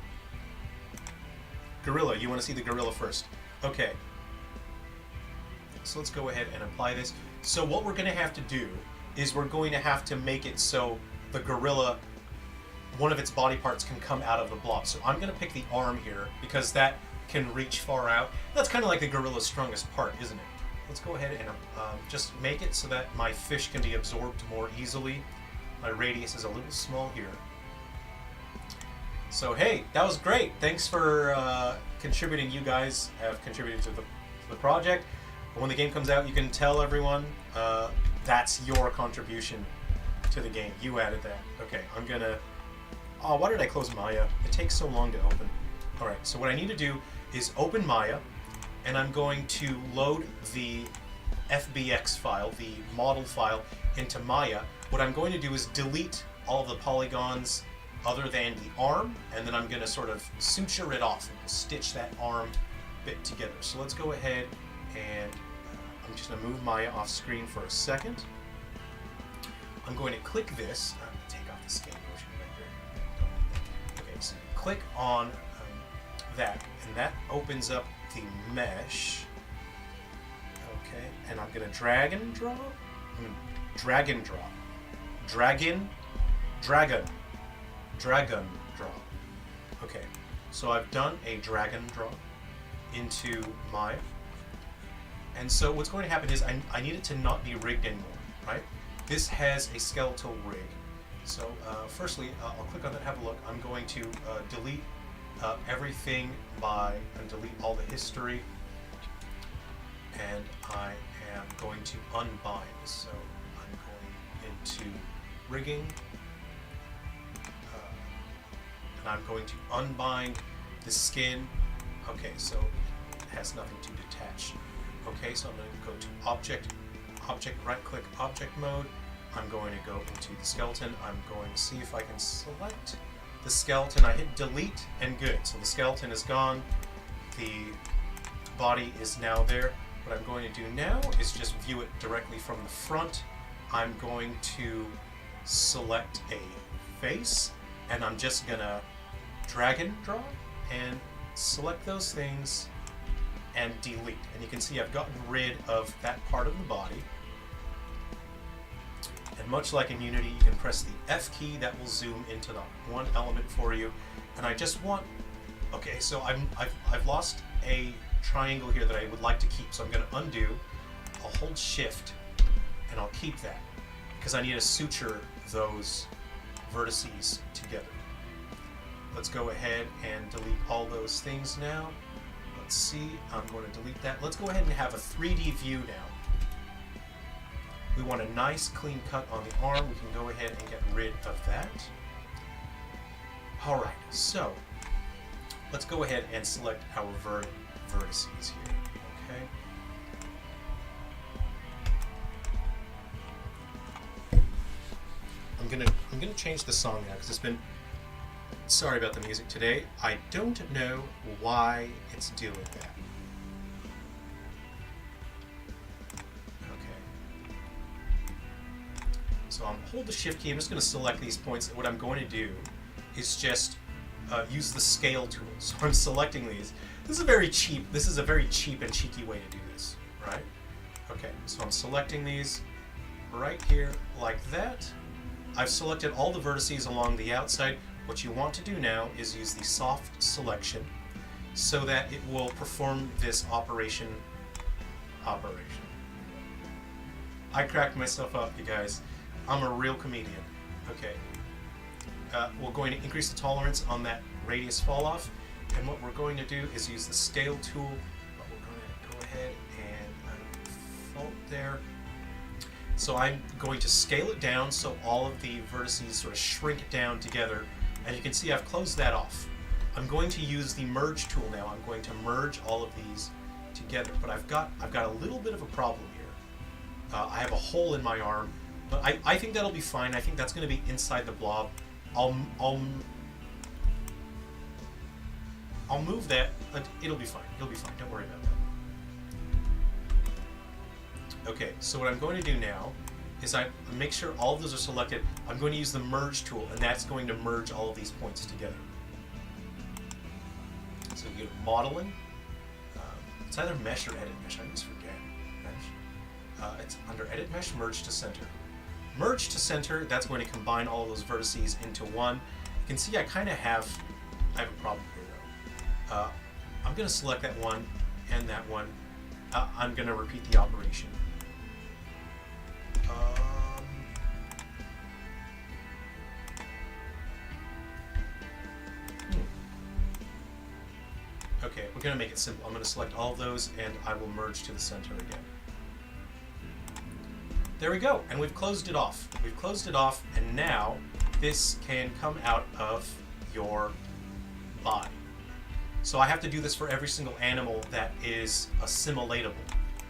Gorilla. You want to see the gorilla first? Okay. So let's go ahead and apply this. So what we're going to have to do is we're going to have to make it so the gorilla, one of its body parts can come out of the blob. So I'm going to pick the arm here because that can reach far out. That's kind of like the gorilla's strongest part, isn't it? Let's go ahead and just make it so that my fish can be absorbed more easily. My radius is a little small here. So hey, that was great. Thanks for contributing. You guys have contributed to the project. When the game comes out, you can tell everyone that's your contribution to the game. You added that. Okay, I'm gonna... Oh, why did I close Maya? It takes so long to open. Alright, so what I need to do is open Maya, and I'm going to load the FBX file, the model file, into Maya, what I'm going to do is delete all of the polygons other than the arm, and then I'm going to sort of suture it off and stitch that arm bit together. So let's go ahead and I'm just going to move Maya off screen for a second. I'm going to click this. I'm going to take off the scan motion right there. Okay, so click on that, and that opens up the mesh. Okay, and I'm going to drag and drop. Drag and drop. Dragon drop. Okay, so I've done a drag and drop into Maya. And so what's going to happen is I need it to not be rigged anymore, right? This has a skeletal rig. So firstly, I'll click on that, have a look. I'm going to delete everything and delete all the history. And I am going to unbind. So I'm going into rigging. And I'm going to unbind the skin. Okay, so it has nothing to detach. Okay, so I'm going to go to object, right-click object mode. I'm going to go into the skeleton. I'm going to see if I can select the skeleton. I hit delete and good. So the skeleton is gone. The body is now there. What I'm going to do now is just view it directly from the front. I'm going to select a face, and I'm just going to drag and drop and select those things and delete. And you can see I've gotten rid of that part of the body. And much like in Unity, you can press the F key, that will zoom into the one element for you. And I just want, okay, so I've lost a triangle here that I would like to keep. So I'm going to undo. I'll hold Shift, and I'll keep that because I need to suture those vertices together. Let's go ahead and delete all those things now. Let's see, I'm going to delete that. Let's go ahead and have a 3D view now. We want a nice clean cut on the arm. We can go ahead and get rid of that. All right, so let's go ahead and select our vertices here, okay? I'm gonna change the song now because it's been, sorry about the music today. I don't know why it's doing that. Okay. So I'm hold the Shift key. I'm just going to select these points. What I'm going to do is just use the scale tool. So I'm selecting these. This is a very cheap and cheeky way to do this, right? Okay. So I'm selecting these right here like that. I've selected all the vertices along the outside. What you want to do now is use the soft selection so that it will perform this operation. I cracked myself up, you guys. I'm a real comedian. Okay. We're going to increase the tolerance on that radius fall off, and what we're going to do is use the scale tool. But we're going to go ahead and fault there. So I'm going to scale it down so all of the vertices sort of shrink down together. And you can see I've closed that off. I'm going to use the merge tool now. I'm going to merge all of these together. But I've got a little bit of a problem here. I have a hole in my arm, but I think that'll be fine. I think that's going to be inside the blob. I'll move that, but it'll be fine. It'll be fine. Don't worry about that. Okay, so what I'm going to do now is I make sure all of those are selected. I'm going to use the merge tool, and that's going to merge all of these points together. So you go to modeling. It's either mesh or edit mesh. I always forget. Mesh. It's under edit mesh, merge to center. Merge to center, that's going to combine all of those vertices into one. You can see I have a problem here though. I'm going to select that one and that one. I'm going to repeat the operation. Okay, we're going to make it simple. I'm going to select all of those, and I will merge to the center again. There we go, and we've closed it off. We've closed it off, and now this can come out of your body. So I have to do this for every single animal that is assimilatable,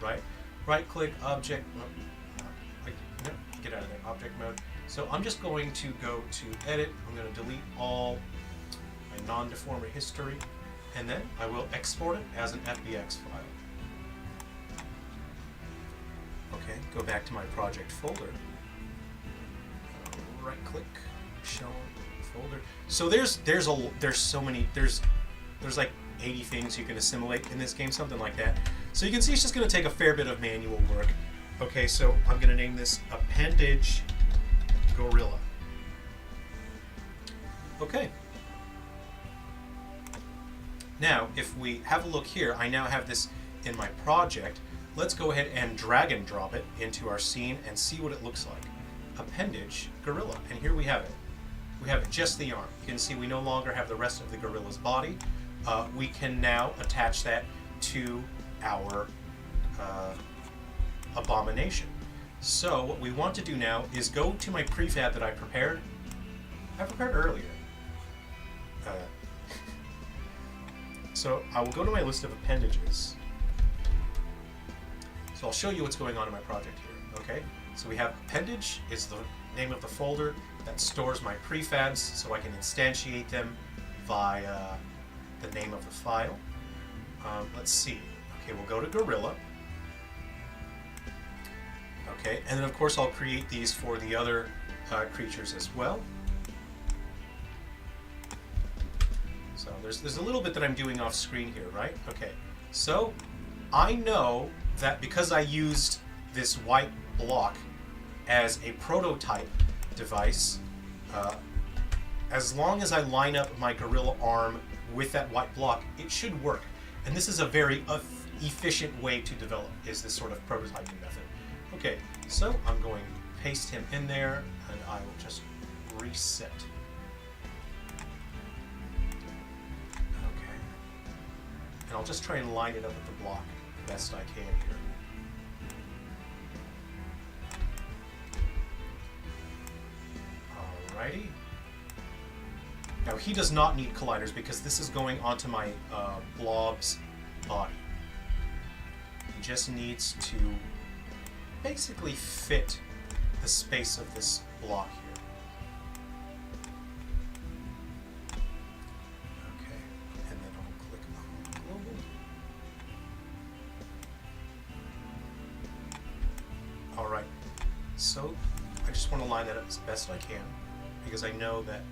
right? Right-click, object, no, get out object mode. So I'm just going to go to edit. I'm going to delete all my non-deformer history, and then I will export it as an FBX file. Okay, go back to my project folder. Right click, show folder. So there's like 80 things you can assimilate in this game, something like that. So you can see it's just going to take a fair bit of manual work. Okay, so I'm going to name this Appendage Gorilla. Okay. Now, if we have a look here, I now have this in my project. Let's go ahead and drag and drop it into our scene and see what it looks like. Appendage Gorilla. And here we have it. We have just the arm. You can see we no longer have the rest of the gorilla's body. We can now attach that to our abomination. So what we want to do now is go to my prefab that I prepared. Earlier. So I will go to my list of appendages. So I'll show you what's going on in my project here. Okay. So we have appendage is the name of the folder that stores my prefabs, so I can instantiate them via the name of the file. Let's see. Okay, we'll go to Gorilla. Okay, and then of course I'll create these for the other creatures as well. So there's a little bit that I'm doing off screen here, right? Okay, so I know that because I used this white block as a prototype device, as long as I line up my gorilla arm with that white block, it should work. And this is a very efficient way to develop, is this sort of prototyping method. Okay, so I'm going to paste him in there, and I will just reset. Okay. And I'll just try and line it up with the block the best I can here. Alrighty. Now he does not need colliders because this is going onto my blob's body. He just needs to basically fit the space of this block here. Okay, and then I'll click on global. Alright, so I just want to line that up as best I can, because I know that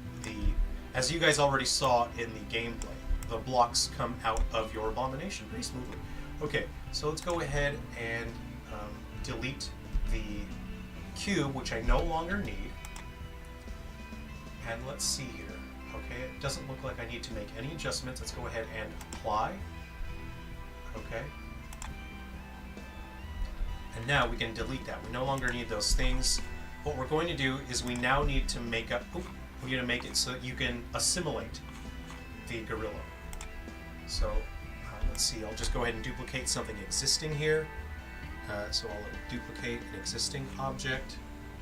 as you guys already saw in the gameplay, the blocks come out of your abomination pretty smoothly. Okay, so let's go ahead and delete the cube, which I no longer need. And let's see here. Okay, it doesn't look like I need to make any adjustments. Let's go ahead and apply. Okay. And now we can delete that. We no longer need those things. What we're going to do is we now need to make up... we're going to make it so that you can assimilate the gorilla. So let's see, I'll just go ahead and duplicate something existing here. So I'll duplicate an existing object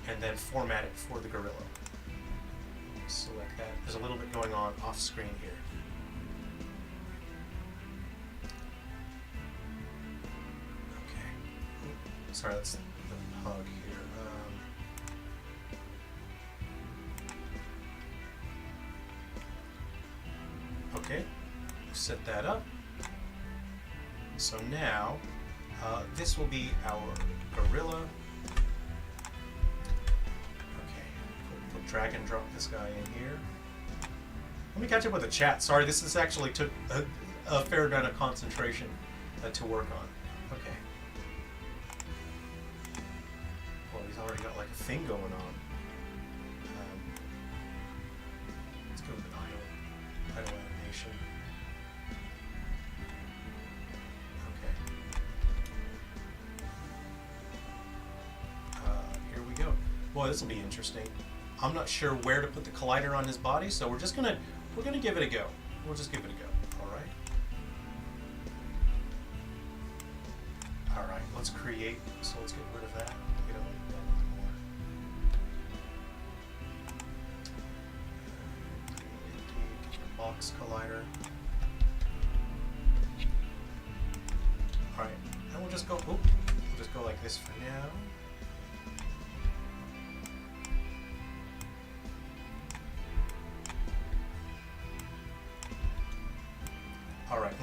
and then format it for the gorilla. Select that. There's a little bit going on off screen here. Okay. Sorry, that's the hug here. Okay, set that up. So now, this will be our gorilla. Okay, we'll drag and drop this guy in here. Let me catch up with the chat. Sorry, this actually took a fair amount of concentration to work on. Okay. Well, he's already got like a thing going on. Let's go with an idle animation. Boy, this will be interesting. I'm not sure where to put the collider on his body, so we're gonna give it a go. We'll just give it a go. All right. All right. Let's create. So let's get rid of that. We don't need that anymore. Box collider. All right. And we'll just go. We'll just go like this for now.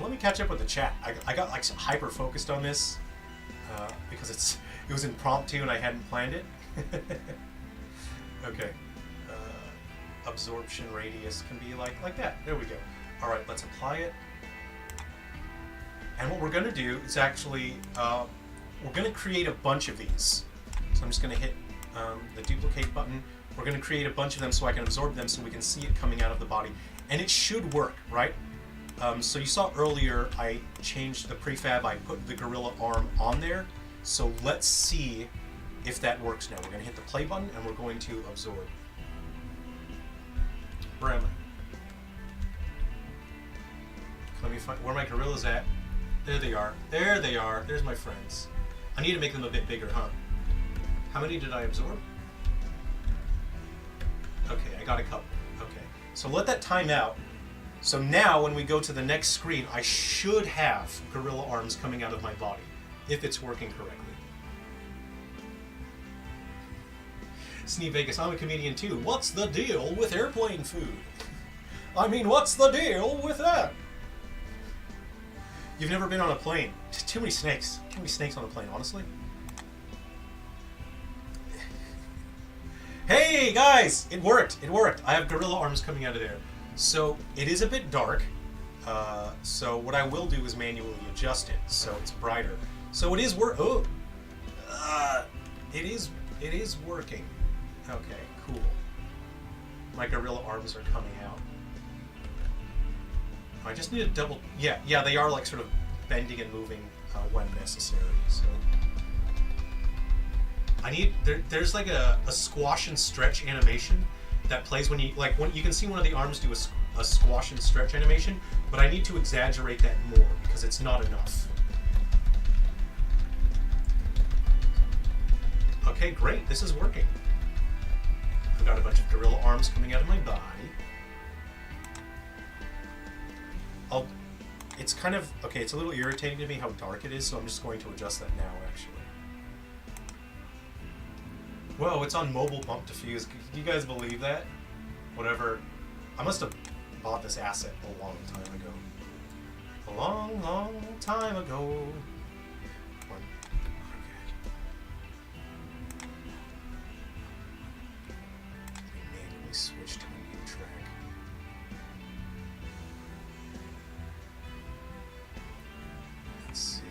let me catch up with the chat. I got like hyper focused on this because it was impromptu and I hadn't planned it. Okay. Absorption radius can be like that. There we go. All right, let's apply it. And what we're going to do is actually, we're going to create a bunch of these. So I'm just going to hit the duplicate button. We're going to create a bunch of them so I can absorb them so we can see it coming out of the body. And it should work, right? So you saw earlier I changed the prefab. I put the gorilla arm on there. So let's see if that works now. We're going to hit the play button and we're going to absorb. Where am I? Let me find where my gorillas at. There they are. There they are. There's my friends. I need to make them a bit bigger, huh? How many did I absorb? Okay, I got a couple. Okay. So let that time out. So now when we go to the next screen, I should have gorilla arms coming out of my body, if it's working correctly. Sneak Vegas, I'm a comedian too. What's the deal with airplane food? I mean, what's the deal with that? You've never been on a plane. Too many snakes. Too many snakes on a plane, honestly. Hey, guys! It worked. It worked. I have gorilla arms coming out of there. So, it is a bit dark. So, what I will do is manually adjust it so it's brighter. So, it is it is working. Okay, cool. My gorilla arms are coming out. I just need to double... Yeah, they are like sort of bending and moving when necessary, so... I need... There's like a squash and stretch animation that plays when you... Like, when you can see one of the arms do a squash and stretch animation, but I need to exaggerate that more because it's not enough. Okay, great. This is working. I've got a bunch of gorilla arms coming out of my body. It's kind of... Okay, it's a little irritating to me how dark it is, so I'm just going to adjust that now, actually. Whoa, it's on mobile bump diffuse. Can you guys believe that? Whatever. I must have bought this asset a long time ago. A long, long time ago. Switch to a new track. Let's see.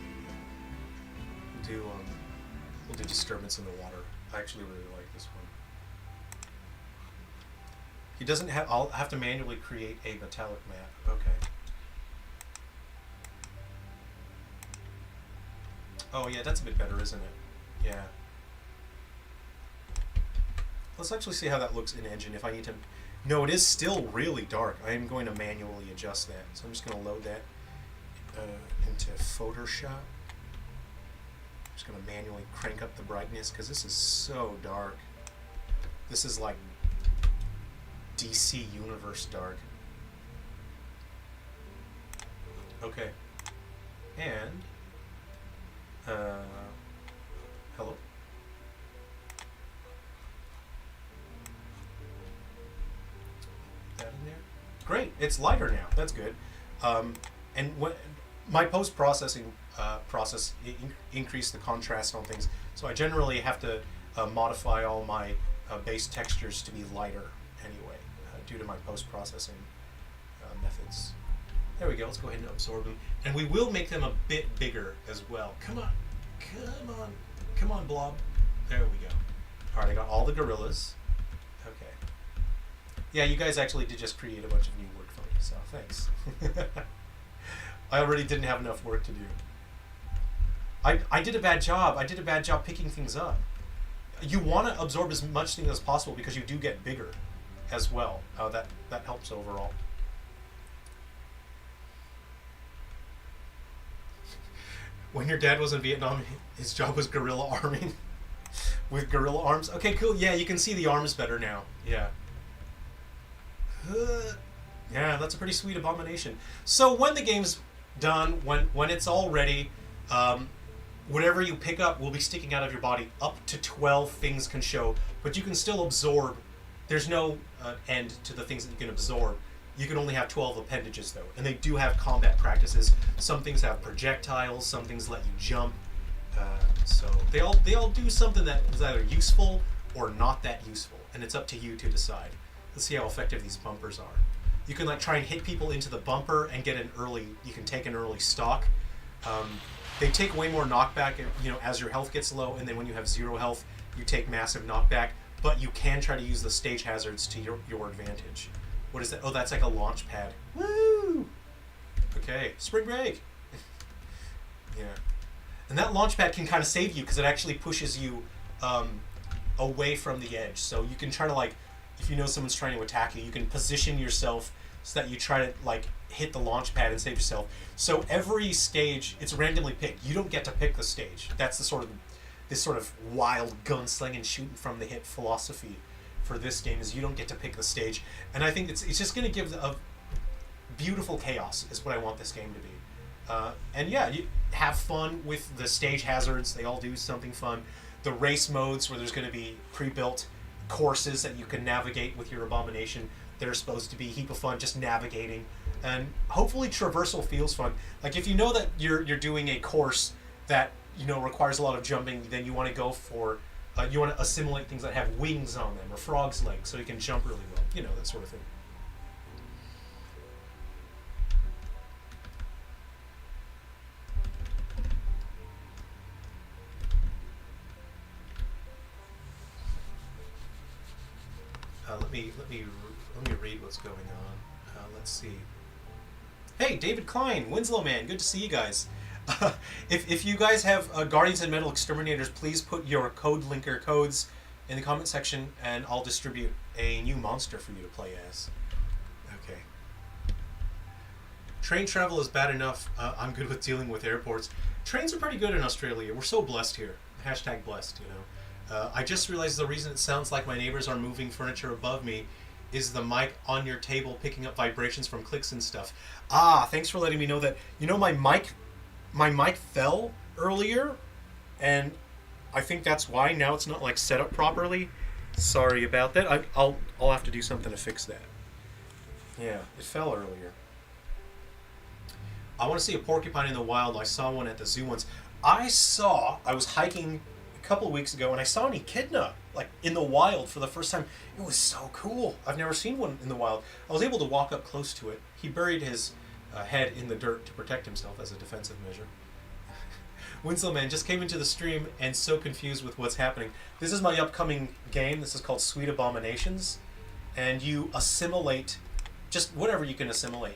We'll do Disturbance in the Water. I actually really like this one. He doesn't have... I'll have to manually create a metallic map. Okay. Oh yeah, that's a bit better, isn't it? Yeah. Let's actually see how that looks in Engine if I need to... No, it is still really dark. I am going to manually adjust that. So I'm just going to load that into Photoshop. I'm just going to manually crank up the brightness because this is so dark. This is like DC Universe dark. Okay. And... hello? That in there. Great, it's lighter now. That's good. And what my post-processing process increased the contrast on things, so I generally have to modify all my base textures to be lighter anyway, due to my post-processing methods. There we go. Let's go ahead and absorb them, and we will make them a bit bigger as well. Come on, come on, come on, Blob. There we go. All right, I got all the gorillas. Okay. Yeah, you guys actually did just create a bunch of new work for me, so thanks. I already didn't have enough work to do. I did a bad job. I did a bad job picking things up. You want to absorb as much things as possible because you do get bigger as well. That helps overall. When your dad was in Vietnam, his job was gorilla arming with gorilla arms. Okay, cool. Yeah, you can see the arms better now. Yeah. Yeah, that's a pretty sweet abomination. So when the game's done, when it's all ready, whatever you pick up will be sticking out of your body. Up to 12 things can show, but you can still absorb. There's no end to the things that you can absorb. You can only have 12 appendages though, and they do have combat practices. Some things have projectiles, some things let you jump. So they all do something that is either useful or not that useful, and it's up to you to decide. Let's see how effective these bumpers are. You can like try and hit people into the bumper and get an early. You can take an early stock. They take way more knockback, as your health gets low, and then when you have 0 health, you take massive knockback. But you can try to use the stage hazards to your advantage. What is that? Oh, that's like a launch pad. Woo! Okay, spring break. Yeah, and that launch pad can kind of save you because it actually pushes you away from the edge. So you can try to like, if you know someone's trying to attack you, you can position yourself so that you try to like hit the launch pad and save yourself. So every stage, it's randomly picked. You don't get to pick the stage. That's this sort of wild gunslinging, shooting from the hip philosophy for this game, is you don't get to pick the stage. And I think it's just going to give a beautiful chaos is what I want this game to be. And yeah, you have fun with the stage hazards. They all do something fun. The race modes where there's going to be pre-built courses that you can navigate with your abomination. They're supposed to be a heap of fun just navigating. And hopefully traversal feels fun. Like if you know that you're doing a course that requires a lot of jumping, then you want to go for you want to assimilate things that have wings on them or frog's legs so you can jump really well, that sort of thing. Let me read what's going on. Let's see. Hey, David Klein, Winslow Man, good to see you guys. If you guys have Guardians and Metal Exterminators, please put your code linker codes in the comment section, and I'll distribute a new monster for you to play as. Okay. Train travel is bad enough. I'm good with dealing with airports. Trains are pretty good in Australia. We're so blessed here. Hashtag blessed, I just realized the reason it sounds like my neighbors are moving furniture above me is the mic on your table picking up vibrations from clicks and stuff. Thanks for letting me know that. My mic fell earlier, and I think that's why now it's not like set up properly. Sorry about that. I'll have to do something to fix that. Yeah, it fell earlier. I want to see a porcupine in the wild. I saw one at the zoo once. I was hiking a couple of weeks ago, and I saw an echidna like in the wild for the first time. It was so cool. I've never seen one in the wild. I was able to walk up close to it. He buried his head in the dirt to protect himself as a defensive measure. Winslow Man just came into the stream and so confused with what's happening. This is my upcoming game. This is called Sweet Abominations, and you assimilate just whatever you can assimilate.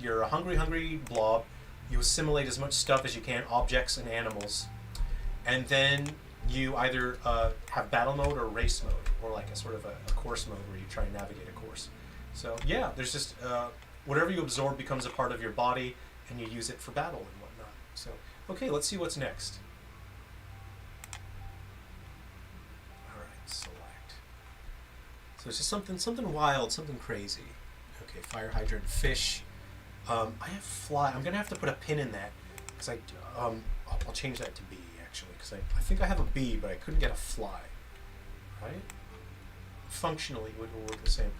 You're a hungry blob. You assimilate as much stuff as you can, objects and animals, and then you either have battle mode or race mode, or like a sort of a course mode where you try and navigate a course. So yeah, there's just whatever you absorb becomes a part of your body, and you use it for battle and whatnot. So, okay, let's see what's next. All right, select. So it's just something wild, something crazy. Okay, fire hydrant, fish. I have fly. I'm gonna have to put a pin in that because I'll change that to bee actually because I think I have a bee, but I couldn't get a fly. Right? Functionally, it would work the same.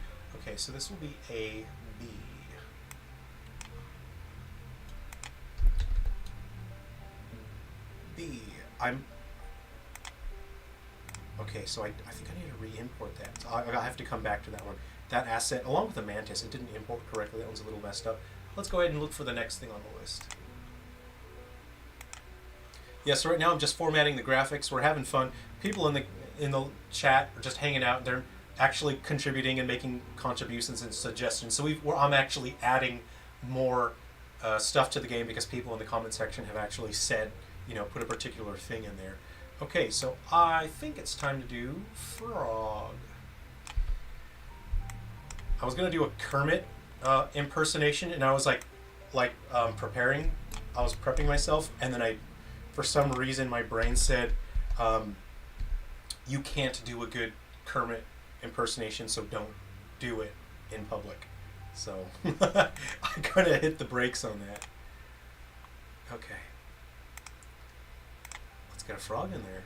Okay, so this will be a bee. Okay, so I think I need to re-import that. So I have to come back to that one. That asset, along with the mantis, it didn't import correctly. That one's a little messed up. Let's go ahead and look for the next thing on the list. Yeah, so right now I'm just formatting the graphics. We're having fun. People in the chat are just hanging out. They're actually contributing and making contributions and suggestions. So I'm actually adding more stuff to the game because people in the comment section have actually said, put a particular thing in there. Okay, so I think it's time to do frog. I was gonna do a Kermit impersonation, and I was preparing. I was prepping myself, and then for some reason, my brain said, "You can't do a good Kermit impersonation, so don't do it in public." So I kind of hit the brakes on that. Okay. Let's get a frog in there.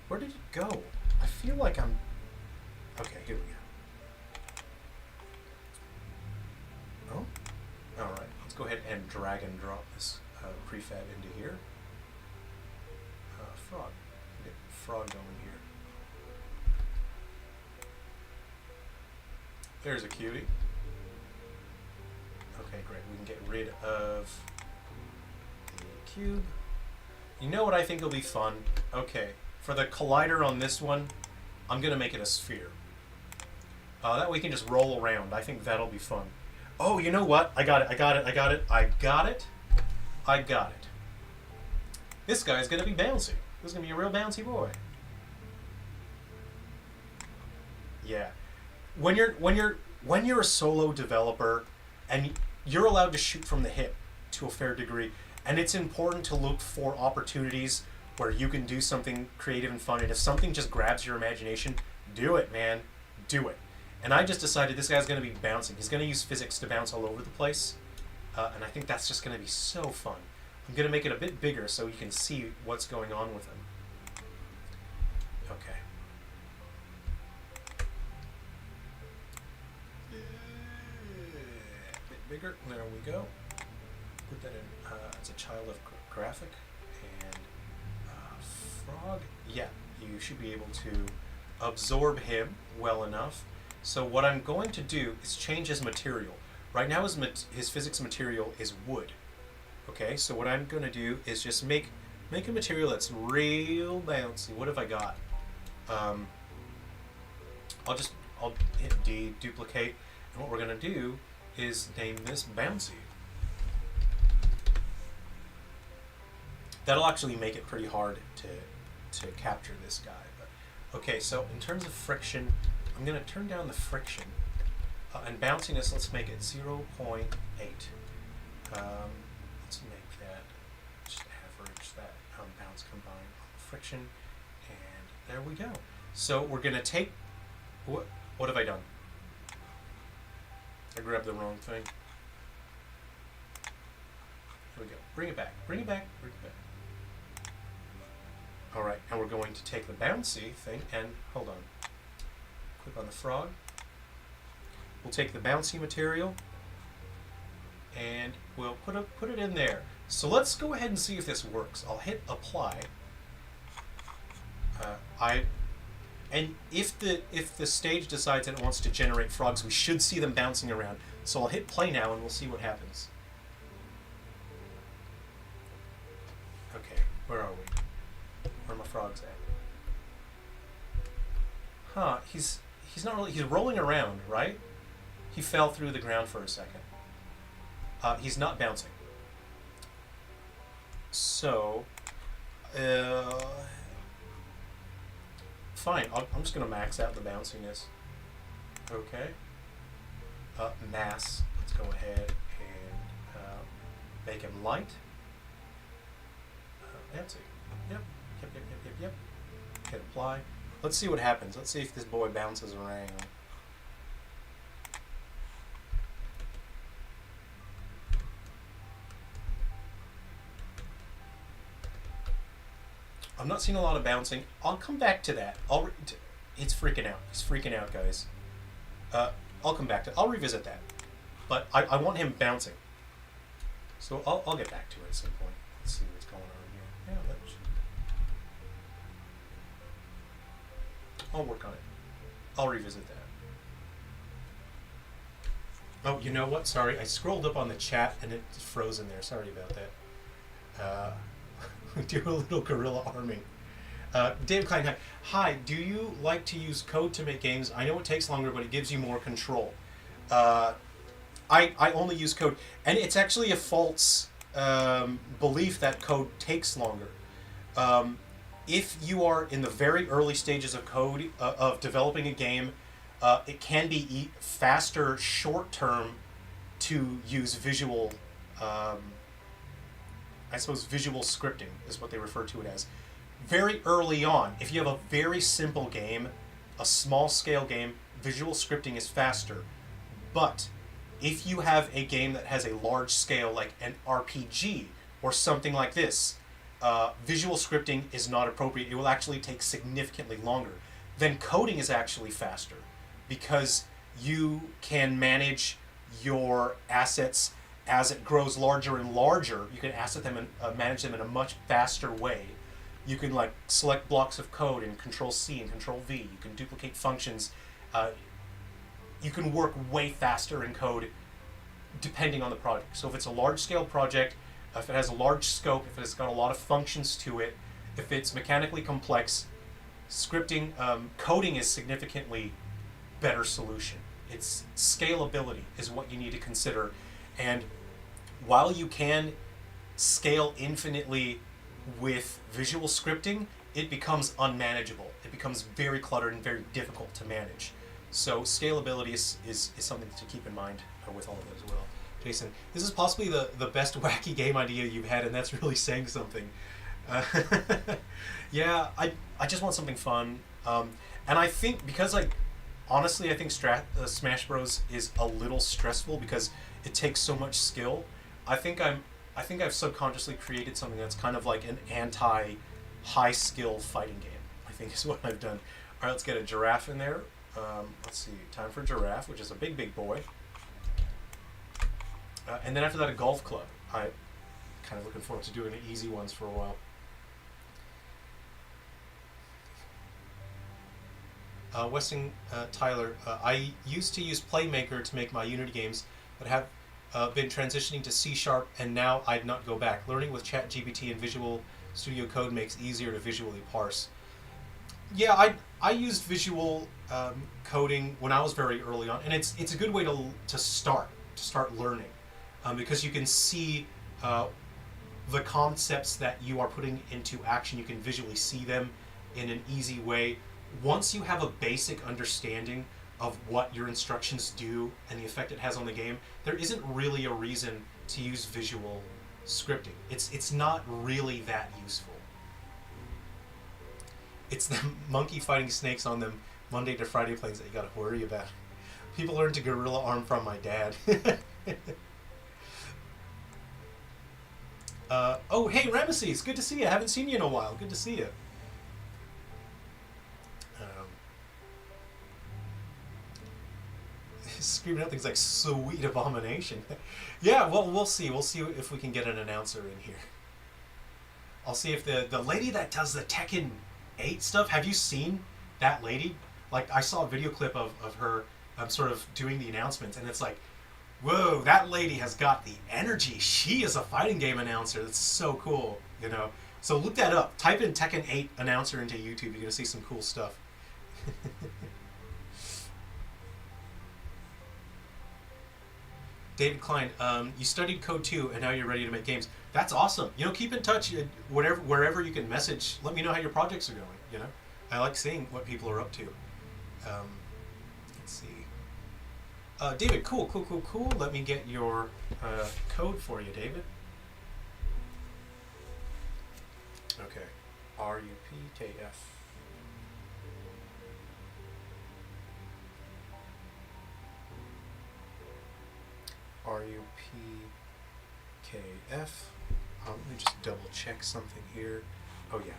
Where did it go? I feel like I'm... Okay, here we go. Oh, alright. Let's go ahead and drag and drop this prefab into here. Frog. Get frog going here. There's a cutie. Okay, great. We can get rid of the cube. You know what I think will be fun? Okay, for the collider on this one, I'm going to make it a sphere. That way we can just roll around. I think that'll be fun. Oh, you know what? I got it. This guy's going to be bouncy. This is going to be a real bouncy boy. Yeah. When you're a solo developer and you're allowed to shoot from the hip to a fair degree, and it's important to look for opportunities where you can do something creative and fun, and if something just grabs your imagination, do it, man. Do it. And I just decided this guy's going to be bouncing. He's going to use physics to bounce all over the place, and I think that's just going to be so fun. I'm going to make it a bit bigger so you can see what's going on with him. Okay. A bit bigger. There we go. Put that in as a child of graphic. And frog. Yeah, you should be able to absorb him well enough. So what I'm going to do is change his material. Right now his physics material is wood. Okay, so what I'm going to do is just make a material that's real bouncy. What have I got? I'll hit D, duplicate, and what we're going to do is name this bouncy. That'll actually make it pretty hard to capture this guy. But, okay, so in terms of friction, I'm going to turn down the friction. And bounciness, let's make it 0.8. Let's make that, just average that bounce combined on the friction. And there we go. So we're going to take, what have I done? I grabbed the wrong thing. Here we go. Bring it back. Bring it back. Bring it back. All right, and we're going to take the bouncy thing and, hold on. Click on the frog. We'll take the bouncy material and we'll put it in there. So let's go ahead and see if this works. I'll hit apply. And if the stage decides that it wants to generate frogs, we should see them bouncing around. So I'll hit play now and we'll see what happens. Okay, where are we? Where are my frogs at? Huh, he's not really, he's rolling around, right? He fell through the ground for a second. He's not bouncing. So, fine, I'm just going to max out the bounciness. Okay. Mass, let's go ahead and make him light. Bouncy. Yep. Hit apply. Let's see what happens. Let's see if this boy bounces around. I'm not seeing a lot of bouncing. I'll come back to that. It's freaking out. He's freaking out, guys. I'll come back to it. I'll revisit that. But I want him bouncing. So I'll get back to it at some point. Let's see what's going on here. Yeah, I'll work on it. I'll revisit that. Oh, you know what? Sorry, I scrolled up on the chat and it's frozen there. Sorry about that. Do a little guerrilla arming. Dave Klein, hi. Do you like to use code to make games? I know it takes longer, but it gives you more control. I only use code, and it's actually a false belief that code takes longer. If you are in the very early stages of code of developing a game, it can be faster short term to use visual. I suppose visual scripting is what they refer to it as. Very early on, if you have a very simple game, a small scale game, visual scripting is faster. But if you have a game that has a large scale, like an RPG or something like this, visual scripting is not appropriate. It will actually take significantly longer. Then coding is actually faster because you can manage your assets as it grows larger and larger. You can asset them and manage them in a much faster way. You can like select blocks of code and Control C and Control V. You can duplicate functions. You can work way faster in code depending on the project. So if it's a large scale project, if it has a large scope, if it's got a lot of functions to it, if it's mechanically complex, scripting, coding is significantly better solution. It's scalability is what you need to consider. And while you can scale infinitely with visual scripting, it becomes unmanageable. It becomes very cluttered and very difficult to manage. So scalability is something to keep in mind with all of it as well. Jason, this is possibly the best wacky game idea you've had, and that's really saying something. Yeah, I just want something fun. And I think, because honestly, I think Smash Bros. Is a little stressful because it takes so much skill. I think I've subconsciously created something that's kind of like an anti-high skill fighting game, I think is what I've done. All right, let's get a giraffe in there. Let's see, time for giraffe, which is a big boy. And then after that, a golf club. I'm kind of looking forward to doing the easy ones for a while. Weston Tyler, I used to use Playmaker to make my Unity games, but have been transitioning to C# and now I'd not go back. Learning with ChatGPT and Visual Studio Code makes easier to visually parse. Yeah, I used visual coding when I was very early on, and it's a good way to start learning, because you can see the concepts that you are putting into action. You can visually see them in an easy way. Once you have a basic understanding of what your instructions do and the effect it has on the game, there isn't really a reason to use visual scripting. It's not really that useful. It's the monkey fighting snakes on them Monday to Friday planes that you gotta worry about. People learn to gorilla arm from my dad. Oh, hey, Ramesses, good to see you. I haven't seen you in a while. Good to see you. Screaming out things like "sweet abomination." Yeah, well, we'll see. We'll see if we can get an announcer in here. I'll see if the lady that does the Tekken 8 stuff, have you seen that lady? Like, I saw a video clip of her sort of doing the announcements, and it's like, whoa, that lady has got the energy. She is a fighting game announcer. That's so cool, you know? So look that up. Type in Tekken 8 announcer into YouTube. You're going to see some cool stuff. David Klein, you studied code too, and now you're ready to make games. That's awesome. You know, keep in touch. Wherever you can message, let me know how your projects are going. You know, I like seeing what people are up to. Let's see. David, cool. Let me get your code for you, David. Okay, RUPKF. RUPKF. Let me just double check something here. Oh yeah.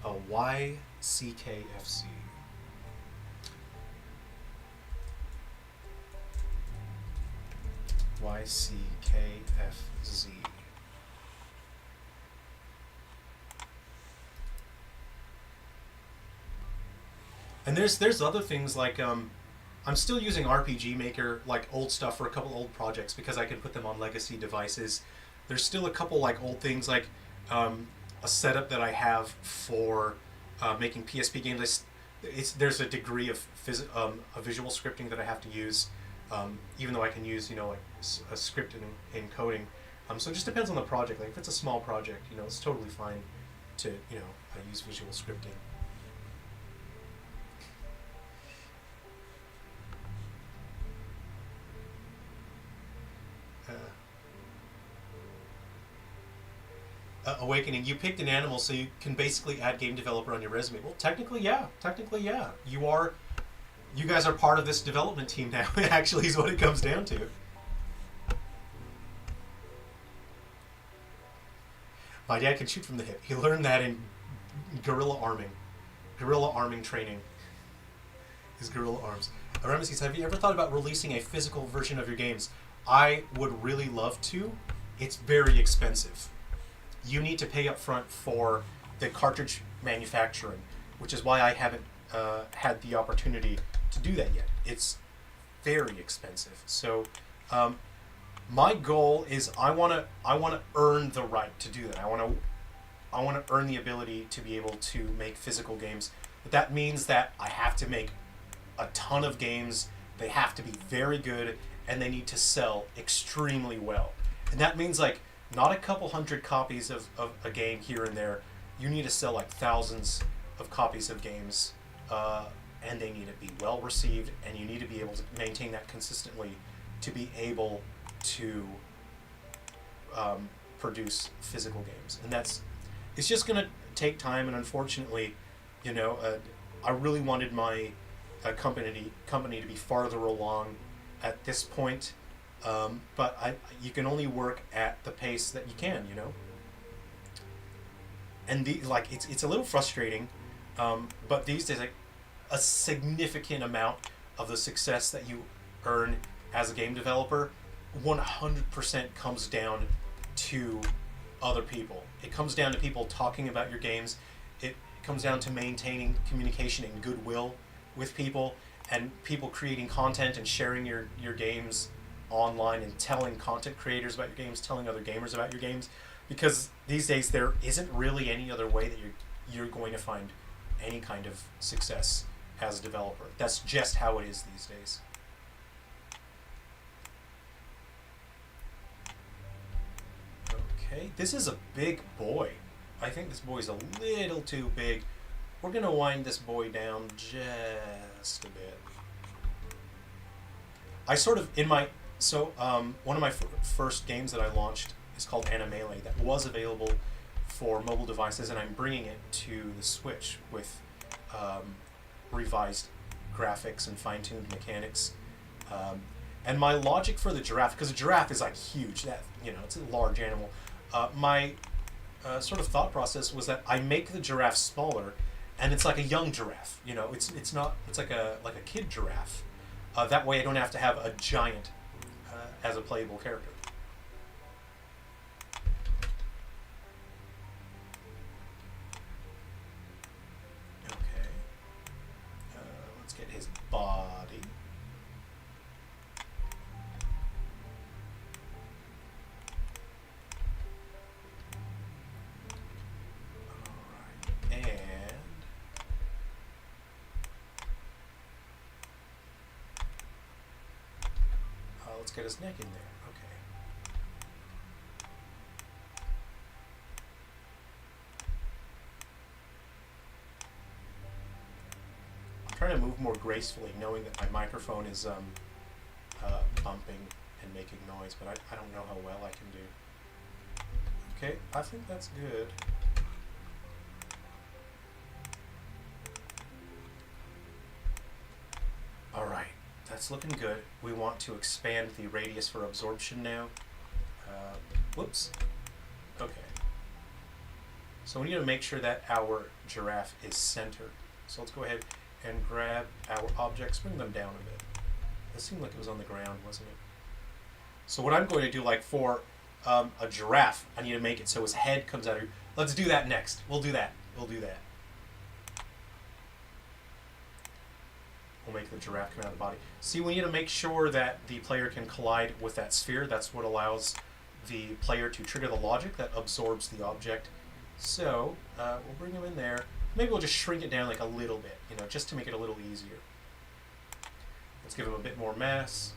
A YCKFC. YCKFZ. And there's other things like I'm still using RPG Maker, like old stuff for a couple old projects because I can put them on legacy devices. There's still a couple like old things like a setup that I have for making PSP games. There's a degree of a visual scripting that I have to use, even though I can use like a script in coding. So it just depends on the project. Like if it's a small project, it's totally fine to use visual scripting. Awakening, you picked an animal, so you can basically add game developer on your resume. Well, technically, yeah. You guys are part of this development team now, actually, is what it comes down to. My dad can shoot from the hip. He learned that in guerrilla arming training. His guerrilla arms. Ramesses, have you ever thought about releasing a physical version of your games? I would really love to. It's very expensive. You need to pay up front for the cartridge manufacturing, which is why I haven't had the opportunity to do that yet. It's very expensive. So my goal is I want to earn the right to do that. I want to earn the ability to be able to make physical games. But that means that I have to make a ton of games. They have to be very good, and they need to sell extremely well. And that means like not a couple hundred copies of a game here and there. You need to sell like thousands of copies of games, and they need to be well received, and you need to be able to maintain that consistently to be able to produce physical games. And it's just going to take time, and unfortunately, I really wanted my company to be farther along at this point, but you can only work at the pace that you can, And it's a little frustrating, but these days, like, a significant amount of the success that you earn as a game developer 100% comes down to other people. It comes down to people talking about your games. It comes down to maintaining communication and goodwill with people, and people creating content and sharing your games online and telling content creators about your games, telling other gamers about your games, because these days there isn't really any other way that you're going to find any kind of success as a developer. That's just how it is these days. Okay, this is a big boy. I think this boy's a little too big. We're going to wind this boy down just a bit. I sort of, one of my first games that I launched is called Animelee, that was available for mobile devices, and I'm bringing it to the Switch with revised graphics and fine-tuned mechanics. And my logic for the giraffe, because a giraffe is like huge, that it's a large animal. My sort of thought process was that I make the giraffe smaller, and it's like a young giraffe. It's like a kid giraffe. That way, I don't have to have a giant as a playable character. Okay. Let's get his body. Alright. And let's get his neck in there. Okay. I'm trying to move more gracefully, knowing that my microphone is bumping and making noise, but I don't know how well I can do. Okay, I think that's good. All right. That's looking good. We want to expand the radius for absorption now. Whoops. Okay. So we need to make sure that our giraffe is centered. So let's go ahead and grab our objects, bring them down a bit. It seemed like it was on the ground, wasn't it? So what I'm going to do, like for a giraffe, I need to make it so his head comes out of here. Let's do that next. We'll do that. We'll make the giraffe come out of the body. See, we need to make sure that the player can collide with that sphere. That's what allows the player to trigger the logic that absorbs the object. So we'll bring him in there. Maybe we'll just shrink it down like a little bit, just to make it a little easier. Let's give him a bit more mass.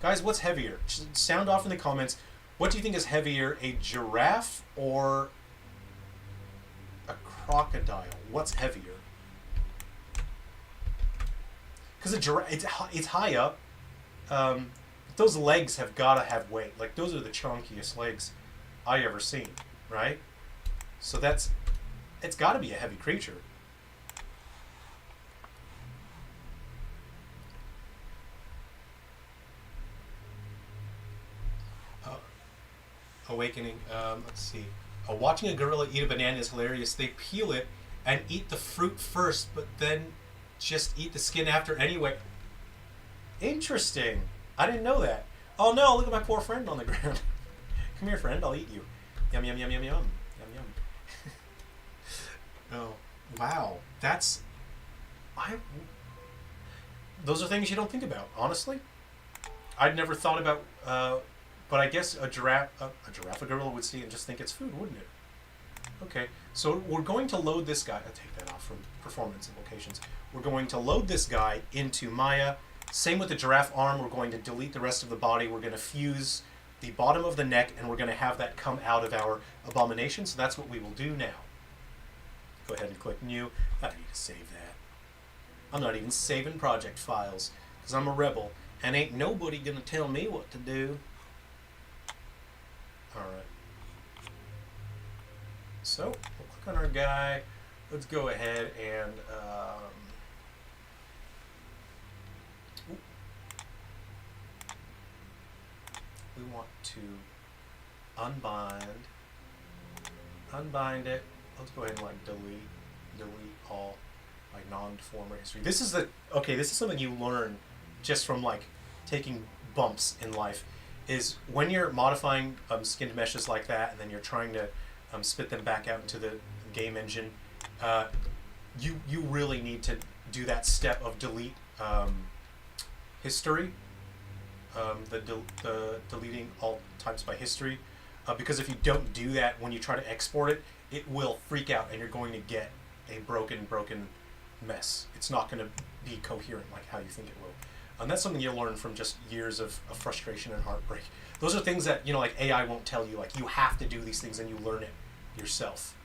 Guys, what's heavier? Sound off in the comments. What do you think is heavier, a giraffe or a crocodile? What's heavier? Because a giraffe, it's high up. Those legs have got to have weight. Like, those are the chunkiest legs I ever seen, right? So it's got to be a heavy creature. Awakening, let's see. Watching a gorilla eat a banana is hilarious. They peel it and eat the fruit first, but then just eat the skin after anyway. Interesting. I didn't know that. Oh no, look at my poor friend on the ground. Come here, friend, I'll eat you. Yum, yum, yum, yum, yum. Yum, yum. Oh, wow. Those are things you don't think about, honestly. I'd never thought about, but I guess a gorilla would see and just think it's food, wouldn't it? Okay, so we're going to load this guy. I'll take that off from performance implications. We're going to load this guy into Maya. Same with the giraffe arm. We're going to delete the rest of the body. We're going to fuse the bottom of the neck, and we're going to have that come out of our abomination. So that's what we will do now. Go ahead and click new. I don't need to save that. I'm not even saving project files because I'm a rebel, and ain't nobody going to tell me what to do. All right. So we'll click on our guy. Let's go ahead and we want to unbind it. Let's go ahead and like delete all like non-deformer history. This is something you learn just from like taking bumps in life. Is when you're modifying skinned meshes like that, and then you're trying to spit them back out into the game engine, you really need to do that step of delete history, the deleting all types by history, because if you don't do that when you try to export it, it will freak out and you're going to get a broken mess. It's not going to be coherent like how you think it will. And that's something you'll learn from just years of frustration and heartbreak. Those are things that, like AI won't tell you. Like, you have to do these things and you learn it yourself.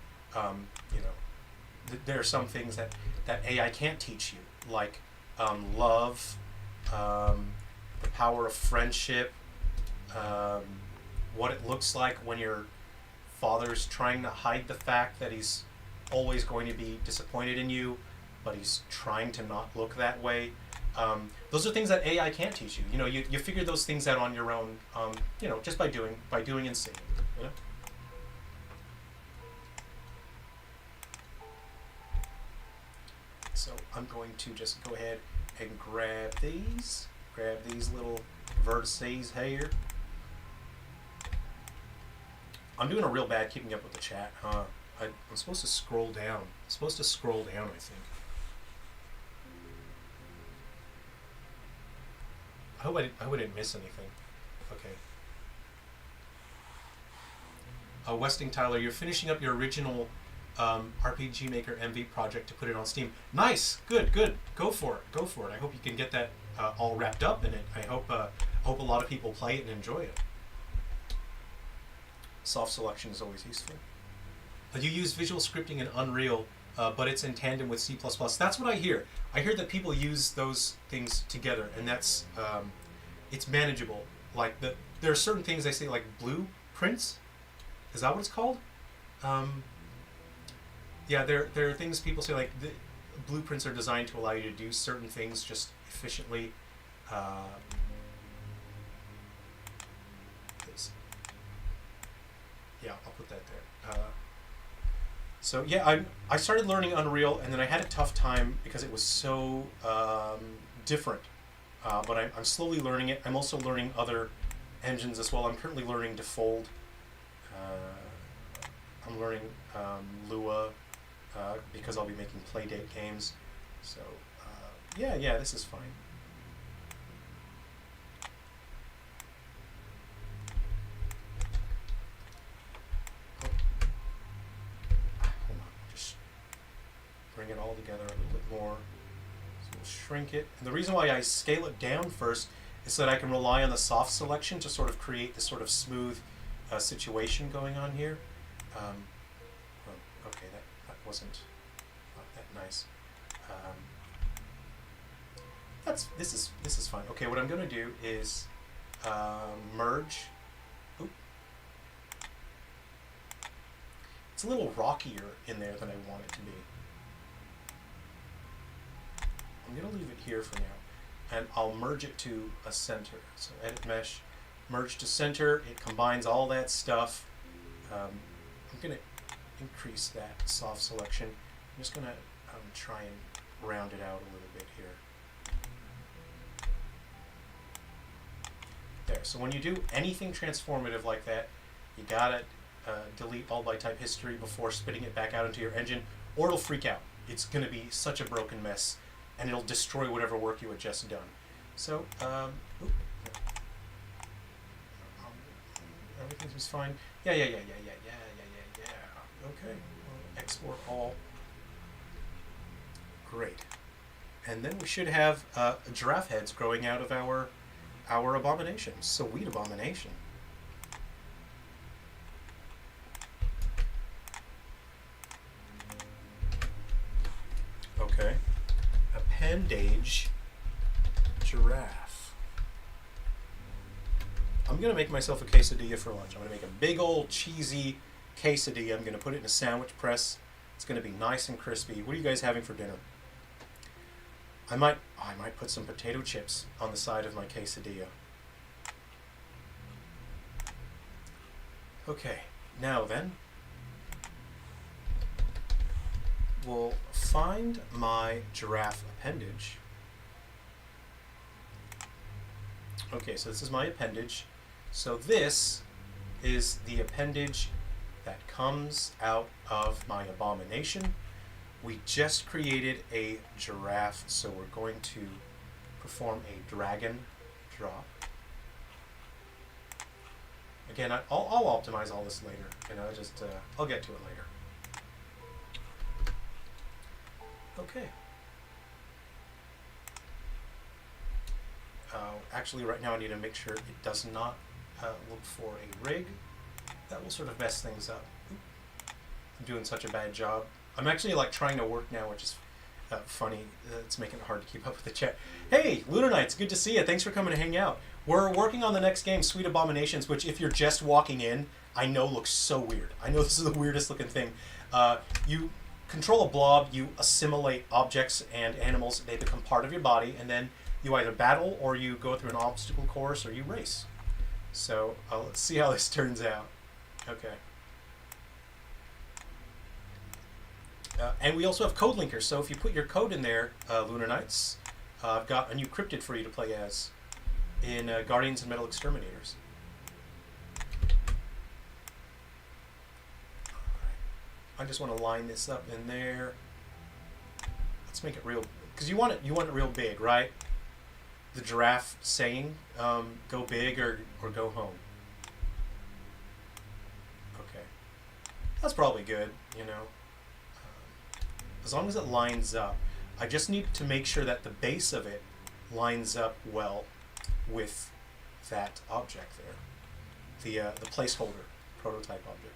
There are some things that AI can't teach you, like love, the power of friendship, what it looks like when your father's trying to hide the fact that he's always going to be disappointed in you, but he's trying to not look that way. Those are things that AI can't teach you. You figure those things out on your own, just by doing and seeing. So I'm going to just go ahead and grab these little vertices here. I'm doing a real bad keeping up with the chat, huh? I'm supposed to scroll down. I think. I hope I didn't miss anything. Okay. Westing Tyler, you're finishing up your original RPG Maker MV project to put it on Steam. Nice, good. Go for it. I hope you can get that all wrapped up in it. I hope a lot of people play it and enjoy it. Soft selection is always useful. You use visual scripting in Unreal, but it's in tandem with C++. That's what I hear. I hear that people use those things together, and that's it's manageable. Like there are certain things they say, like blueprints. Is that what it's called? Yeah, there are things people say, like the blueprints are designed to allow you to do certain things just efficiently. Yeah, I'll put that there. So yeah, I started learning Unreal, and then I had a tough time because it was so different. But I'm slowly learning it. I'm also learning other engines as well. I'm currently learning Defold. I'm learning Lua because I'll be making Playdate games. So yeah, this is fine. Bring it all together a little bit more. So we'll shrink it. And the reason why I scale it down first is so that I can rely on the soft selection to sort of create this sort of smooth situation going on here. Okay, that wasn't not that nice. This is fine. Okay, what I'm going to do is merge. Oop. It's a little rockier in there than I want it to be. I'm going to leave it here for now, and I'll merge it to a center. So edit mesh, merge to center. It combines all that stuff. I'm going to increase that soft selection. I'm just going to try and round it out a little bit here. There. So when you do anything transformative like that, you gotta delete all by type history before spitting it back out into your engine, or it'll freak out. It's gonna be such a broken mess, and it'll destroy whatever work you had just done. So, everything seems fine. Yeah. Okay. We'll export all. Great. And then we should have giraffe heads growing out of our abomination. Sweet abomination. Okay. Appendage giraffe. I'm going to make myself a quesadilla for lunch. I'm going to make a big old cheesy quesadilla. I'm going to put it in a sandwich press. It's going to be nice and crispy. What are you guys having for dinner? I might put some potato chips on the side of my quesadilla. Okay, now then, we'll find my giraffe appendage. Okay, so this is my appendage. So this is the appendage that comes out of my abomination. We just created a giraffe, so we're going to perform a dragon drop. Again, I'll optimize all this later. I'll get to it later. Okay. Actually, right now I need to make sure it does not look for a rig. That will sort of mess things up. I'm doing such a bad job. I'm actually trying to work now, which is funny. It's making it hard to keep up with the chat. Hey, Lunar Knights, good to see you. Thanks for coming to hang out. We're working on the next game, Sweet Abominations, which if you're just walking in, I know looks so weird. I know this is the weirdest looking thing. You control a blob, you assimilate objects and animals, they become part of your body, and then you either battle or you go through an obstacle course or you race. So let's see how this turns out. Okay. And we also have code linkers, so if you put your code in there, Lunar Knights, I've got a new cryptid for you to play as in Guardians and Metal Exterminators. Alright. I just want to line this up in there. Let's make it real, because you want it real big, right? The giraffe saying, go big or go home. Okay. That's probably good, you know. As long as it lines up. I just need to make sure that the base of it lines up well with that object there. The placeholder prototype object.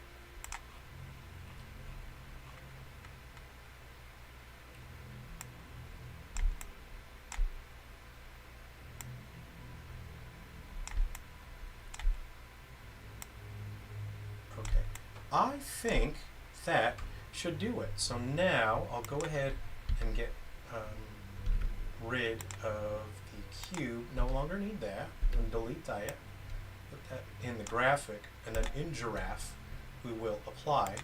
Okay. I think that should do it. So now I'll go ahead and get rid of the cube. No longer need that. And delete that. Put that in the graphic, and then in giraffe we will apply.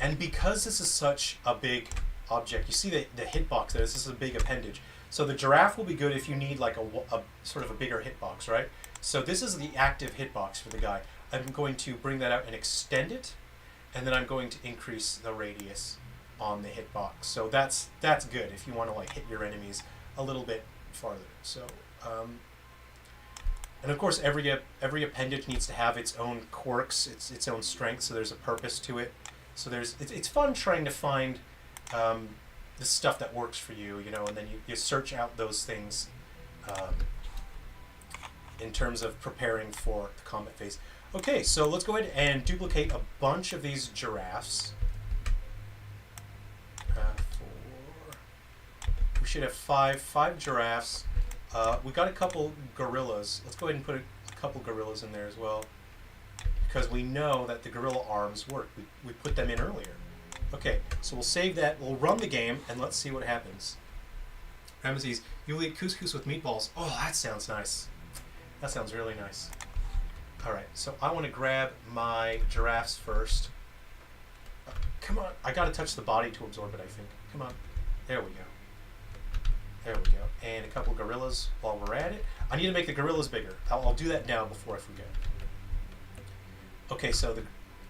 And because this is such a big object, you see the hitbox there. This is a big appendage. So the giraffe will be good if you need like a sort of a bigger hitbox, right? So this is the active hitbox for the guy. I'm going to bring that out and extend it. And then I'm going to increase the radius on the hitbox. So that's good if you want to hit your enemies a little bit farther. So, and of course every appendage needs to have its own quirks, its own strengths. So there's a purpose to it. So it's fun trying to find the stuff that works for you, you know, and then you search out those things in terms of preparing for the combat phase. Okay, so let's go ahead and duplicate a bunch of these giraffes. We should have five giraffes. We got a couple gorillas. Let's go ahead and put a couple gorillas in there as well, because we know that the gorilla arms work. We put them in earlier. Okay, so we'll save that. We'll run the game, and let's see what happens. Ramesses, you'll eat couscous with meatballs. Oh, that sounds nice. That sounds really nice. Alright, so I want to grab my giraffes first. Come on. I gotta touch the body to absorb it, I think. Come on. There we go. There we go. And a couple gorillas while we're at it. I need to make the gorillas bigger. I'll do that now before I forget. Okay, so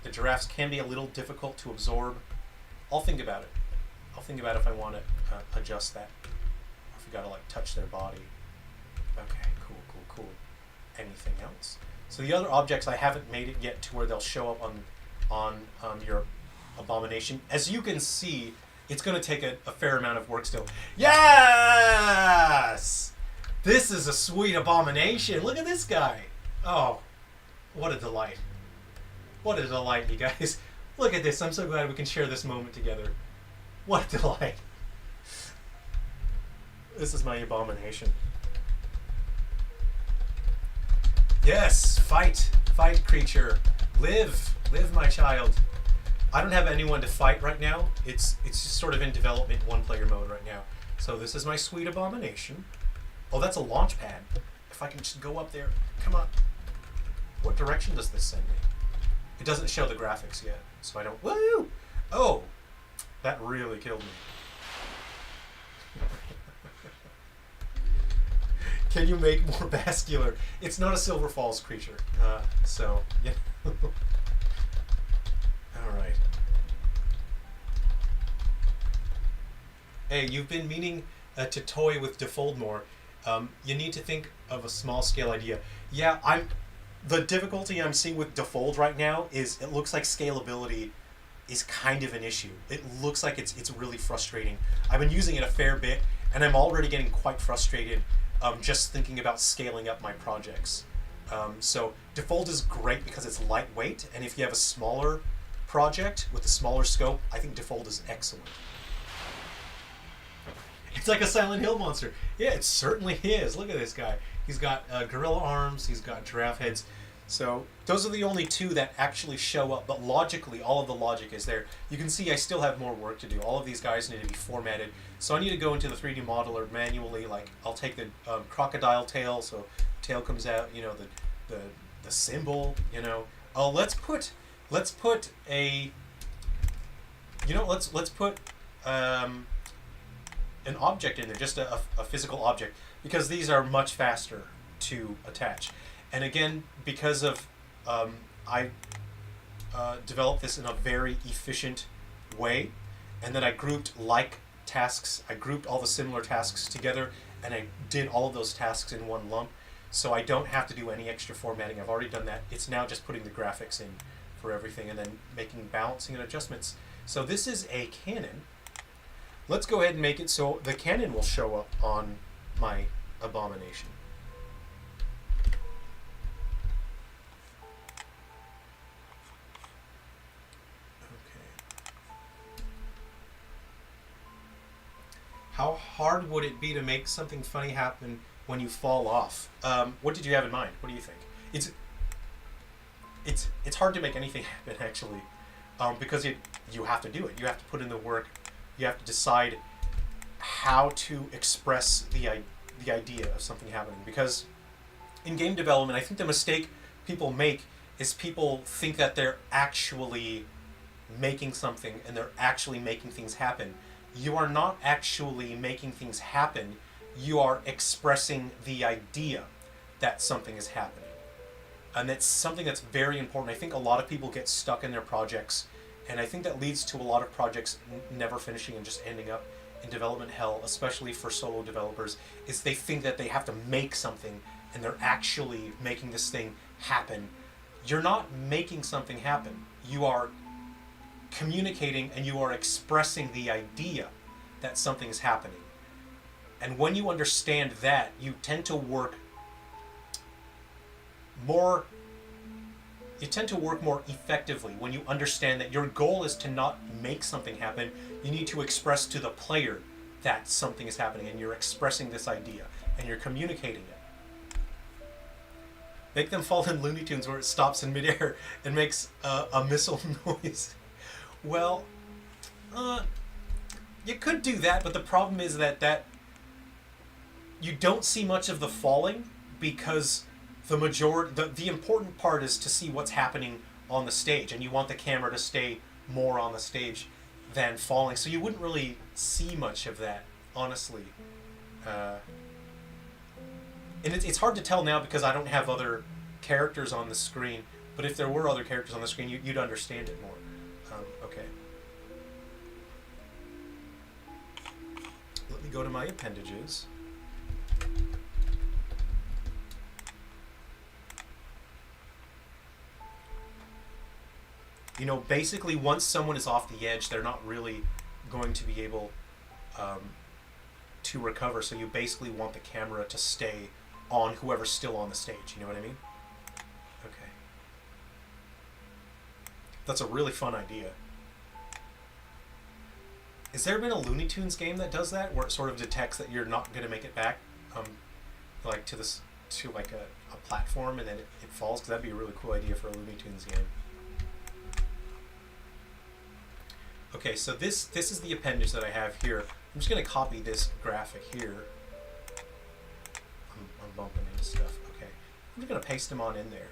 the giraffes can be a little difficult to absorb. I'll think about it. I'll think about if I want to adjust that. Or if we gotta like touch their body. Okay, cool. Anything else? So the other objects, I haven't made it yet to where they'll show up on your abomination. As you can see, it's going to take a fair amount of work still. Yes! This is a sweet abomination. Look at this guy. Oh, what a delight. What a delight, you guys. Look at this. I'm so glad we can share this moment together. What a delight. This is my abomination. Yes, fight, creature. Live, my child. I don't have anyone to fight right now. It's just sort of in development, one-player mode right now. So this is my sweet abomination. Oh, that's a launch pad. If I can just go up there. Come on. What direction does this send me? It doesn't show the graphics yet, so I don't... Woo! Oh, that really killed me. Can you make more vascular? It's not a Silver Falls creature, so yeah. All right. Hey, you've been meaning to toy with Defold more. You need to think of a small scale idea. Yeah, the difficulty I'm seeing with Defold right now is it looks like scalability is kind of an issue. It looks like it's really frustrating. I've been using it a fair bit, and I'm already getting quite frustrated. Just thinking about scaling up my projects. So Defold is great because it's lightweight, and if you have a smaller project with a smaller scope, I think Defold is excellent. It's like a Silent Hill monster. Yeah, it certainly is. Look at this guy. He's got gorilla arms, he's got giraffe heads. So those are the only two that actually show up, but logically, all of the logic is there. You can see I still have more work to do. All of these guys need to be formatted. So I need to go into the 3D modeler manually. Like, I'll take the crocodile tail, so tail comes out, you know, the symbol, you know. Oh, let's put a, you know, let's put an object in there, just a physical object, because these are much faster to attach. And again, because of I developed this in a very efficient way, and then I grouped like tasks. I grouped all the similar tasks together, and I did all of those tasks in one lump, so I don't have to do any extra formatting. I've already done that. It's now just putting the graphics in for everything, and then making balancing and adjustments. So this is a cannon. Let's go ahead and make it so the cannon will show up on my abomination. How hard would it be to make something funny happen when you fall off? What did you have in mind? What do you think? It's hard to make anything happen, actually, because you have to do it. You have to put in the work. You have to decide how to express the idea of something happening. Because in game development, I think the mistake people make is people think that they're actually making something and they're actually making things happen. You are not actually making things happen. You are expressing the idea that something is happening. And that's something that's very important. I think a lot of people get stuck in their projects, and I think that leads to a lot of projects never finishing and just ending up in development hell, especially for solo developers, is they think that they have to make something and they're actually making this thing happen. You're not making something happen. You are communicating and you are expressing the idea that something is happening. And when you understand that, you tend to work more effectively when you understand that your goal is to not make something happen. You need to express to the player that something is happening, and you're expressing this idea and you're communicating it. Make them fall in Looney Tunes where it stops in midair and makes a missile noise. Well, you could do that, but the problem is that you don't see much of the falling because the important part is to see what's happening on the stage, and you want the camera to stay more on the stage than falling, so you wouldn't really see much of that, honestly. And it's hard to tell now because I don't have other characters on the screen, but if there were other characters on the screen, you'd understand it more. Okay. Let me go to my appendages. You know, basically, once someone is off the edge, they're not really going to be able to recover. So you basically want the camera to stay on whoever's still on the stage. You know what I mean? Okay. That's a really fun idea. Has there been a Looney Tunes game that does that, where it sort of detects that you're not going to make it back, like to like a platform, and then it falls? Because that'd be a really cool idea for a Looney Tunes game. Okay, so this is the appendage that I have here. I'm just going to copy this graphic here. I'm bumping into stuff. Okay, I'm just going to paste them on in there.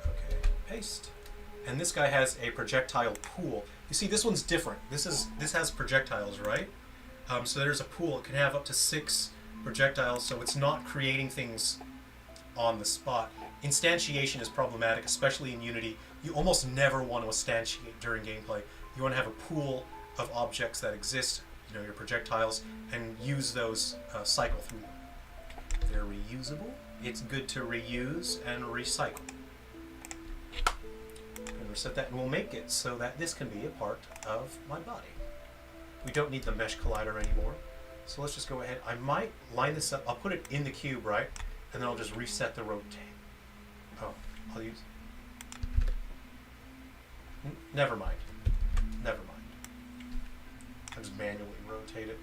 Okay, paste. And this guy has a projectile pool. You see, this one's different. This has projectiles, right? So there's a pool. It can have up to 6 projectiles, so it's not creating things on the spot. Instantiation is problematic, especially in Unity. You almost never want to instantiate during gameplay. You want to have a pool of objects that exist, you know, your projectiles, and use those, cycle through them. They're reusable. It's good to reuse and recycle. And reset that, and we'll make it so that this can be a part of my body. We don't need the mesh collider anymore. So let's just go ahead. I might line this up. I'll put it in the cube, right? And then I'll just reset the rotate. Oh, I'll use... Never mind. Never mind. I'll just manually rotate it.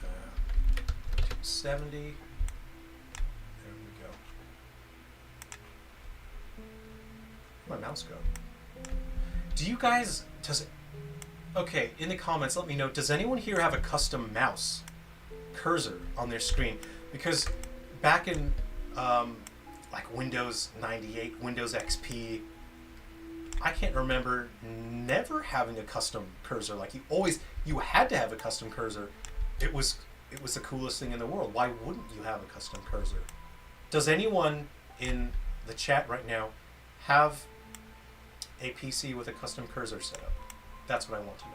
270. There we go. Where'd my mouse go? Do you guys... Okay, in the comments, let me know, does anyone here have a custom mouse cursor on their screen? Because back in like Windows 98, Windows XP, I can't remember never having a custom cursor. Like you had to have a custom cursor. It was the coolest thing in the world. Why wouldn't you have a custom cursor? Does anyone in the chat right now have a PC with a custom cursor set up? That's what I want to know.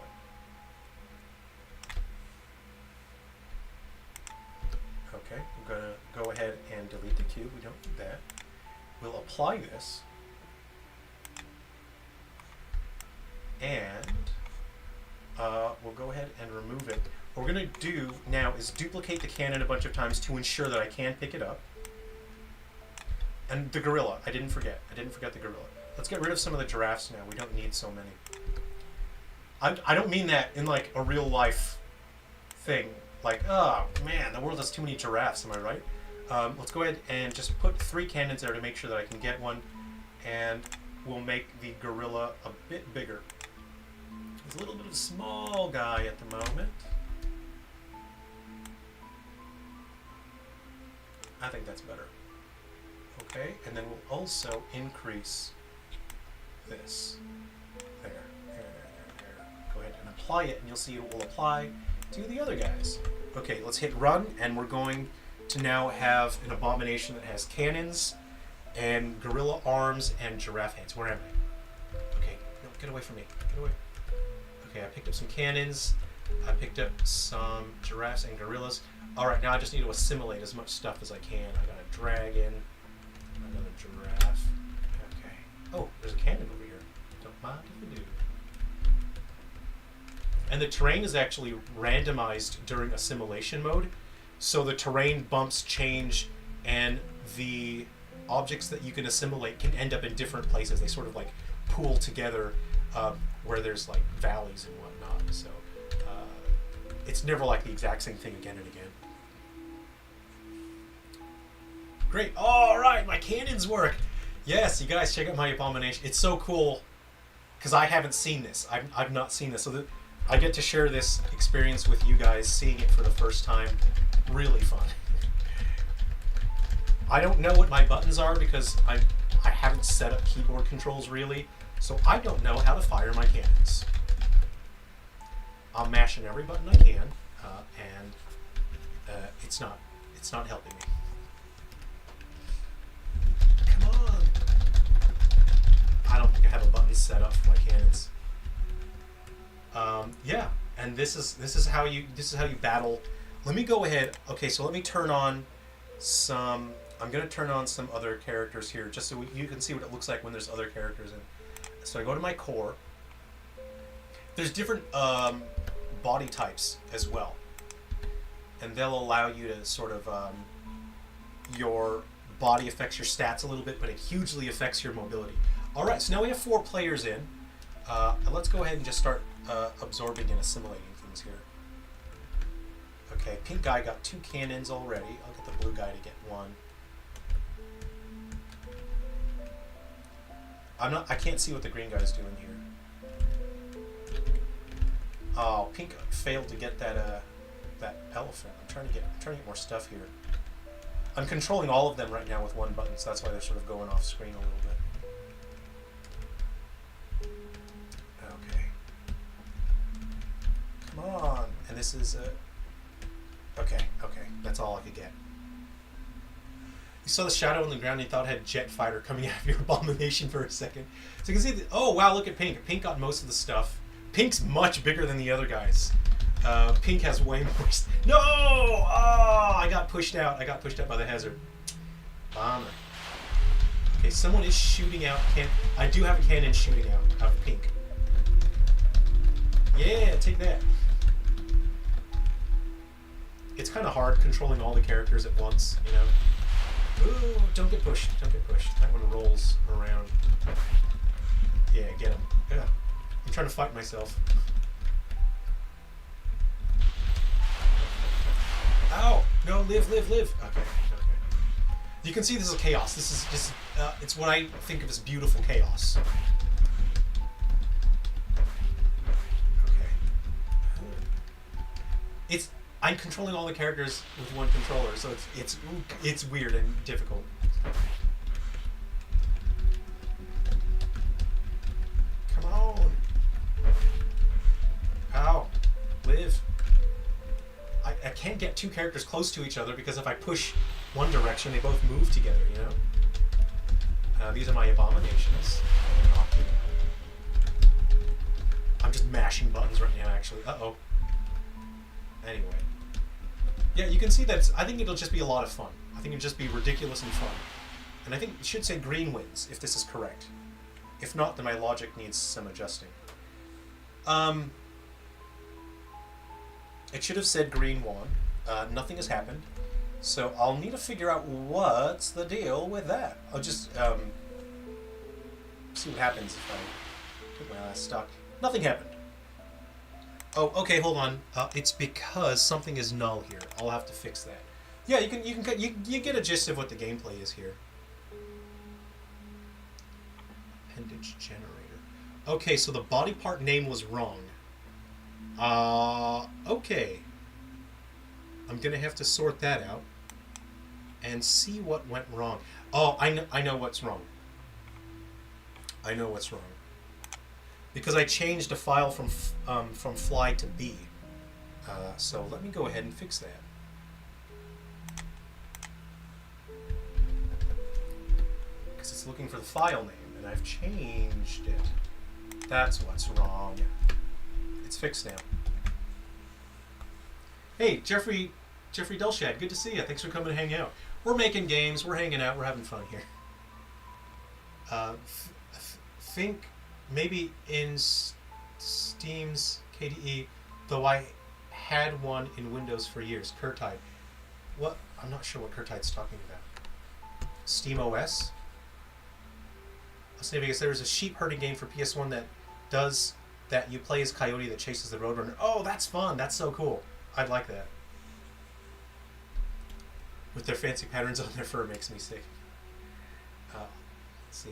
Okay, I'm going to go ahead and delete the cube. We don't need that. We'll apply this. And we'll go ahead and remove it. What we're going to do now is duplicate the cannon a bunch of times to ensure that I can pick it up. And the gorilla. I didn't forget the gorilla. Let's get rid of some of the giraffes now. We don't need so many. I don't mean that in like a real life thing. Like, oh man, the world has too many giraffes, am I right? Let's go ahead and just put 3 cannons there to make sure that I can get one. And we'll make the gorilla a bit bigger. He's a little bit of a small guy at the moment. I think that's better. Okay, and then we'll also increase this. There. Go ahead and apply it, and you'll see it will apply to the other guys. Okay, let's hit run, and we're going to now have an abomination that has cannons and gorilla arms and giraffe hands. Where am I? Okay, no, get away from me. Get away. Okay, I picked up some cannons. I picked up some giraffes and gorillas. Alright, now I just need to assimilate as much stuff as I can. I got a dragon, another giraffe. Okay. Oh, there's a cannon over here. Don't mind if I do. And the terrain is actually randomized during assimilation mode. So the terrain bumps change, and the objects that you can assimilate can end up in different places. They sort of like pool together where there's like valleys and whatnot. So it's never like the exact same thing again and again. Great. All right, my cannons work. Yes, you guys check out my abomination. It's so cool because I haven't seen this. I've not seen this. So I get to share this experience with you guys, seeing it for the first time. Really fun. I don't know what my buttons are because I haven't set up keyboard controls really, so I don't know how to fire my cannons. I'm mashing every button I can, and it's not helping me. Come on! I don't think I have a button set up for my cannons. Yeah, and this is how you battle. Let me go ahead. Okay, so let me turn on some. I'm gonna turn on some other characters here, just so you can see what it looks like when there's other characters in. So I go to my core. There's different body types as well, and they'll allow you to sort of your body affects your stats a little bit, but it hugely affects your mobility. All right, so now we have 4 players in. Let's go ahead and just start absorbing and assimilating things here. Okay, pink guy got 2 cannons already. I'll get the blue guy to get 1. I can't see what the green guy's doing here. Oh, pink failed to get that elephant. I'm trying to get more stuff here. I'm controlling all of them right now with one button, so that's why they're sort of going off screen a little bit. Okay. Come on. And this is okay, that's all I could get. You saw the shadow on the ground and you thought it had jet fighter coming out of your abomination for a second. So you can see, oh wow, look at Pink. Pink got most of the stuff. Pink's much bigger than the other guys. Pink has way more. No! Oh, I got pushed out. I got pushed out by the hazard. Bomber. Okay, someone is shooting out. I do have a cannon shooting out of Pink. Yeah, take that. It's kind of hard controlling all the characters at once, you know. Ooh, don't get pushed. Don't get pushed. That one rolls around. Yeah, get him. Yeah. I'm trying to fight myself. Ow! No, live. Okay. You can see this is chaos. This is just, it's what I think of as beautiful chaos. Okay. I'm controlling all the characters with one controller, so it's weird and difficult. Come on! Ow! Live! I can't get 2 characters close to each other because if I push one direction, they both move together, you know? These are my abominations. I'm just mashing buttons right now, actually. Uh-oh. Anyway. Yeah, you can see that I think it'll just be a lot of fun. I think it'll just be ridiculous and fun. And I think it should say green wins, if this is correct. If not, then my logic needs some adjusting. It should have said green won. Nothing has happened. So I'll need to figure out what's the deal with that. I'll just see what happens if I get my last stock. Nothing happened. Oh, okay, hold on. It's because something is null here. I'll have to fix that. Yeah, you get a gist of what the gameplay is here. Appendage generator. Okay, so the body part name was wrong. Okay. I'm gonna have to sort that out and see what went wrong. Oh, I know what's wrong. I know what's wrong. Because I changed a file from fly to B. So let me go ahead and fix that. Because it's looking for the file name, and I've changed it. That's what's wrong. It's fixed now. Hey, Jeffrey Delshad, good to see you. Thanks for coming to hang out. We're making games, we're hanging out, we're having fun here. Think maybe in Steam's KDE, though I had one in Windows for years, Curtide. What? I'm not sure what Curtide's talking about. Steam OS? I was saying because there was a sheep herding game for PS1 that does that. You play as Coyote that chases the Roadrunner. Oh, that's fun. That's so cool. I'd like that. With their fancy patterns on their fur makes me sick. Let's see.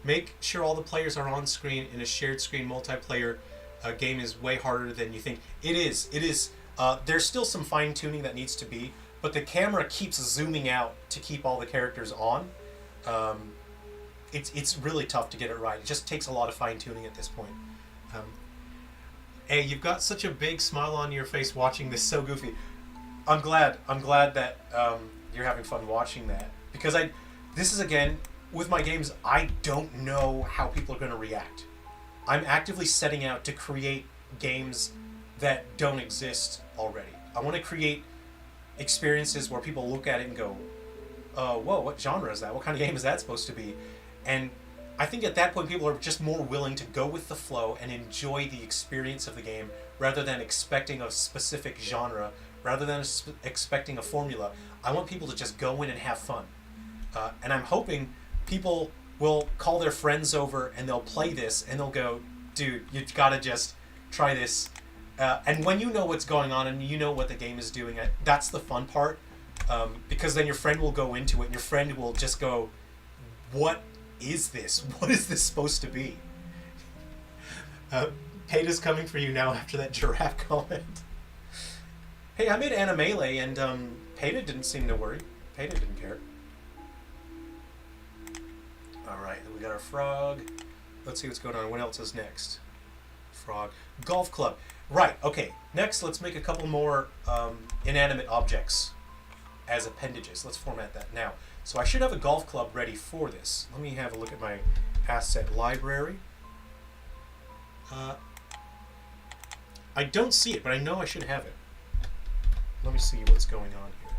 Make sure all the players are on screen in a shared screen multiplayer a game is way harder than you think. It is. It is. There's still some fine tuning that needs to be, but the camera keeps zooming out to keep all the characters on. It's really tough to get it right. It just takes a lot of fine tuning at this point. Hey, you've got such a big smile on your face watching this. So goofy. I'm glad that you're having fun watching that, because this is, again, with my games, I don't know how people are going to react. I'm actively setting out to create games that don't exist already. I want to create experiences where people look at it and go, whoa, what genre is that? What kind of game is that supposed to be? And I think at that point people are just more willing to go with the flow and enjoy the experience of the game rather than expecting a specific genre, rather than expecting a formula. I want people to just go in and have fun. And I'm hoping people will call their friends over and they'll play this and they'll go, dude, you've got to just try this. And when you know what's going on and you know what the game is doing, that's the fun part. Because then your friend will go into it and your friend will just go, what is this? What is this supposed to be? Peda's coming for you now after that giraffe comment. Hey, I made Animele and Peta didn't seem to worry. Peta didn't care. Alright, we got our frog. Let's see what's going on. What else is next? Frog. Golf club. Right, okay. Next, let's make a couple more inanimate objects as appendages. Let's format that now. So I should have a golf club ready for this. Let me have a look at my asset library. I don't see it, but I know I should have it. Let me see what's going on here.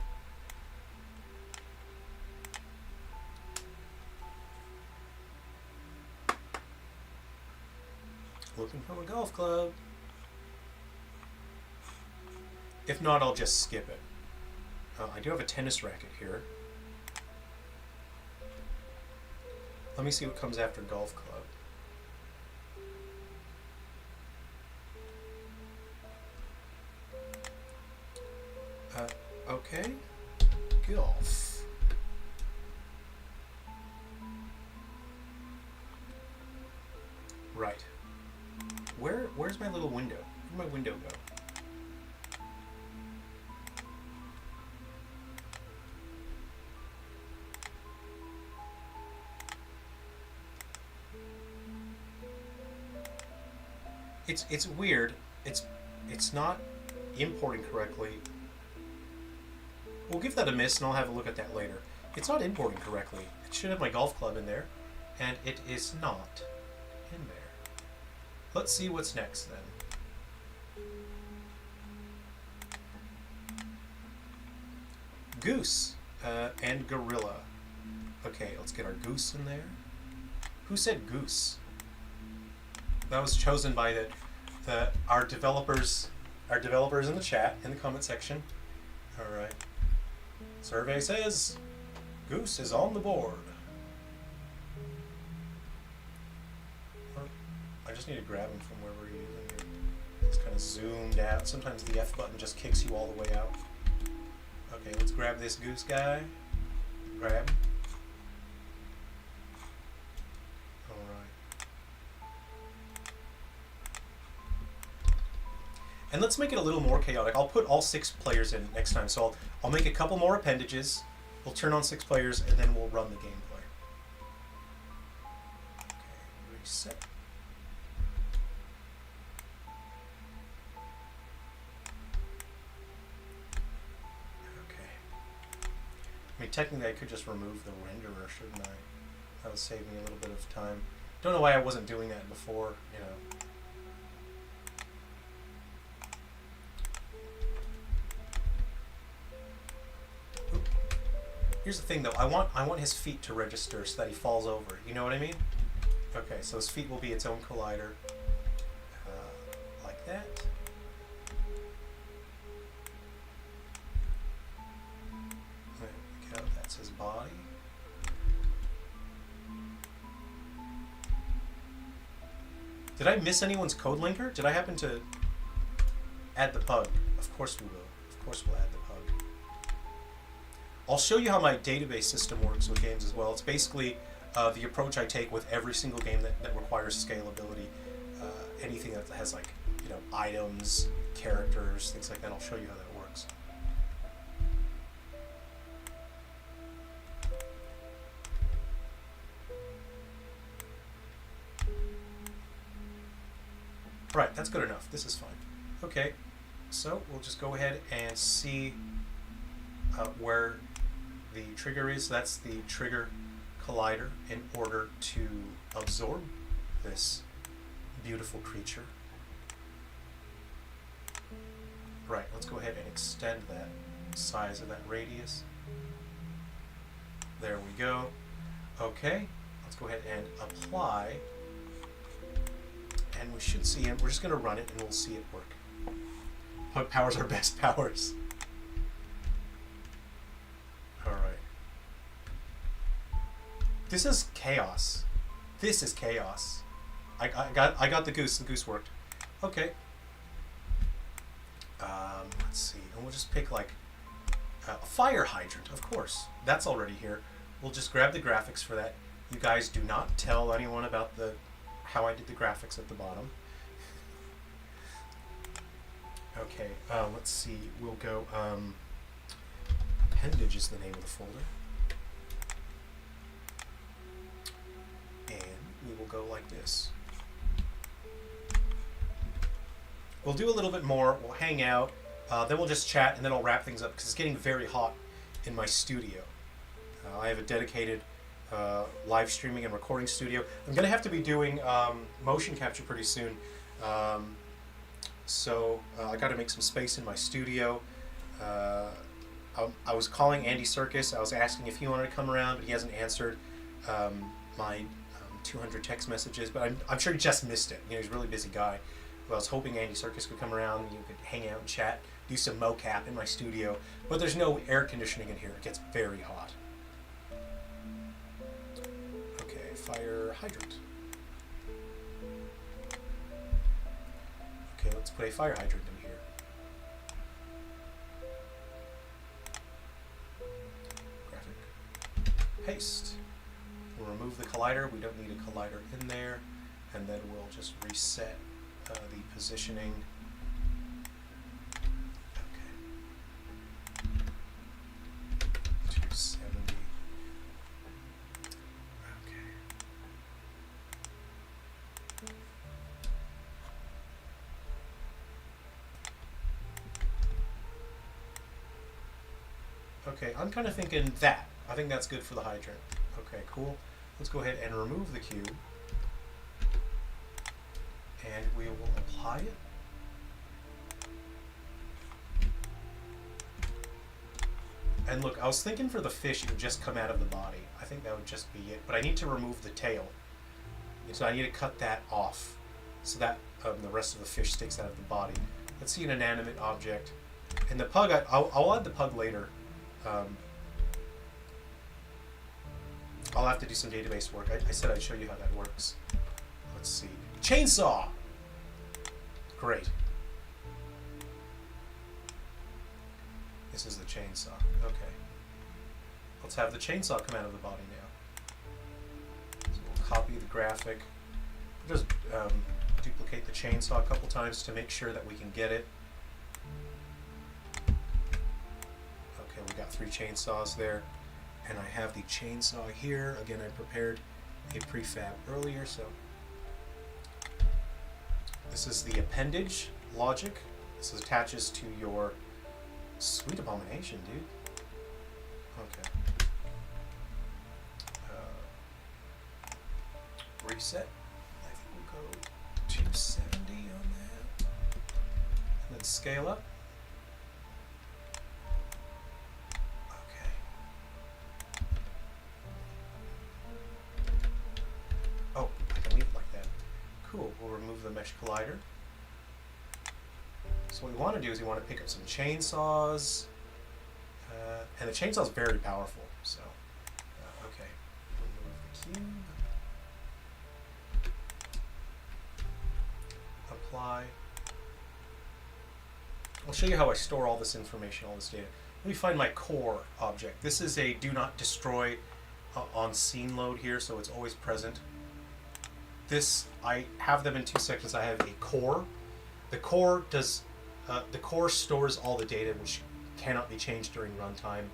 Looking for a golf club. If not, I'll just skip it. I do have a tennis racket here. Let me see what comes after golf club. Okay. Golf. Right. Where's my little window? Where'd my window go? It's weird. It's not importing correctly. We'll give that a miss and I'll have a look at that later. It's not importing correctly. It should have my golf club in there, and it is not in there. Let's see what's next then. Goose and gorilla. Okay, let's get our goose in there. Who said goose? That was chosen by our developers in the chat, in the comment section. All right. Survey says goose is on the board. I just need to grab him from where we're using it. It's kind of zoomed out. Sometimes the F button just kicks you all the way out. Okay, let's grab this goose guy. Grab him. And let's make it a little more chaotic. I'll put all 6 players in next time. So I'll make a couple more appendages. We'll turn on 6 players, and then we'll run the gameplay. Okay, reset. Okay. I mean, technically I could just remove the renderer, shouldn't I? That would save me a little bit of time. Don't know why I wasn't doing that before, you know. Here's the thing, though. I want his feet to register so that he falls over. You know what I mean? Okay, so his feet will be its own collider, like that. There we go. That's his body. Did I miss anyone's code linker? Did I happen to add the pug? Of course we will. Of course we'll add the pug. I'll show you how my database system works with games as well. It's basically the approach I take with every single game that requires scalability. anything that has like, you know, items, characters, things like that. I'll show you how that works. Right, that's good enough. This is fine. Okay, so we'll just go ahead and see where the trigger is. That's the trigger collider in order to absorb this beautiful creature. Right, let's go ahead and extend that size of that radius. There we go. Okay, let's go ahead and apply. And we should see it. We're just going to run it and we'll see it work. Pug powers are best powers. Alright. This is chaos. This is chaos. I got the goose. The goose worked. Okay. Let's see. And we'll just pick like a fire hydrant, of course. That's already here. We'll just grab the graphics for that. You guys do not tell anyone about how I did the graphics at the bottom. Okay, let's see. We'll go appendage is the name of the folder. And we will go like this. We'll do a little bit more. We'll hang out. Then we'll just chat, and then I'll wrap things up because it's getting very hot in my studio. I have a dedicated live streaming and recording studio. I'm going to have to be doing motion capture pretty soon. So I got to make some space in my studio. I was calling Andy Serkis. I was asking if he wanted to come around, but he hasn't answered my 200 text messages. But I'm sure he just missed it. You know, he's a really busy guy. But I was hoping Andy Serkis could come around and you could hang out and chat, do some mocap in my studio. But there's no air conditioning in here. It gets very hot. Okay, fire hydrant. Okay, let's put a fire hydrant in here. Graphic. Paste. We'll remove the collider. We don't need a collider in there. And then we'll just reset the positioning. Okay. 270. Okay. Okay, I'm kind of thinking that. I think that's good for the hydrant. Okay, cool. Let's go ahead and remove the cube. And we will apply it. And look, I was thinking for the fish it would just come out of the body. I think that would just be it. But I need to remove the tail. And so I need to cut that off so that the rest of the fish sticks out of the body. Let's see an inanimate object. And the pug, I'll add the pug later. I'll have to do some database work. I said I'd show you how that works. Let's see. Chainsaw! Great. This is the chainsaw. Okay. Let's have the chainsaw come out of the body now. So we'll copy the graphic. Just duplicate the chainsaw a couple times to make sure that we can get it. Okay, we got 3 chainsaws there. And I have the chainsaw here. Again, I prepared a prefab earlier, so this is the appendage logic. This attaches to your sweet abomination, dude. Okay. Reset. I think we'll go 270 on that. And then scale up. Okay. Oh, I can leave it like that. Cool. We'll remove the mesh collider. So what we want to do is we want to pick up some chainsaws. And the chainsaw is very powerful. So, okay. Remove the cube. Apply. I'll show you how I store all this information, all this data. Let me find my core object. This is a do not destroy on scene load here, so it's always present. this, I have them in two sections. I have a core. The core does, the core stores all the data which cannot be changed during runtime.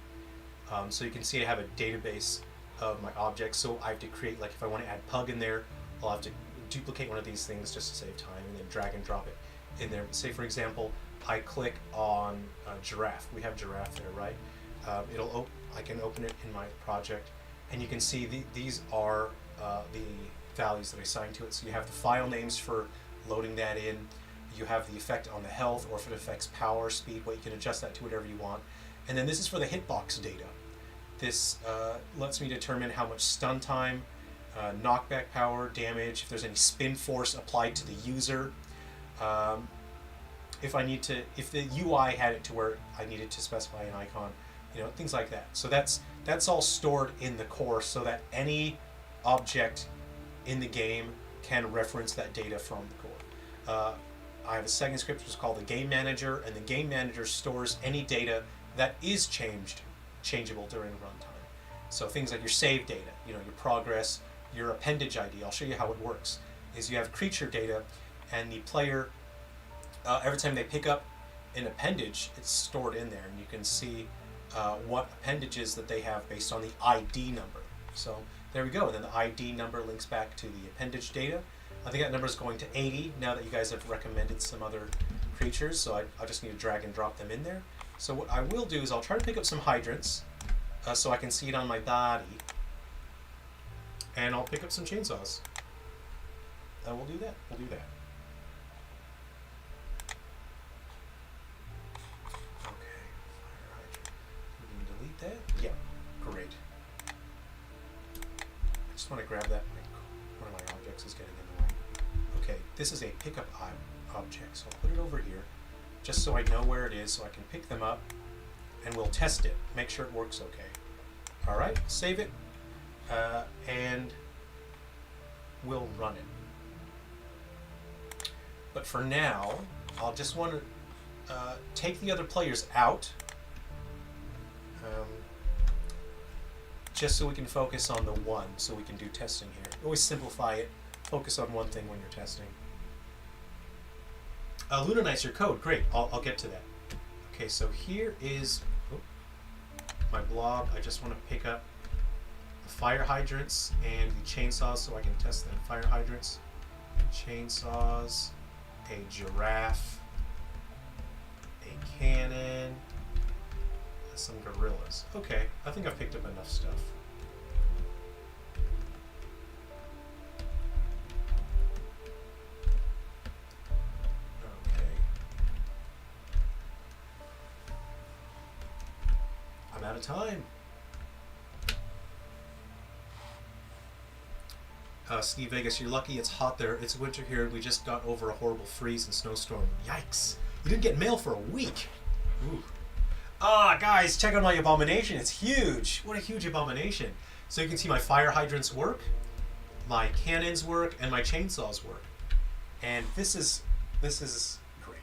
So you can see I have a database of my objects. So I have to create, like if I want to add pug in there, I'll have to duplicate one of these things just to save time and then drag and drop it in there. Say for example, I click on giraffe. We have giraffe there, right? I can open it in my project, and you can see these are the values that I assigned to it. So you have the file names for loading that in. You have the effect on the health, or if it affects power, speed, you can adjust that to whatever you want. And then this is for the hitbox data. This lets me determine how much stun time, knockback power, damage, if there's any spin force applied to the user. If the UI had it to where I needed to specify an icon, things like that. So that's all stored in the core so that any object in the game can reference that data from the core. I have a second script which is called the Game Manager, and the Game Manager stores any data that is changeable during runtime. So things like your save data, your progress, your appendage ID. I'll show you how it works. Is you have creature data, and the player, every time they pick up an appendage, it's stored in there, and you can see what appendages that they have based on the ID number. So there we go, and then the ID number links back to the appendage data. I think that number is going to 80 now that you guys have recommended some other creatures, so I just need to drag and drop them in there. So what I will do is I'll try to pick up some hydrants so I can see it on my body, and I'll pick up some chainsaws. And we'll do that. Okay, fire hydrant. We can delete that? Yeah, great. I just want to grab that. One of my objects is getting in the way. Okay, this is a pickup object, so I'll put it over here just so I know where it is, so I can pick them up, and we'll test it, make sure it works okay. All right, save it, and we'll run it. But for now, I'll just want to take the other players out, just so we can focus on the one, so we can do testing here. Always simplify it, focus on one thing when you're testing. Lunanites your code, great, I'll get to that. Okay, so here is my blob. I just want to pick up the fire hydrants and the chainsaws so I can test them. Fire hydrants, chainsaws, a giraffe, a cannon, some gorillas. Okay, I think I've picked up enough stuff. Okay. I'm out of time. Steve Vegas, you're lucky it's hot there. It's winter here. We just got over a horrible freeze and snowstorm. Yikes. You didn't get mail for a week. Ooh. Guys, check out my abomination. It's huge. What a huge abomination. So you can see my fire hydrants work, my cannons work, and my chainsaws work. And this is great.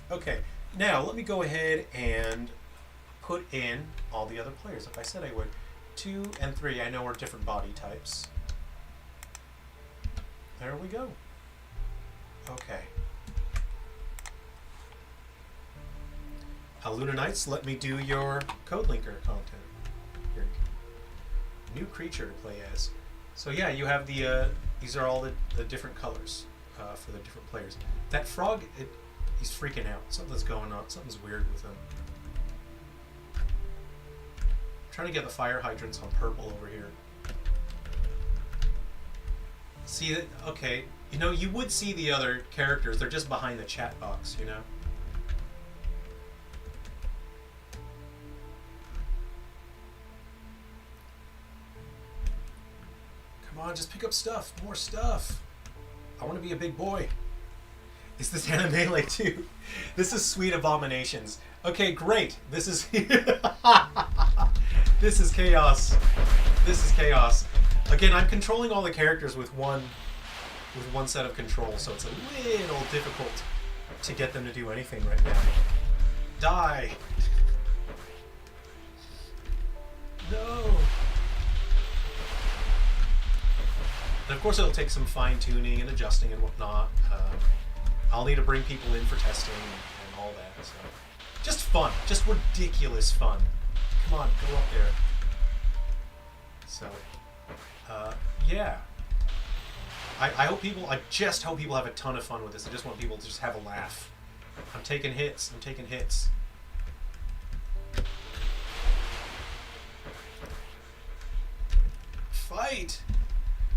Okay, now let me go ahead and put in all the other players. Like I said I would. 2 and 3, I know are different body types. There we go. Okay. Lunanites, let me do your code linker content. Your new creature to play as. So yeah, you have the, these are all the different colors for the different players. That frog, he's freaking out. Something's going on. Something's weird with him. I'm trying to get the fire hydrants on purple over here. See that? Okay. You would see the other characters. They're just behind the chat box, Come on, just pick up stuff. More stuff. I want to be a big boy. Is this anime like too? This is Sweet Abominations. Okay, great. This is this is chaos. This is chaos. Again, I'm controlling all the characters with one set of controls, so it's a little difficult to get them to do anything right now. Die. No. And of course, it'll take some fine tuning and adjusting and whatnot. I'll need to bring people in for testing and all that. So, just fun, just ridiculous fun. Come on, go up there. So, yeah. I hope people. I just hope people have a ton of fun with this. I just want people to just have a laugh. I'm taking hits. I'm taking hits. Fight.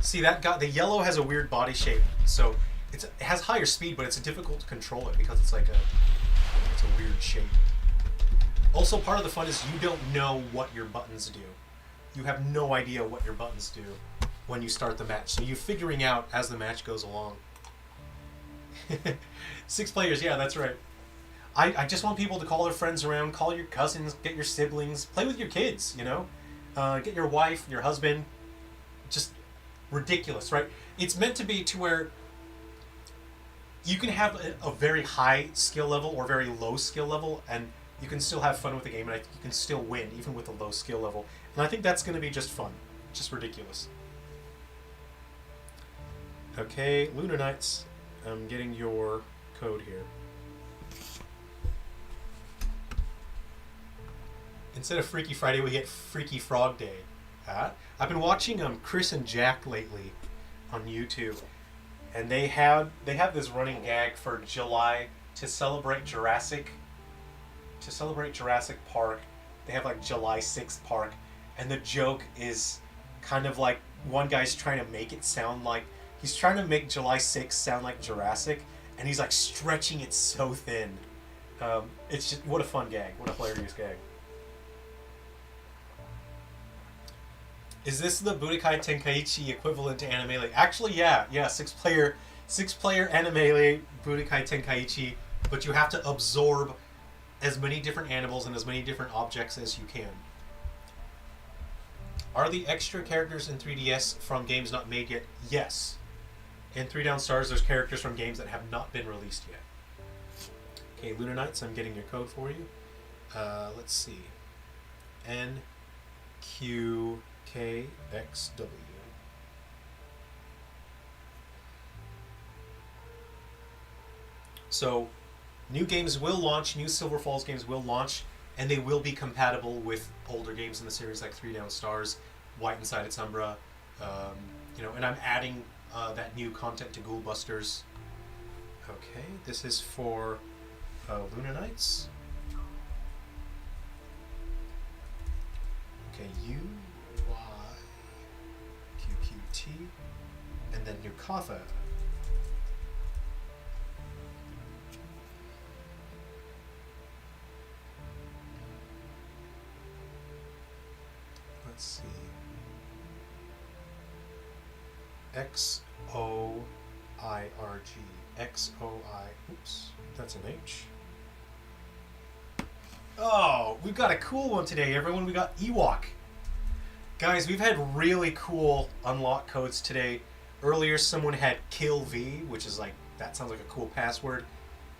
See, that guy, the yellow has a weird body shape, so it has higher speed, but it's difficult to control it because it's like it's a weird shape. Also, part of the fun is you don't know what your buttons do. You have no idea what your buttons do when you start the match, so you're figuring out as the match goes along. 6 players, yeah, that's right. I just want people to call their friends around, call your cousins, get your siblings, play with your kids, you know? Get your wife, your husband. Just ridiculous, right? It's meant to be to where you can have a very high skill level or very low skill level, and you can still have fun with the game, and you can still win even with a low skill level. And I think that's going to be just fun, just ridiculous. Okay, Lunar Knights, I'm getting your code here. Instead of Freaky Friday, we get Freaky Frog Day. I've been watching Chris and Jack lately on YouTube, and they have this running gag for July to celebrate Jurassic Park. They have like July 6th Park, and the joke is kind of like one guy's trying to make it sound like he's trying to make July 6th sound like Jurassic, and he's like stretching it so thin. It's just what a fun gag, what a hilarious gag. Is this the Budokai Tenkaichi equivalent to Animelee? Actually, yeah, six player Animelee Budokai Tenkaichi, but you have to absorb as many different animals and as many different objects as you can. Are the extra characters in 3DS from games not made yet? Yes. In 3 Down Stars, there's characters from games that have not been released yet. Okay, Lunar Knights, I'm getting your code for you. Let's see. NQKXW. So, new games will launch, new Silver Falls games will launch, and they will be compatible with older games in the series like 3 Down Stars, White Inside Its Umbra, and I'm adding that new content to Ghoul Busters. Okay, this is for Lunar Knights. Okay, UYQQT, and then Nukatha. Let's see. XOIRG. XOI. Oops, that's an H. Oh, we've got a cool one today, everyone. We got Ewok. Guys, we've had really cool unlock codes today. Earlier, someone had Kill V, which is like, that sounds like a cool password.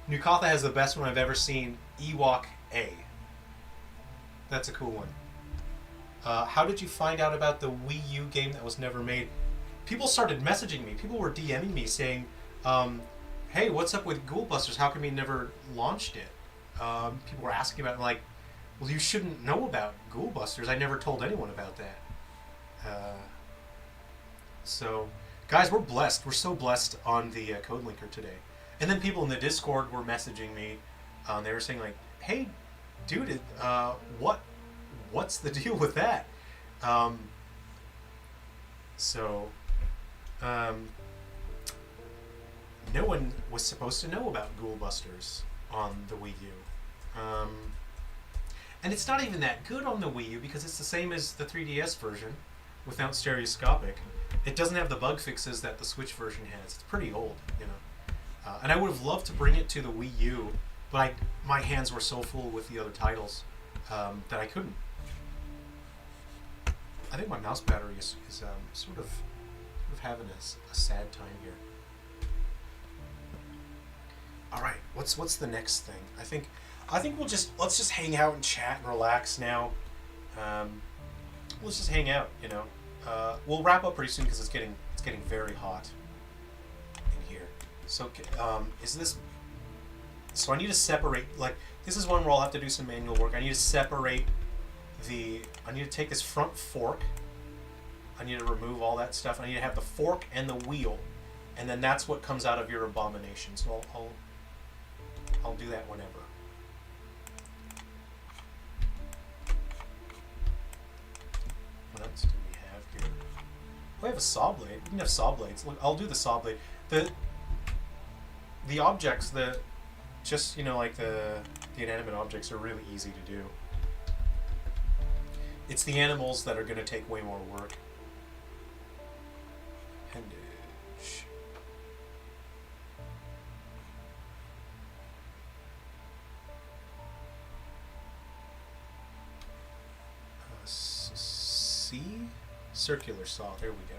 Nukatha has the best one I've ever seen, Ewok A. That's a cool one. How did you find out about the Wii U game that was never made? People started messaging me. People were DMing me saying, hey, what's up with Ghoul Busters? How come you never launched it? People were asking about it, like, well, you shouldn't know about Ghoul Busters. I never told anyone about that. So, guys, we're blessed. We're so blessed on the code linker today. And then people in the Discord were messaging me. They were saying, like, hey, dude, what's the deal with that? No one was supposed to know about Ghoul Busters on the Wii U. And it's not even that good on the Wii U because it's the same as the 3DS version without stereoscopic. It doesn't have the bug fixes that the Switch version has. It's pretty old, you know. And I would have loved to bring it to the Wii U, but my hands were so full with the other titles that I couldn't. I think my mouse battery is sort of having a sad time here. All right, what's the next thing? I think let's just hang out and chat and relax now. Let's just hang out, you know. We'll wrap up pretty soon because it's getting getting very hot in here. So is this... So I need to separate, like, this is one where I'll have to do some manual work. I need to separate I need to take this front fork. I need to remove all that stuff. I need to have the fork and the wheel. And then that's what comes out of your abomination. So I'll do that whenever. What else do we have here? We have a saw blade. We can have saw blades. Look, I'll do the saw blade. The objects, just, you know, like the inanimate objects are really easy to do. It's the animals that are going to take way more work. Appendage. C? Circular saw. There we go.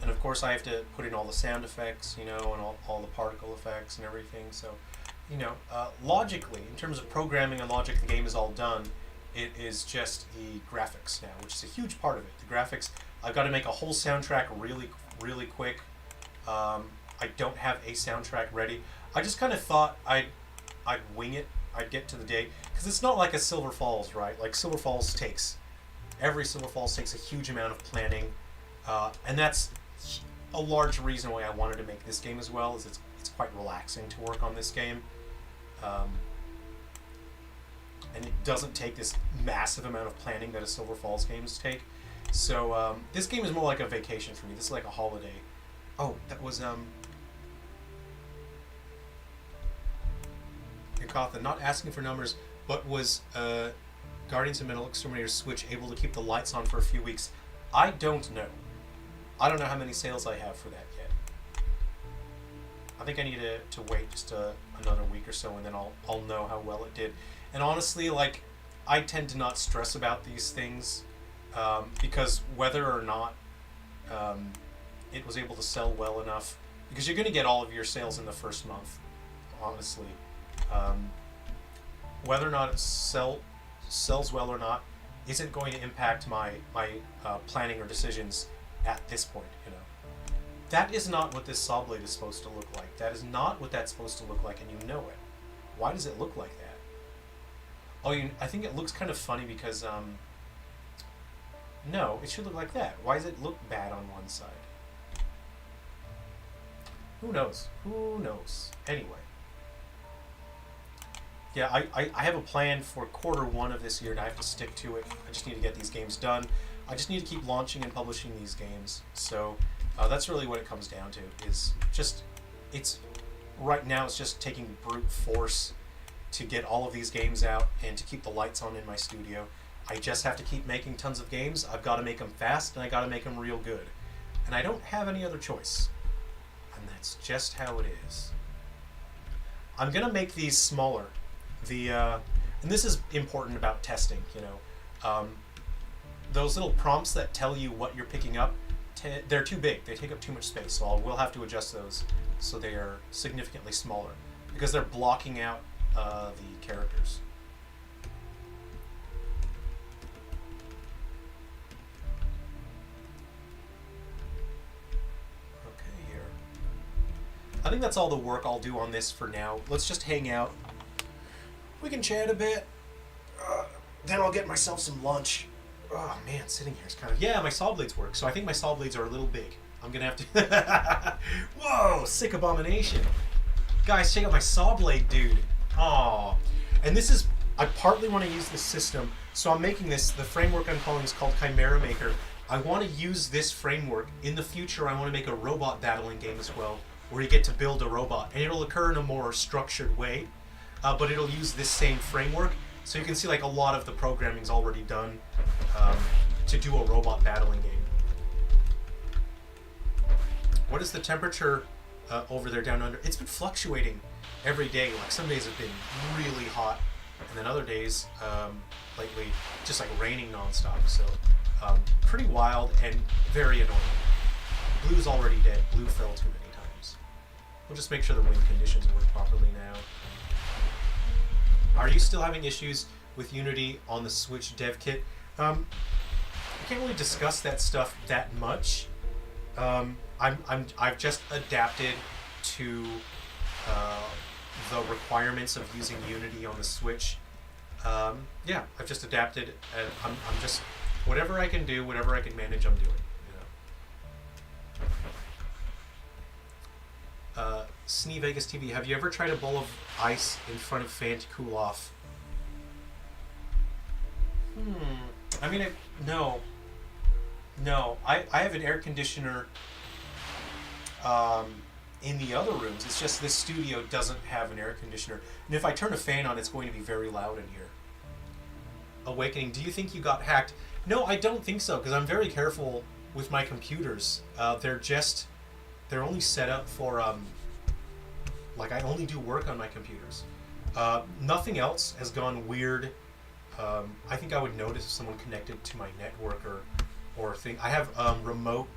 And of course I have to put in all the sound effects, you know, and all the particle effects and everything. So, you know, logically, in terms of programming and logic, the game is all done. It is just the graphics now, which is a huge part of it. The graphics, I've got to make a whole soundtrack really, really quick. I don't have a soundtrack ready. I just kind of thought I'd wing it. I'd get to the day, because it's not like a Silver Falls, right? Like every Silver Falls takes a huge amount of planning, and that's a large reason why I wanted to make this game as well. Is it's quite relaxing to work on this game, and it doesn't take this massive amount of planning that a Silver Falls games take. So this game is more like a vacation for me. This is like a holiday. Oh, that was Yakatha, not asking for numbers, but was Guardians of Metal Exterminators Switch able to keep the lights on for a few weeks? I don't know. I don't know how many sales I have for that yet. I think I need to wait just another week or so, and then I'll know how well it did. And honestly, like, I tend to not stress about these things, because whether or not it was able to sell well enough, because you're going to get all of your sales in the first month, honestly. Whether or not it sells well or not isn't going to impact my planning or decisions at this point, you know. That is not what this saw blade is supposed to look like. That is not what that's supposed to look like, and you know it. Why does it look like that? Oh, I think it looks kind of funny because, no, it should look like that. Why does it look bad on one side? Who knows? Who knows? Anyway. Yeah, I have a plan for Q1 of this year, and I have to stick to it. I just need to get these games done. I just need to keep launching and publishing these games. So that's really what it comes down to. Right now it's just taking brute force to get all of these games out and to keep the lights on in my studio. I just have to keep making tons of games. I've got to make them fast, and I got to make them real good. And I don't have any other choice. And that's just how it is. I'm gonna make these smaller. And this is important about testing, you know. Those little prompts that tell you what you're picking up, they're too big. They take up too much space, so I will have to adjust those so they are significantly smaller, because they're blocking out the characters. Okay, here. I think that's all the work I'll do on this for now. Let's just hang out. We can chat a bit. Then I'll get myself some lunch. Oh man, sitting here is kind of... Yeah, my saw blades work, so I think my saw blades are a little big. I'm gonna have to... Whoa, sick abomination. Guys, check out my saw blade, dude. Aw. And this is... I partly want to use this system, so I'm making this... The framework I'm calling is called Chimera Maker. I want to use this framework. In the future, I want to make a robot battling game as well, where you get to build a robot, and it'll occur in a more structured way. But it'll use this same framework, so you can see like a lot of the programming's already done to do a robot battling game. What is the temperature over there down under? It's been fluctuating every day. Like some days have been really hot, and then other days lately just like raining nonstop. So pretty wild and very annoying. Blue's already dead. Blue fell too many times. We'll just make sure the wind conditions work properly now. Are you still having issues with Unity on the Switch dev kit. I can't really discuss that stuff that much. I've just adapted to the requirements of using Unity on the Switch. Yeah, I've just adapted, and I'm just whatever I can do, whatever I can manage, I'm doing. Snee Vegas TV, have you ever tried a bowl of ice in front of fan to cool off? I mean, no. I have an air conditioner in the other rooms. It's just this studio doesn't have an air conditioner. And if I turn a fan on, it's going to be very loud in here. Awakening, do you think you got hacked? No, I don't think so, because I'm very careful with my computers. They're only set up for, like, I only do work on my computers. Nothing else has gone weird. I think I would notice if someone connected to my network or thing. I have remote.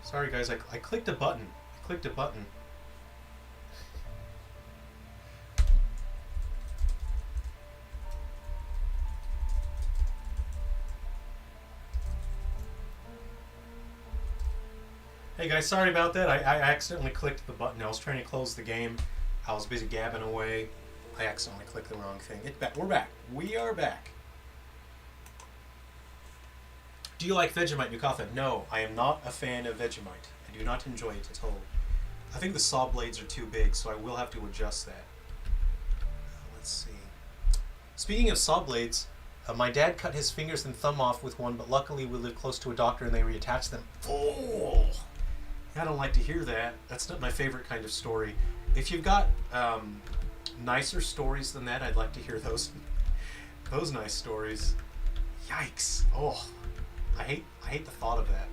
Sorry guys, I clicked a button. Hey guys, sorry about that. I accidentally clicked the button. I was trying to close the game. I was busy gabbing away. I accidentally clicked the wrong thing. We're back. We are back. Do you like Vegemite, Nukatha? No, I am not a fan of Vegemite. I do not enjoy it at all. I think the saw blades are too big, so I will have to adjust that. Let's see. Speaking of saw blades, my dad cut his fingers and thumb off with one, but luckily we live close to a doctor and they reattached them. Oh! I don't like to hear that. That's not my favorite kind of story. If you've got nicer stories than that, I'd like to hear those nice stories. Yikes! Oh, I hate the thought of that.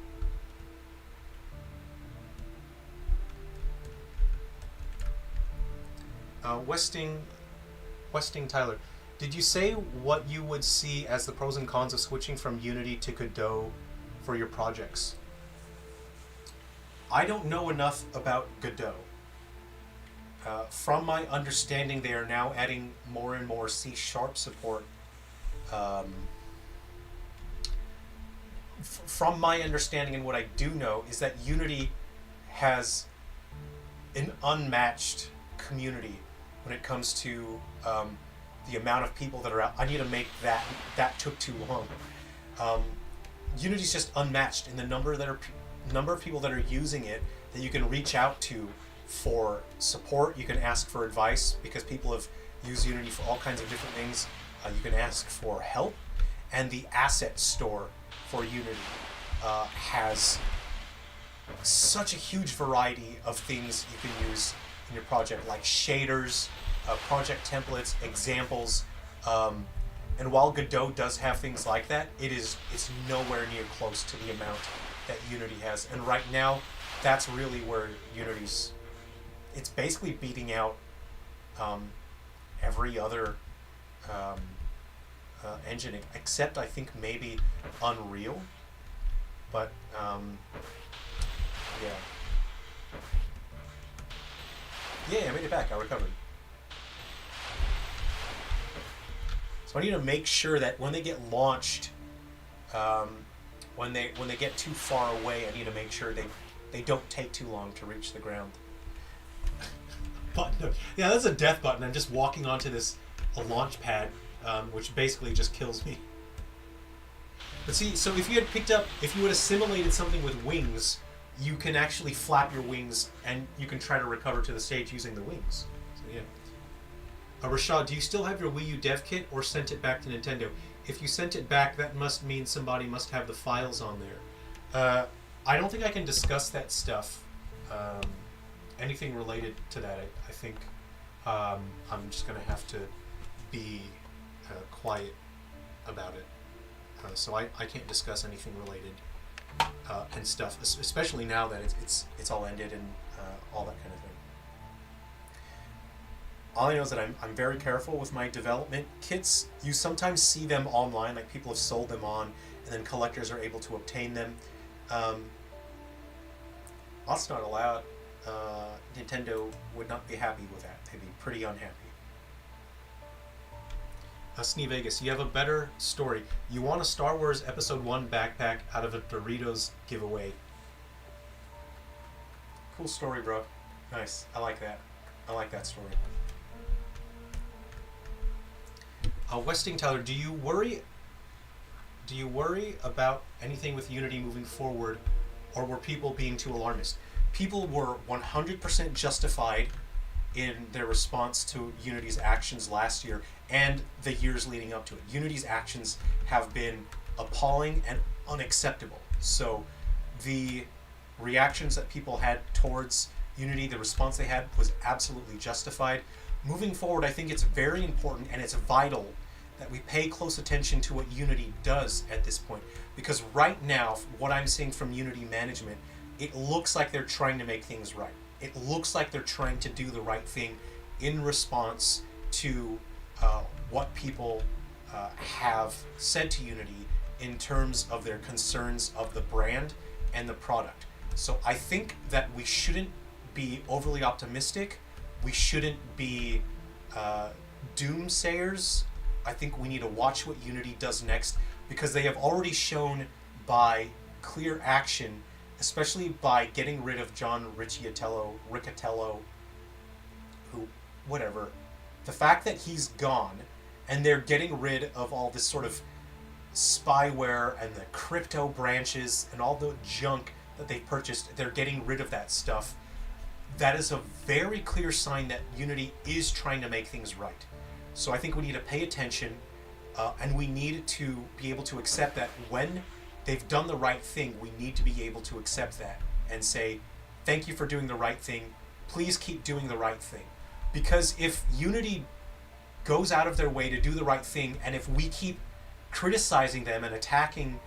Westing Tyler, did you say what you would see as the pros and cons of switching from Unity to Godot for your projects? I don't know enough about Godot. From my understanding, they are now adding more and more C# support. From my understanding and what I do know is that Unity has an unmatched community when it comes to the amount of people that are out. I need to make that. That took too long. Unity's just unmatched in the number of people that are using it that you can reach out to for support. You can ask for advice because people have used Unity for all kinds of different things. You can ask for help, and the asset store for Unity has such a huge variety of things you can use in your project, like shaders, project templates, examples, and while Godot does have things like that, it's nowhere near close to the amount that Unity has. And right now, that's really where it's basically beating out every other engine, except I think maybe Unreal. But yeah, I made it back. I recovered. So I need to make sure that when they get launched, when they get too far away, I need to make sure they don't take too long to reach the ground. Button. Yeah, that's a death button. I'm just walking onto a launch pad, which basically just kills me. But see, so if you had assimilated something with wings, you can actually flap your wings and you can try to recover to the stage using the wings. So yeah. Rashad, do you still have your Wii U dev kit or sent it back to Nintendo? If you sent it back, that must mean somebody must have the files on there. I don't think I can discuss that stuff. Anything related to that, I think I'm just going to have to be quiet about it. So I can't discuss anything related and stuff, especially now that it's all ended and all that kind of thing. All I know is that I'm very careful with my development kits. You sometimes see them online, like people have sold them on, and then collectors are able to obtain them. That's not allowed. Nintendo would not be happy with that. They'd be pretty unhappy. Snee Vegas, you have a better story. You won a Star Wars Episode 1 backpack out of a Doritos giveaway. Cool story, bro. Nice. I like that. I like that story. Westing Tyler, do you worry about anything with Unity moving forward, or were people being too alarmist? People were 100% justified in their response to Unity's actions last year and the years leading up to it. Unity's actions have been appalling and unacceptable. So the reactions that people had towards Unity, the response they had, was absolutely justified. Moving forward, I think it's very important and it's vital that we pay close attention to what Unity does at this point. Because right now, what I'm seeing from Unity management, it looks like they're trying to make things right. It looks like they're trying to do the right thing in response to what people have said to Unity in terms of their concerns of the brand and the product. So I think that we shouldn't be overly optimistic. We shouldn't be doomsayers. I think we need to watch what Unity does next, because they have already shown by clear action, especially by getting rid of John Riccatello, who, whatever, the fact that he's gone and they're getting rid of all this sort of spyware and the crypto branches and all the junk that they've purchased, they're getting rid of that stuff. That is a very clear sign that Unity is trying to make things right. So I think we need to pay attention, and we need to be able to accept that when they've done the right thing, we need to be able to accept that and say, thank you for doing the right thing. Please keep doing the right thing. Because if Unity goes out of their way to do the right thing, and if we keep criticizing them and attacking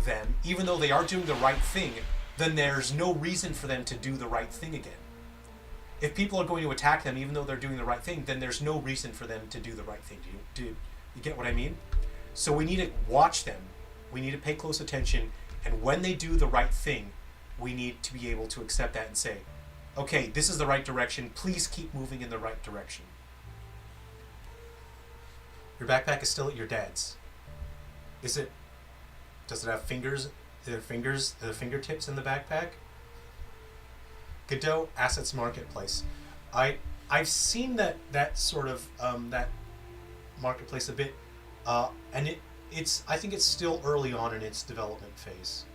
them, even though they are doing the right thing, then there's no reason for them to do the right thing again. If people are going to attack them even though they're doing the right thing, then there's no reason for them to do the right thing. Do you get what I mean? So we need to watch them. We need to pay close attention, and when they do the right thing, we need to be able to accept that and say, okay, this is the right direction. Please keep moving in the right direction. Your backpack is still at your dad's. Does it have fingers? The fingertips in the backpack? Godot Assets Marketplace. I've seen that sort of that marketplace a bit, and I think it's still early on in its development phase.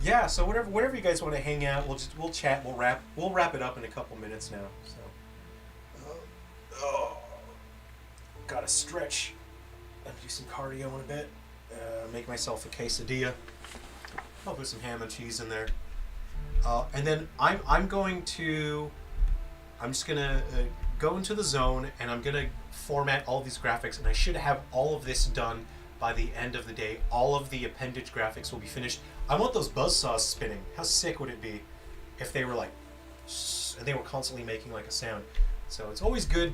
Yeah, so whatever you guys want to hang out, we'll chat, we'll wrap it up in a couple minutes now. So, gotta stretch and do some cardio in a bit. Make myself a quesadilla. I'll put some ham and cheese in there, and then I'm just gonna go into the zone, and I'm gonna format all these graphics, and I should have all of this done by the end of the day. All of the appendage graphics will be finished. I want those buzzsaws spinning. How sick would it be if they were like, and they were constantly making like a sound? So it's always good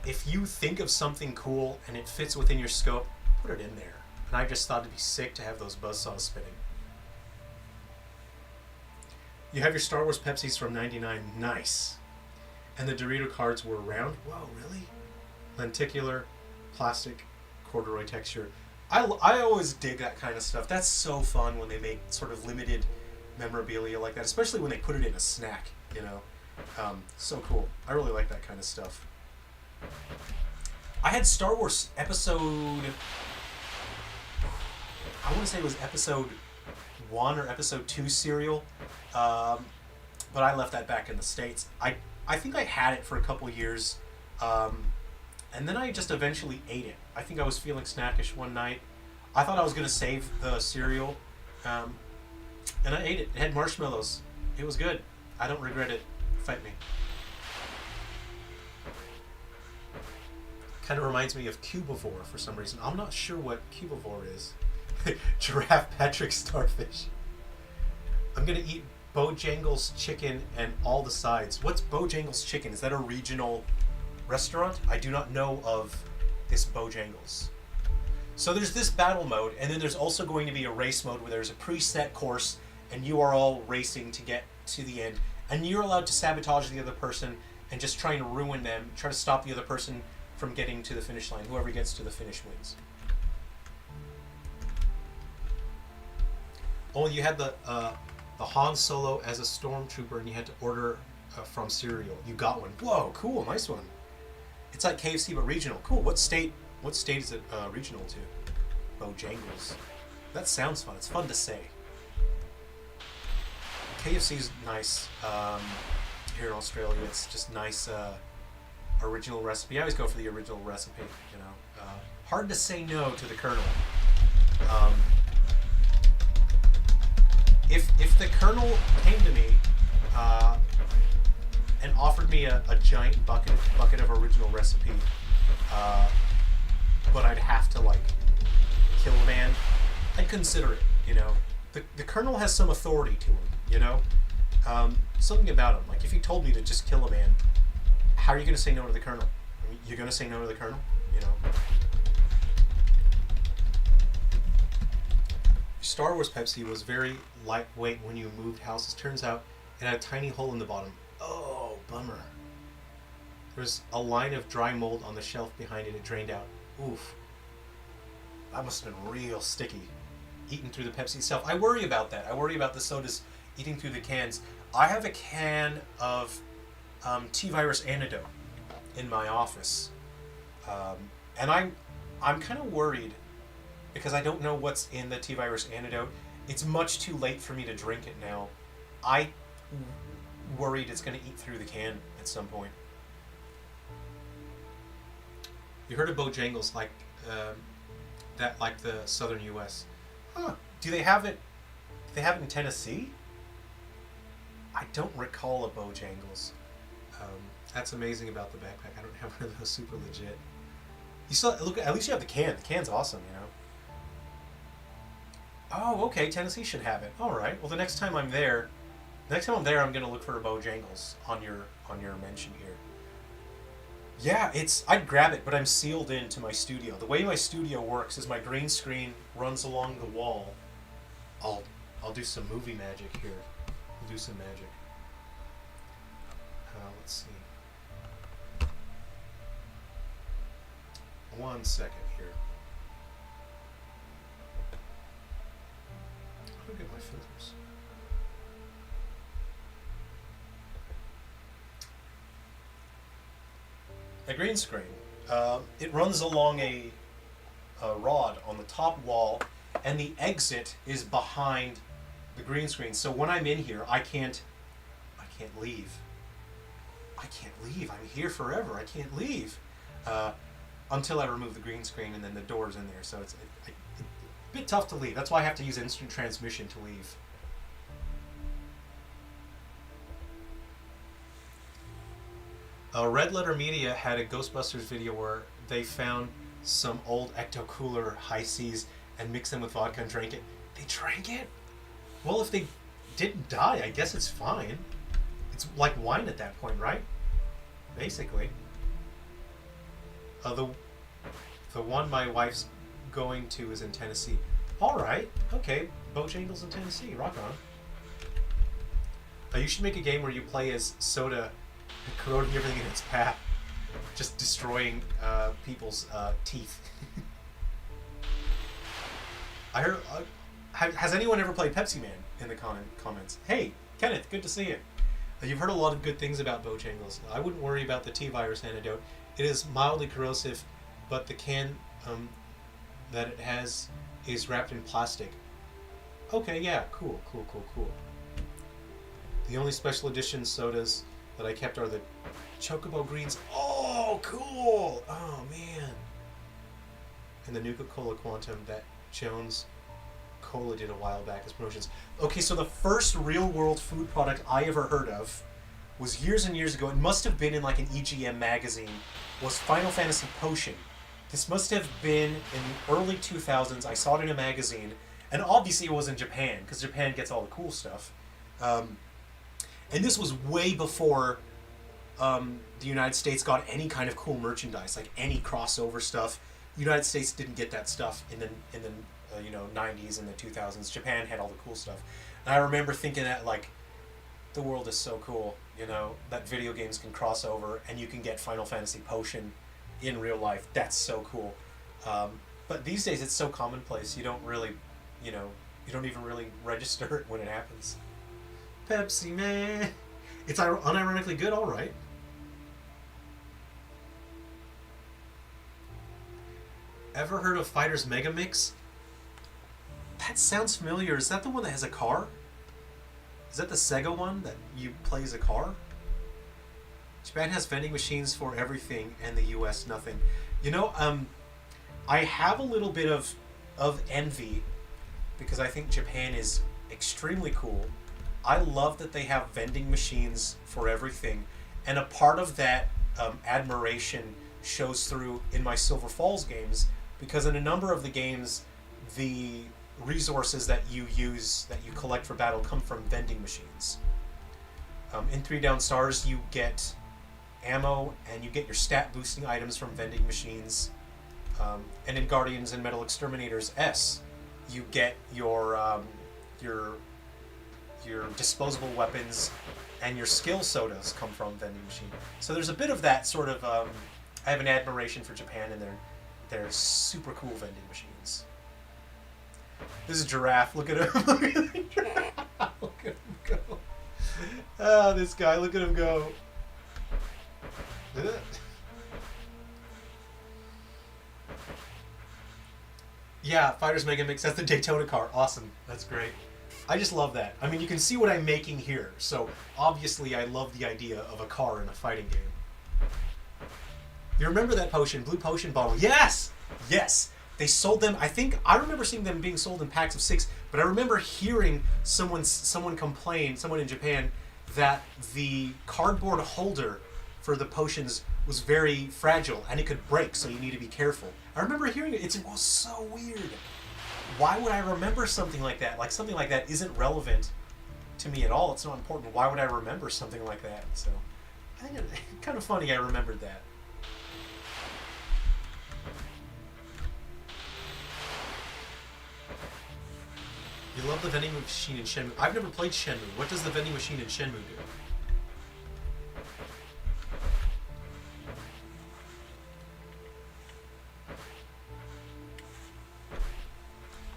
if you think of something cool and it fits within your scope, put it in there. And I just thought it'd be sick to have those buzzsaws spinning. You have your Star Wars Pepsis from '99. Nice. And the Dorito cards were round. Whoa, really? Lenticular, plastic, corduroy texture. I always dig that kind of stuff. That's so fun when they make sort of limited memorabilia like that, especially when they put it in a snack, you know. So cool. I really like that kind of stuff. I had Star Wars episode, I want to say it was episode 1 or episode 2 cereal, but I left that back in the States. I think I had it for a couple years, and then I just eventually ate it. I think I was feeling snackish one night. I thought I was going to save the cereal, and I ate it. It had marshmallows. It was good. I don't regret it. Fight me. Kind of reminds me of cubivore for some reason. I'm not sure what cubivore is. Giraffe Patrick Starfish. I'm gonna eat Bojangles chicken and all the sides. What's Bojangles chicken? Is that a regional restaurant? I do not know of this Bojangles. So there's this battle mode, and then there's also going to be a race mode where there's a preset course, and you are all racing to get to the end, and you're allowed to sabotage the other person and just try and ruin them, try to stop the other person from getting to the finish line. Whoever gets to the finish wins. Oh, you had the Han Solo as a stormtrooper, and you had to order from cereal. You got one. Whoa, cool, nice one. It's like KFC but regional. Cool. What state is it regional to? Bojangles. That sounds fun. It's fun to say. KFC's nice. Here in Australia, it's just nice original recipe. I always go for the original recipe. You know, hard to say no to the Colonel. If the Colonel came to me and offered me a giant bucket of original recipe, but I'd have to like kill a man, I'd consider it. You know, the Colonel has some authority to him. You know, something about him. Like if he told me to just kill a man, how are you going to say no to the Colonel? I mean, you're going to say no to the Colonel. You know. Star Wars Pepsi was very lightweight when you moved houses. Turns out it had a tiny hole in the bottom. Oh, bummer. There's a line of dry mold on the shelf behind it. It drained out. Oof. That must have been real sticky. Eaten through the Pepsi itself. I worry about that. I worry about the sodas eating through the cans. I have a can of T-virus antidote in my office. And I'm kind of worried because I don't know what's in the T-virus antidote. It's much too late for me to drink it now. I worried it's going to eat through the can at some point. You heard of Bojangles like that, like the southern U.S. Huh? Do they have it? Do they have it in Tennessee? I don't recall a Bojangles. That's amazing about the backpack. I don't have one of those super legit. You still look. At least you have the can. The can's awesome, you know. Oh, okay. Tennessee should have it. All right. Well, the next time I'm there, I'm gonna look for a Bojangles on your mention here. Yeah, I'd grab it, but I'm sealed into my studio. The way my studio works is my green screen runs along the wall. I'll do some movie magic here. We'll do some magic. Let's see. 1 second here. How do I get my filters? A green screen. It runs along a rod on the top wall, and the exit is behind the green screen. So when I'm in here, I can't leave. I can't leave. I'm here forever. I can't leave until I remove the green screen, and then the door's in there. So it's a bit tough to leave. That's why I have to use instant transmission to leave. Red Letter Media had a Ghostbusters video where they found some old ecto-cooler high seas and mixed them with vodka and drank it. They drank it? Well, if they didn't die, I guess it's fine. It's like wine at that point, right? Basically. The one my wife's going to is in Tennessee. All right, okay. Bojangles in Tennessee, rock on. You should make a game where you play as Soda, corroding everything in its path, just destroying people's teeth. I heard. Has anyone ever played Pepsi Man in the comments? Hey, Kenneth, good to see you. You've heard a lot of good things about Bojangles. I wouldn't worry about the T-virus antidote. It is mildly corrosive, but the can that it has is wrapped in plastic. Okay, yeah, cool. The only special edition sodas that I kept are the Chocobo Greens. Oh, cool! Oh, man. And the Nuka-Cola Quantum that Jones Cola did a while back as promotions. Okay, so the first real-world food product I ever heard of was years and years ago. It must have been in like an EGM magazine. Was Final Fantasy Potion. This must have been in the early 2000s. I saw it in a magazine, and obviously it was in Japan because Japan gets all the cool stuff. And this was way before the United States got any kind of cool merchandise, like any crossover stuff. The United States didn't get that stuff in the 90s and the 2000s. Japan had all the cool stuff, and I remember thinking that like, the world is so cool, that video games can cross over and you can get Final Fantasy Potion in real life. That's so cool. But these days it's so commonplace. You don't really, you don't even really register it when it happens. Pepsi Man. It's unironically good, all right. Ever heard of Fighters Mega Mix? That sounds familiar. Is that the one that has a car? Is that the Sega one that you play as a car? Japan has vending machines for everything, and the U.S. nothing. I have a little bit of envy because I think Japan is extremely cool. I love that they have vending machines for everything, and a part of that admiration shows through in my Silver Falls games, because in a number of the games, the resources that you use, that you collect for battle, come from vending machines. In 3 Down Stars, you get ammo and you get your stat boosting items from vending machines. And in Guardians and Metal Exterminators S, you get your disposable weapons and your skill sodas come from vending machine. So there's a bit of that sort of. I have an admiration for Japan and their super cool vending machines. This is Giraffe. Look at him. Look at the giraffe. Look at him go. Ah, this guy. Look at him go. Yeah, Fighters Mega Mix. That's the Daytona car. Awesome. That's great. I just love that. I mean, you can see what I'm making here. So, obviously, I love the idea of a car in a fighting game. You remember that potion? Blue potion bottle. Yes! Yes! They sold them, I remember seeing them being sold in packs of 6, but I remember hearing someone complain, someone in Japan, that the cardboard holder for the potions was very fragile and it could break, so you need to be careful. I remember hearing it. It was so weird. Why would I remember something like that? Like, something like that isn't relevant to me at all. It's not important. Why would I remember something like that? So, I think it's kind of funny I remembered that. You love the vending machine in Shenmue. I've never played Shenmue. What does the vending machine in Shenmue do?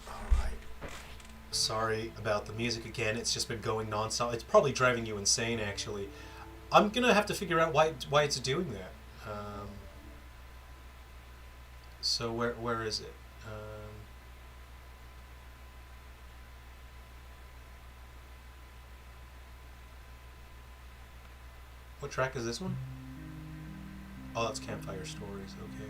Alright. Sorry about the music again. It's just been going non-stop. It's probably driving you insane, actually. I'm going to have to figure out why it's doing that. So where is it? What track is this one? Oh, that's Campfire Stories. Okay.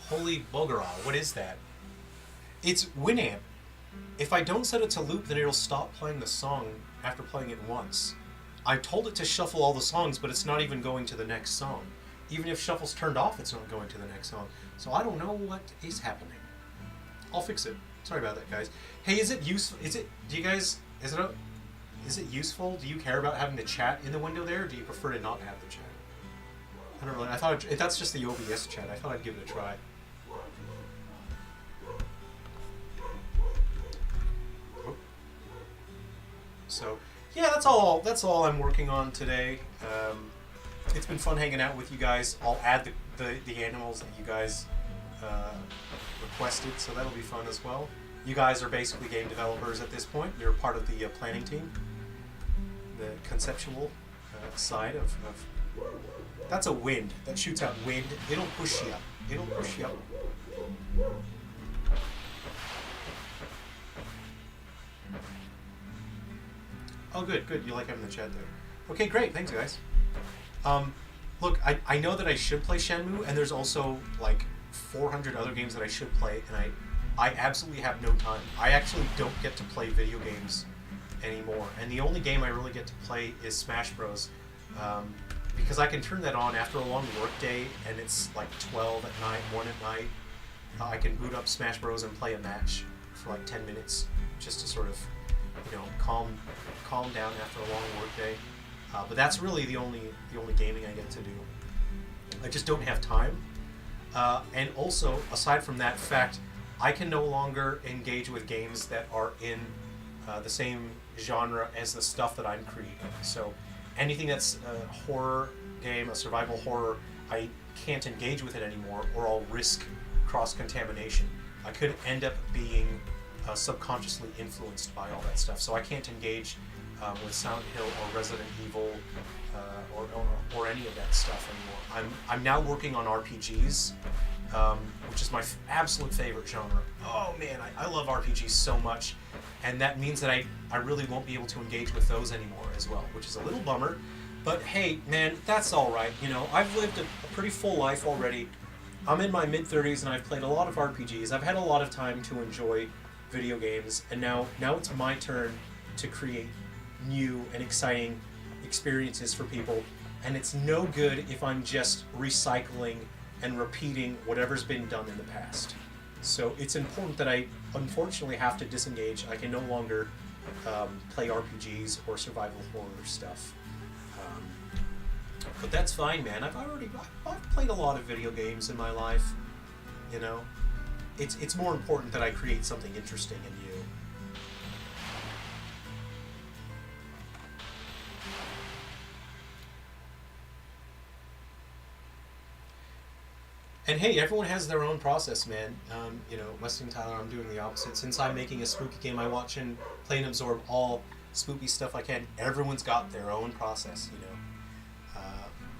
Holy bugger all! What is that? It's Winamp. If I don't set it to loop, then it'll stop playing the song after playing it once. I told it to shuffle all the songs, but it's not even going to the next song. Even if shuffle's turned off, it's not going to the next song. So I don't know what is happening. I'll fix it. Sorry about that, guys. Hey, is it useful? Is it useful? Do you care about having the chat in the window there, or do you prefer to not have the chat? I don't really. I thought that's just the OBS chat. I thought I'd give it a try. So, yeah, that's all I'm working on today. It's been fun hanging out with you guys. I'll add the animals that you guys requested, so that'll be fun as well. You guys are basically game developers at this point. You're part of the planning team, the conceptual side of. That's a wind that shoots out wind. It'll push you up. It'll push you up. Oh, good. You like having the chat there. Okay, great. Thanks, guys. Look, I know that I should play Shenmue, and there's also like 400 other games that I should play, and I absolutely have no time. I actually don't get to play video games anymore, and the only game I really get to play is Smash Bros. Because I can turn that on after a long work day, and it's like 12 at night, 1 at night. I can boot up Smash Bros. And play a match for like 10 minutes, just to sort of, calm down after a long work day. But that's really the only gaming I get to do. I just don't have time. And also, aside from that fact, I can no longer engage with games that are in the same genre as the stuff that I'm creating. So anything that's a horror game, a survival horror, I can't engage with it anymore, or I'll risk cross-contamination. I could end up being subconsciously influenced by all that stuff. So I can't engage with Silent Hill or Resident Evil or any of that stuff anymore. I'm now working on RPGs, which is my absolute favorite genre. Oh man, I love RPGs so much, and that means that I really won't be able to engage with those anymore as well, which is a little bummer. But hey, man, that's all right. I've lived a pretty full life already. I'm in my mid-30s and I've played a lot of RPGs. I've had a lot of time to enjoy video games, and now it's my turn to create new and exciting experiences for people. And it's no good if I'm just recycling and repeating whatever's been done in the past. So it's important that I unfortunately have to disengage. I can no longer play RPGs or survival horror stuff. But that's fine, man. I've played a lot of video games in my life. It's more important that I create something interesting and new. And hey, everyone has their own process, man. Weston and Tyler, I'm doing the opposite. Since I'm making a spooky game, I watch and play and absorb all spooky stuff I can. Everyone's got their own process,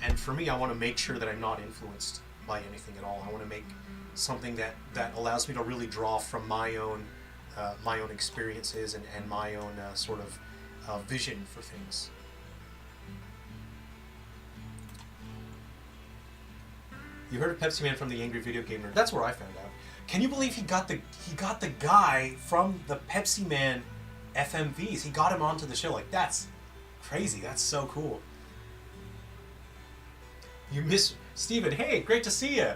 And for me, I want to make sure that I'm not influenced by anything at all. I want to make something that allows me to really draw from my own experiences and my own sort of vision for things. You heard of Pepsi Man from the Angry Video Gamer? That's where I found out. Can you believe he got the guy from the Pepsi Man FMVs? He got him onto the show. Like, that's crazy. That's so cool. You miss Steven. Hey, great to see you.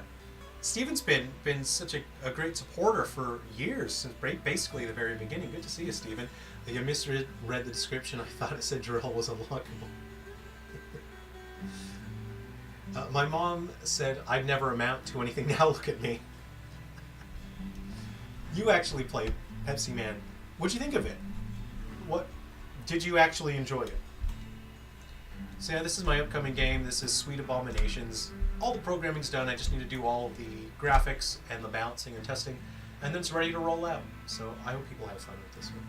Steven's been such a great supporter for years, since basically the very beginning. Good to see you, Steven. You misread the description. I thought it said drill was unlockable. My mom said I'd never amount to anything. Now look at me. You actually played Pepsi Man. What'd you think of it? What did you actually enjoy it? So yeah, this is my upcoming game. This is Sweet Abominations. All the programming's done. I just need to do all of the graphics and the balancing and testing, and then it's ready to roll out. So I hope people have fun with this one.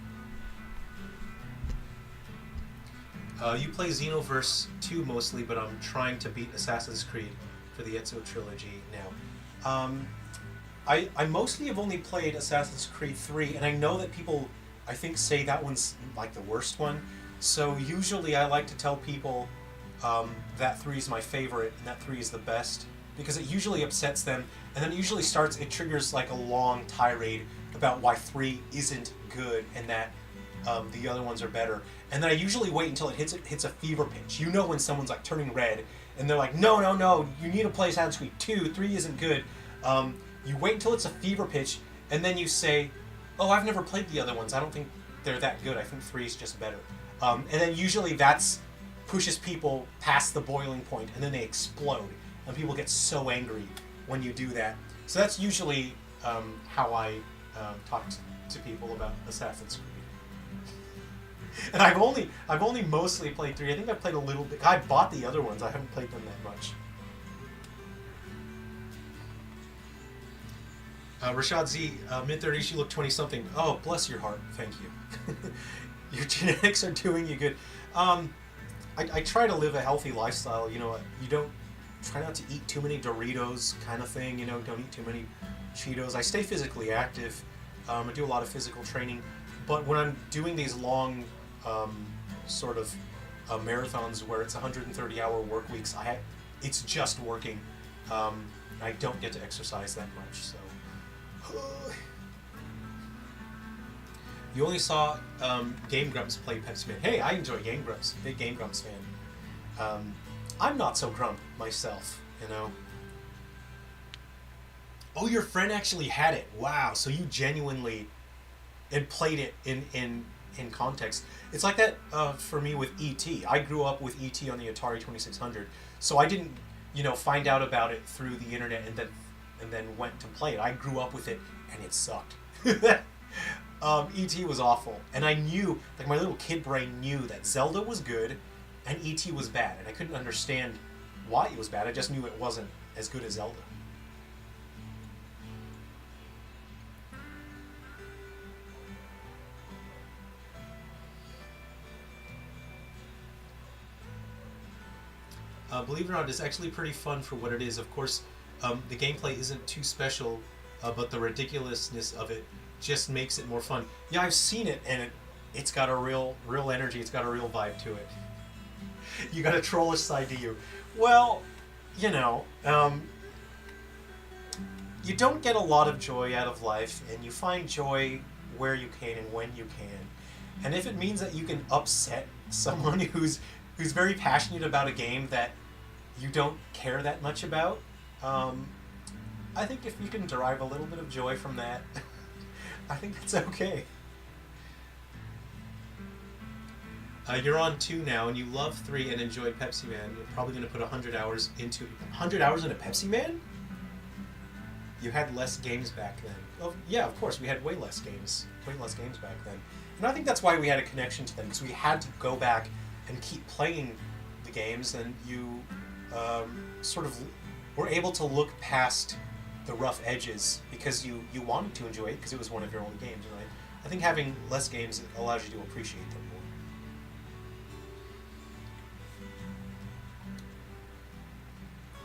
You play Xenoverse 2 mostly, but I'm trying to beat Assassin's Creed for the Ezio trilogy now. I mostly have only played Assassin's Creed 3, and I know that people, I think, say that one's like the worst one. So usually I like to tell people that 3 is my favorite and that 3 is the best, because it usually upsets them, and then it triggers like a long tirade about why 3 isn't good and that the other ones are better. And then I usually wait until it hits a fever pitch. You know when someone's like turning red and they're like, no, you need to play Assassin's Creed 2, 3 isn't good. You wait until it's a fever pitch, and then you say, oh, I've never played the other ones. I don't think they're that good. I think 3 is just better. And then usually that's pushes people past the boiling point, and then they explode. And people get so angry when you do that. So that's usually how I talk to people about Assassin's Creed. And I've only mostly played 3. I think I've played a little bit. I bought the other ones. I haven't played them that much. Rashad Z, mid-30s, you look 20-something. Oh, bless your heart. Thank you. Your genetics are doing you good. I try to live a healthy lifestyle. You don't try not to eat too many Doritos kind of thing. Don't eat too many Cheetos. I stay physically active. I do a lot of physical training. But when I'm doing these long sort of marathons where it's 130-hour work weeks, it's just working. I don't get to exercise that much. So You only saw Game Grumps play Pepsi Man. Hey, I enjoy Game Grumps. Big Game Grumps fan. I'm not so grump myself, you know. Oh, your friend actually had it. Wow. So you genuinely and played it in context. It's like that for me with E.T. I grew up with E.T. on the Atari 2600, so I didn't, find out about it through the internet and then went to play it. I grew up with it, and it sucked. E.T. was awful, and I knew, like my little kid brain knew that Zelda was good, and E.T. was bad, and I couldn't understand why it was bad. I just knew it wasn't as good as Zelda. Believe it or not, it's actually pretty fun for what it is. Of course, the gameplay isn't too special, but the ridiculousness of it just makes it more fun. Yeah, I've seen it, and it's got a real energy. It's got a real vibe to it. You got a trollish side to you. Well, you don't get a lot of joy out of life, and you find joy where you can and when you can. And if it means that you can upset someone who's very passionate about a game that you don't care that much about, I think if you can derive a little bit of joy from that, I think that's okay. You're on 2 now, and you love 3 and enjoyed Pepsi Man. You're probably going to put 100 hours into 100 hours into Pepsi Man? You had less games back then. Oh, yeah, of course, we had way less games back then. And I think that's why we had a connection to them, because we had to go back and keep playing the games, and you sort of were able to look past the rough edges because you wanted to enjoy it because it was one of your own games, right? I think having less games allows you to appreciate them more.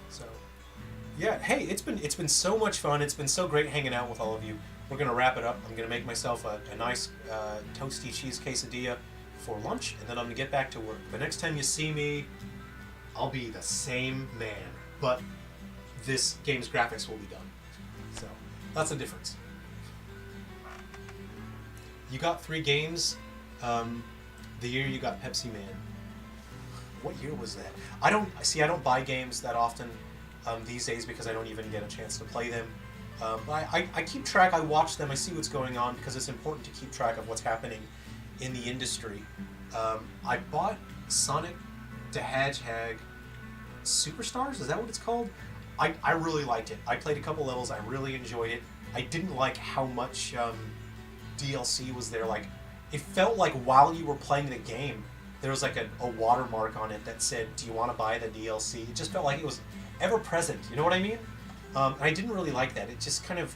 So, yeah, hey, it's been so much fun. It's been so great hanging out with all of you. We're gonna wrap it up. I'm gonna make myself a nice toasty cheese quesadilla for lunch, and then I'm gonna get back to work. The next time you see me, I'll be the same man, but this game's graphics will be done. So that's the difference. You got 3 games the year you got Pepsi Man. What year was that? I don't buy games that often these days because I don't even get a chance to play them. But I keep track, I watch them, I see what's going on because it's important to keep track of what's happening in the industry. I bought Sonic the Hedgehog Superstars, is that what it's called? I really liked it. I played a couple levels, I really enjoyed it. I didn't like how much DLC was there. Like, it felt like while you were playing the game, there was like a watermark on it that said, do you want to buy the DLC? It just felt like it was ever present, you know what I mean? And I didn't really like that. It just kind of,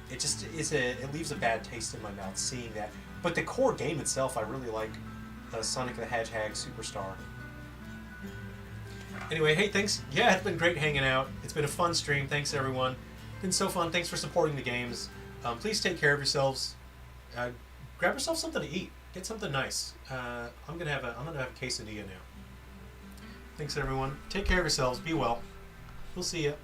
it leaves a bad taste in my mouth seeing that. But the core game itself, I really like Sonic the Hedgehog Superstar. Anyway, hey, thanks. Yeah, it's been great hanging out. It's been a fun stream. Thanks, everyone. It's been so fun. Thanks for supporting the games. Please take care of yourselves. Grab yourself something to eat. Get something nice. I'm gonna have a quesadilla now. Thanks, everyone. Take care of yourselves. Be well. We'll see you.